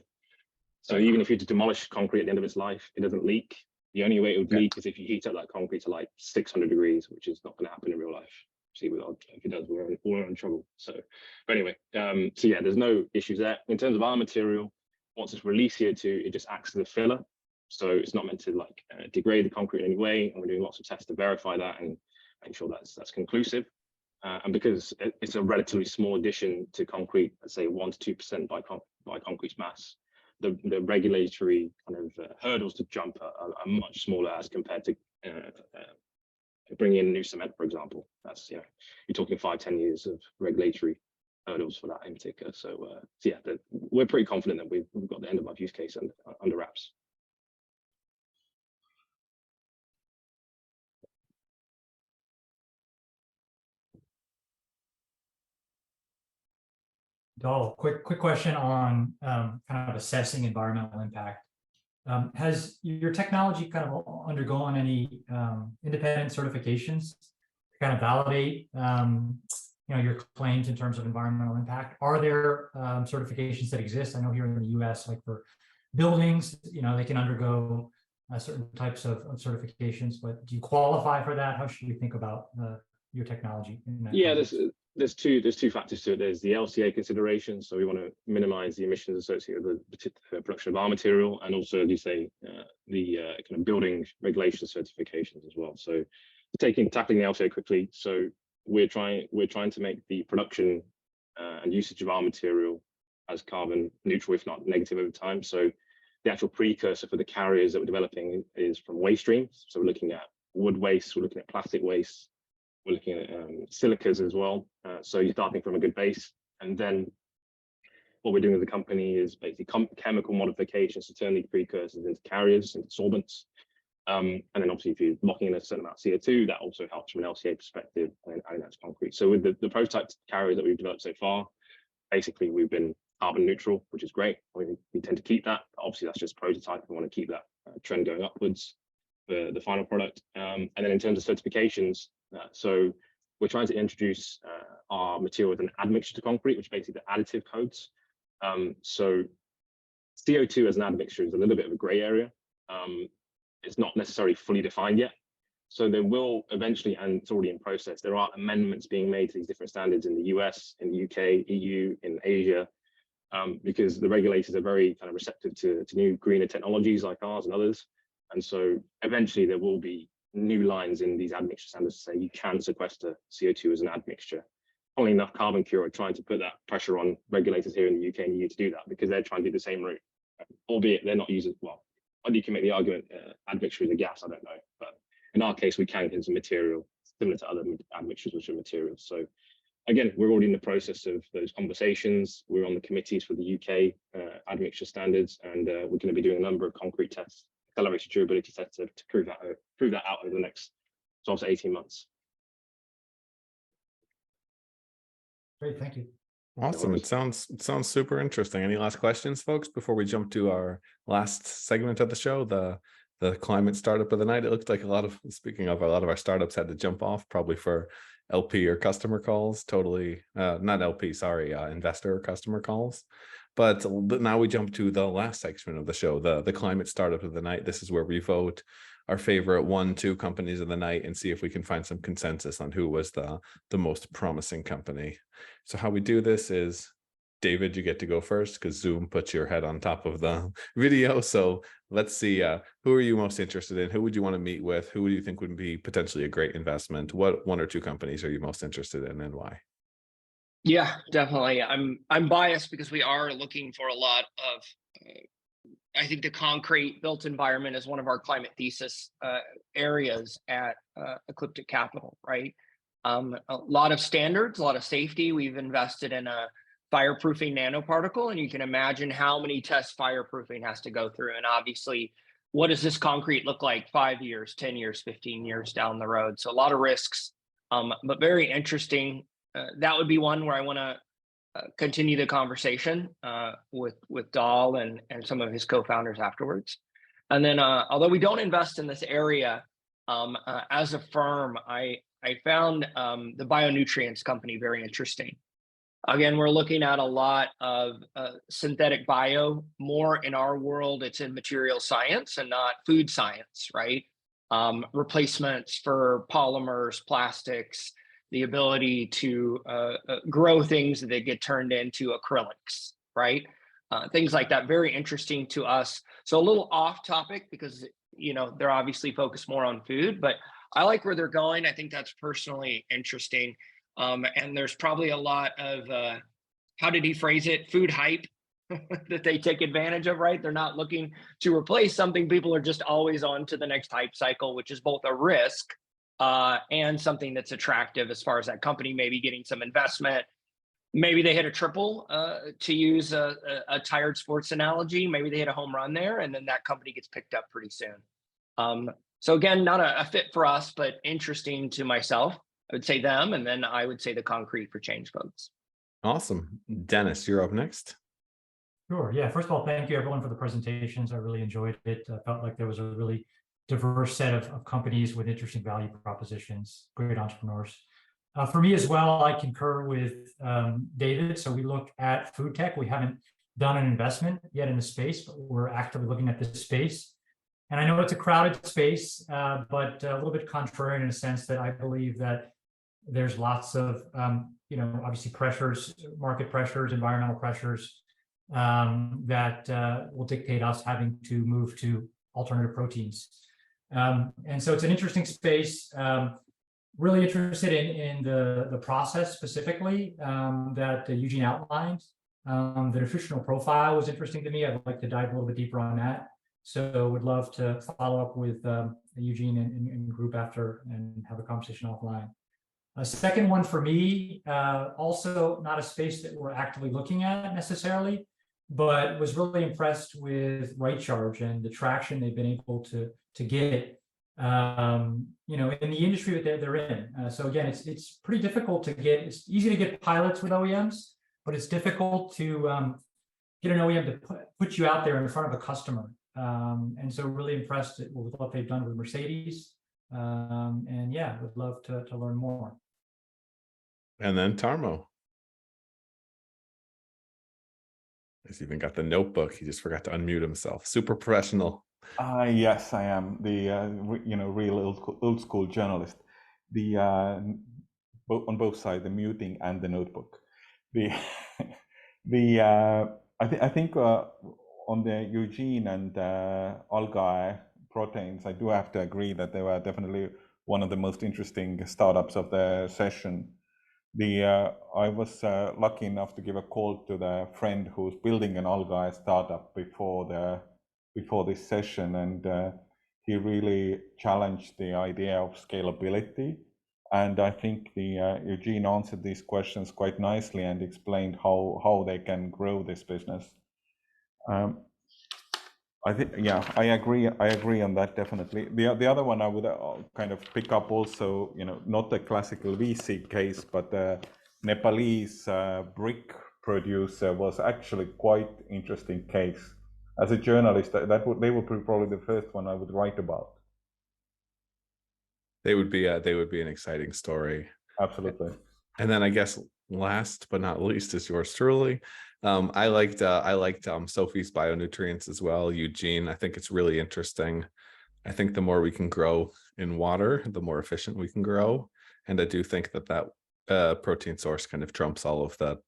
So even if you were to demolish concrete at the end of its life, it doesn't leak. The only way it would leak is if you heat up that concrete to like 600 degrees, which is not going to happen in real life. See, if it does, we're in trouble. So, but anyway, so yeah, there's no issues there. In terms of our material, once it's released CO2, it just acts as a filler. So it's not meant to like degrade the concrete in any way. And we're doing lots of tests to verify that and make sure that's conclusive. And because it's a relatively small addition to concrete, let's say 1 to 2% by concrete mass, the regulatory kind of hurdles to jump are much smaller as compared to bringing in new cement, for example. That's, you're talking 5-10 years of regulatory hurdles for that in particular. So, yeah, we're pretty confident that we've got the end of life use case under wraps. Dal, quick question on kind of assessing environmental impact. Has your technology kind of undergone any independent certifications to kind of validate your claims in terms of environmental impact? Are there certifications that exist? I know here in the US, like for buildings, they can undergo certain types of certifications, but do you qualify for that? How should you think about your technology in that context? There's two factors to it. There's the LCA consideration, so we want to minimize the emissions associated with the production of our material, and also, as you say, the kind of building regulation certifications as well. So tackling the LCA quickly. So we're trying to make the production and usage of our material as carbon neutral, if not negative, over time. So the actual precursor for the carriers that we're developing is from waste streams. So we're looking at wood waste, we're looking at plastic waste, we're looking at silicas as well. So you're starting from a good base. And then what we're doing as a company is basically chemical modifications to turn these precursors into carriers, into solvents. And then obviously if you're locking in a certain amount of CO2, that also helps from an LCA perspective and adding that to concrete. So with the prototype carriers that we've developed so far, basically we've been carbon neutral, which is great. We tend to keep that. Obviously that's just prototype. We want to keep that trend going upwards for the final product. And then in terms of certifications, so we're trying to introduce our material with an admixture to concrete, which basically the additive codes. So CO2 as an admixture is a little bit of a gray area. It's not necessarily fully defined yet. So there will eventually, and it's already in process, there are amendments being made to these different standards in the US, in the UK, EU, in Asia, because the regulators are very kind of receptive to new greener technologies like ours and others. And so eventually there will be new lines in these admixture standards to say you can sequester CO2 as an admixture. Funnily enough, Carbon Cure are trying to put that pressure on regulators here in the UK and EU to do that because they're trying to do the same route, albeit they're not using, well, whether you can make the argument admixture is a gas, I don't know. But in our case, we can get some material similar to other admixtures, which are materials. So again, we're already in the process of those conversations. We're on the committees for the UK admixture standards, and we're going to be doing a number of concrete tests, accelerated durability tests to prove that out over the next 12 to 18 months. Great, thank you. Awesome. It sounds super interesting. Any last questions, folks, before we jump to our last segment of the show, the climate startup of the night? It looked like a lot of our startups had to jump off, probably for LP or customer calls. Totally not LP, sorry, investor or customer calls. But now we jump to the last section of the show, the climate startup of the night. This is where we vote our favorite 1-2 companies of the night and see if we can find some consensus on who was the most promising company. So how we do this is, David, you get to go first because Zoom puts your head on top of the video. So let's see, who are you most interested in? Who would you want to meet with? Who do you think would be potentially a great investment? What 1 or 2 companies are you most interested in and why? Yeah, definitely. I'm biased because we are looking for a lot of, I think the concrete built environment is one of our climate thesis areas at Ecliptic Capital, right? A lot of standards, a lot of safety. We've invested in a fireproofing nanoparticle, and you can imagine how many tests fireproofing has to go through. And obviously, what does this concrete look like 5 years, 10 years, 15 years down the road? So a lot of risks, but very interesting. That would be one where I want to continue the conversation with Dahl and some of his co-founders afterwards. And then, although we don't invest in this area, as a firm, I found the bionutrients company very interesting. Again, we're looking at a lot of synthetic bio. More in our world, it's in material science and not food science, right? Replacements for polymers, plastics, the ability to grow things that get turned into acrylics, right? Things like that, very interesting to us. So a little off topic because, they're obviously focused more on food, but I like where they're going. I think that's personally interesting. And there's probably a lot of, how did he phrase it? Food hype that they take advantage of, right? They're not looking to replace something. People are just always on to the next hype cycle, which is both a risk and something that's attractive as far as that company maybe getting some investment. Maybe they hit a triple, to use a tired sports analogy. Maybe they hit a home run there, and then that company gets picked up pretty soon. So again, not a fit for us, but interesting to myself. I would say them, and then I would say the Concrete for Change folks. Awesome. Dennis, you're up next. Sure. Yeah. First of all, thank you everyone for the presentations. I really enjoyed it. I felt like there was a really diverse set of companies with interesting value propositions, great entrepreneurs. For me as well, I concur with David. So we look at food tech. We haven't done an investment yet in the space, but we're actively looking at this space. And I know it's a crowded space, but a little bit contrarian in a sense that I believe that there's lots of, obviously pressures, market pressures, environmental pressures that will dictate us having to move to alternative proteins. And so it's an interesting space. Really interested in the process specifically that Eugene outlined. The nutritional profile was interesting to me. I'd like to dive a little bit deeper on that. So would love to follow up with Eugene and group after and have a conversation offline. A second one for me, also not a space that we're actively looking at necessarily, but was really impressed with Right Charge and the traction they've been able to get in the industry that they're in. So again, it's pretty difficult to get. It's easy to get pilots with OEMs, but it's difficult to get an OEM to put you out there in front of a customer. And so really impressed with what they've done with Mercedes. And yeah, would love to learn more. And then Tarmo. He's even got the notebook. He just forgot to unmute himself. Super professional. Yes, I am the real old school journalist. The on both sides, the muting and the notebook. I think on the Eugene and algae proteins, I do have to agree that they were definitely one of the most interesting startups of the session. I was lucky enough to give a call to the friend who's building an algae startup before this session, and he really challenged the idea of scalability. And I think Eugene answered these questions quite nicely and explained how they can grow this business. I think, yeah, I agree on that definitely. The other one I would kind of pick up also, not the classical VC case, but the Nepalese brick producer was actually quite interesting case. As a journalist, they would be probably the first one I would write about. They would be an exciting story. Absolutely. And then I guess last but not least is yours truly. I liked Sophie's bionutrients as well. Eugene, I think it's really interesting. I think the more we can grow in water, the more efficient we can grow. And I do think that protein source kind of trumps all of the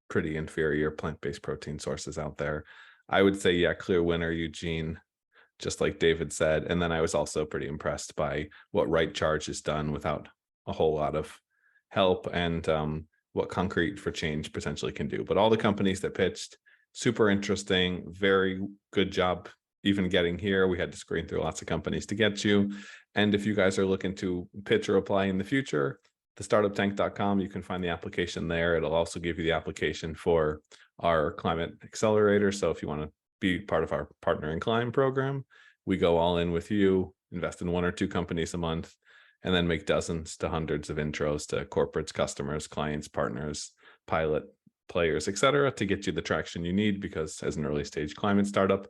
pretty inferior plant-based protein sources out there. I would say, yeah, clear winner, Eugene, just like David said. And then I was also pretty impressed by what Right Charge has done without a whole lot of help, and what Concrete for Change potentially can do. But all the companies that pitched, super interesting, very good job even getting here. We had to screen through lots of companies to get you. And if you guys are looking to pitch or apply in the future, the startuptank.com, you can find the application there. It'll also give you the application for our climate accelerator. So if you want to be part of our Partner in Climb program, we go all in with you, invest in 1 or 2 companies a month, and then make dozens to hundreds of intros to corporates, customers, clients, partners, pilot players, etc., to get you the traction you need. Because as an early stage climate startup,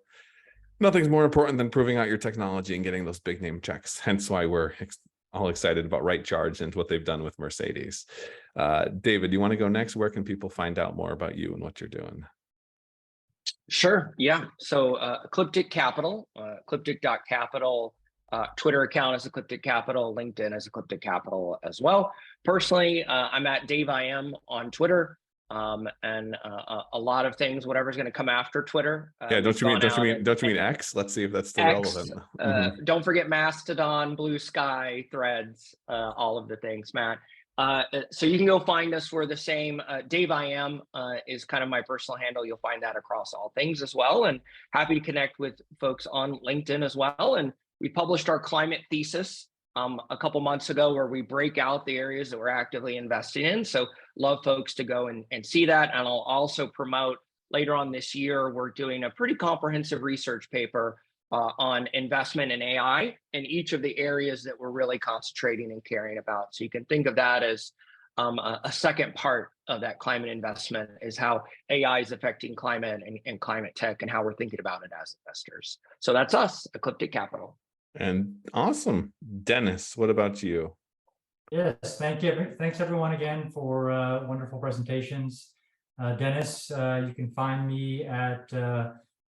nothing's more important than proving out your technology and getting those big name checks. Hence why we're all excited about Right Charge and what they've done with Mercedes. David, you want to go next? Where can people find out more about you and what you're doing? Sure. Yeah. So Ecliptic Capital, ecliptic.capital. Twitter account is Ecliptic Capital, LinkedIn is Ecliptic Capital as well. Personally, I'm at Dave IM on Twitter, and a lot of things, whatever's going to come after Twitter. Yeah, don't you mean X? Let's see if that's still X, relevant. Don't forget Mastodon, Blue Sky, Threads, all of the things, Matt. So you can go find us. We're the same. Dave I Am is kind of my personal handle. You'll find that across all things as well. And happy to connect with folks on LinkedIn as well. And we published our climate thesis a couple months ago, where we break out the areas that we're actively investing in. So love folks to go and see that. And I'll also promote later on this year, we're doing a pretty comprehensive research paper on investment in AI in each of the areas that we're really concentrating and caring about. So you can think of that as a second part of that climate investment, is how AI is affecting climate and climate tech, and how we're thinking about it as investors. So that's us, Ecliptic Capital. And awesome. Dennis, what about you? Yes, thank you. Thanks everyone again for wonderful presentations. Dennis, you can find me at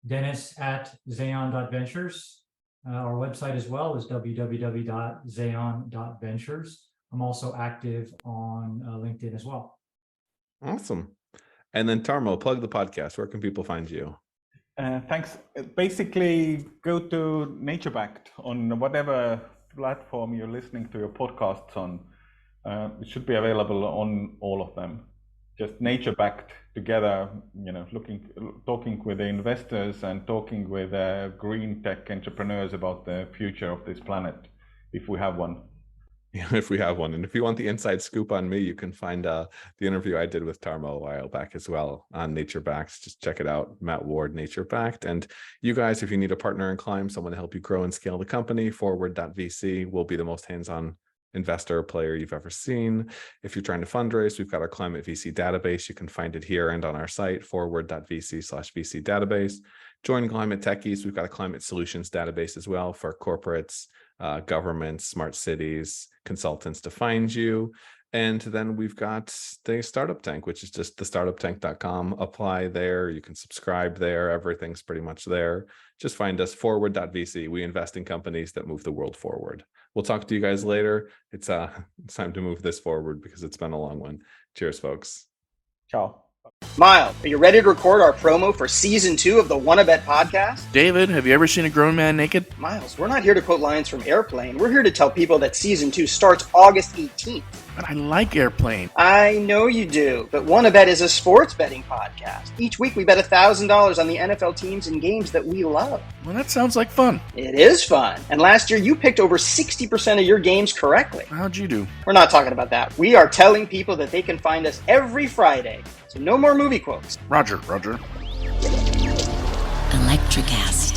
dennis@xeon.ventures. Our website as well is www.xeon.ventures. I'm also active on LinkedIn as well. Awesome. And then Tarmo, plug the podcast. Where can people find you? Thanks. Basically, go to NatureBacked on whatever platform you're listening to your podcasts on. It should be available on all of them. Just NatureBacked together, talking with the investors and talking with green tech entrepreneurs about the future of this planet, if we have one. Yeah, if we have one. And if you want the inside scoop on me, you can find the interview I did with Tarmo a while back as well on NatureBacked. Just check it out, Matt Ward, NatureBacked. And you guys, if you need a partner in climb, someone to help you grow and scale the company, Forward.vc will be the most hands-on investor player you've ever seen. If you're trying to fundraise, we've got our climate VC database. You can find it here and on our site, forward.vc/VC database. Join Climate Techies. We've got a climate solutions database as well for corporates, governments, smart cities, consultants to find you. And then we've got the Startup Tank, which is just thestartuptank.com. Apply there. You can subscribe there. Everything's pretty much there. Just find us, forward.vc. We invest in companies that move the world forward. We'll talk to you guys later. It's time to move this forward because it's been a long one. Cheers, folks. Ciao. Miles, are you ready to record our promo for season 2 of the Wanna Bet podcast? David, have you ever seen a grown man naked? Miles, we're not here to quote lines from Airplane. We're here to tell people that season 2 starts August 18th. But I like Airplane. I know you do, but Wanna Bet is a sports betting podcast. Each week we bet $1,000 on the NFL teams and games that we love. Well, that sounds like fun. It is fun. And last year you picked over 60% of your games correctly. How'd you do? We're not talking about that. We are telling people that they can find us every Friday. So no more movie quotes. Roger. Electricast.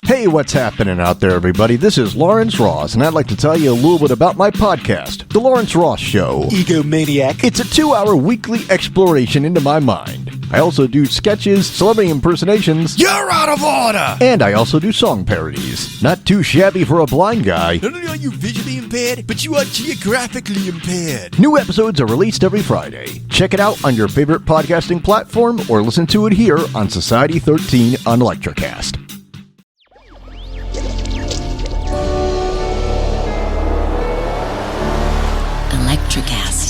Hey, what's happening out there, everybody? This is Lawrence Ross, and I'd like to tell you a little bit about my podcast, The Lawrence Ross Show. Egomaniac. It's a 2-hour weekly exploration into my mind. I also do sketches, celebrity impersonations. You're out of order! And I also do song parodies. Not too shabby for a blind guy. Not only are you visually impaired, but you are geographically impaired. New episodes are released every Friday. Check it out on your favorite podcasting platform or listen to it here on Society 13 on Electricast. Electricast.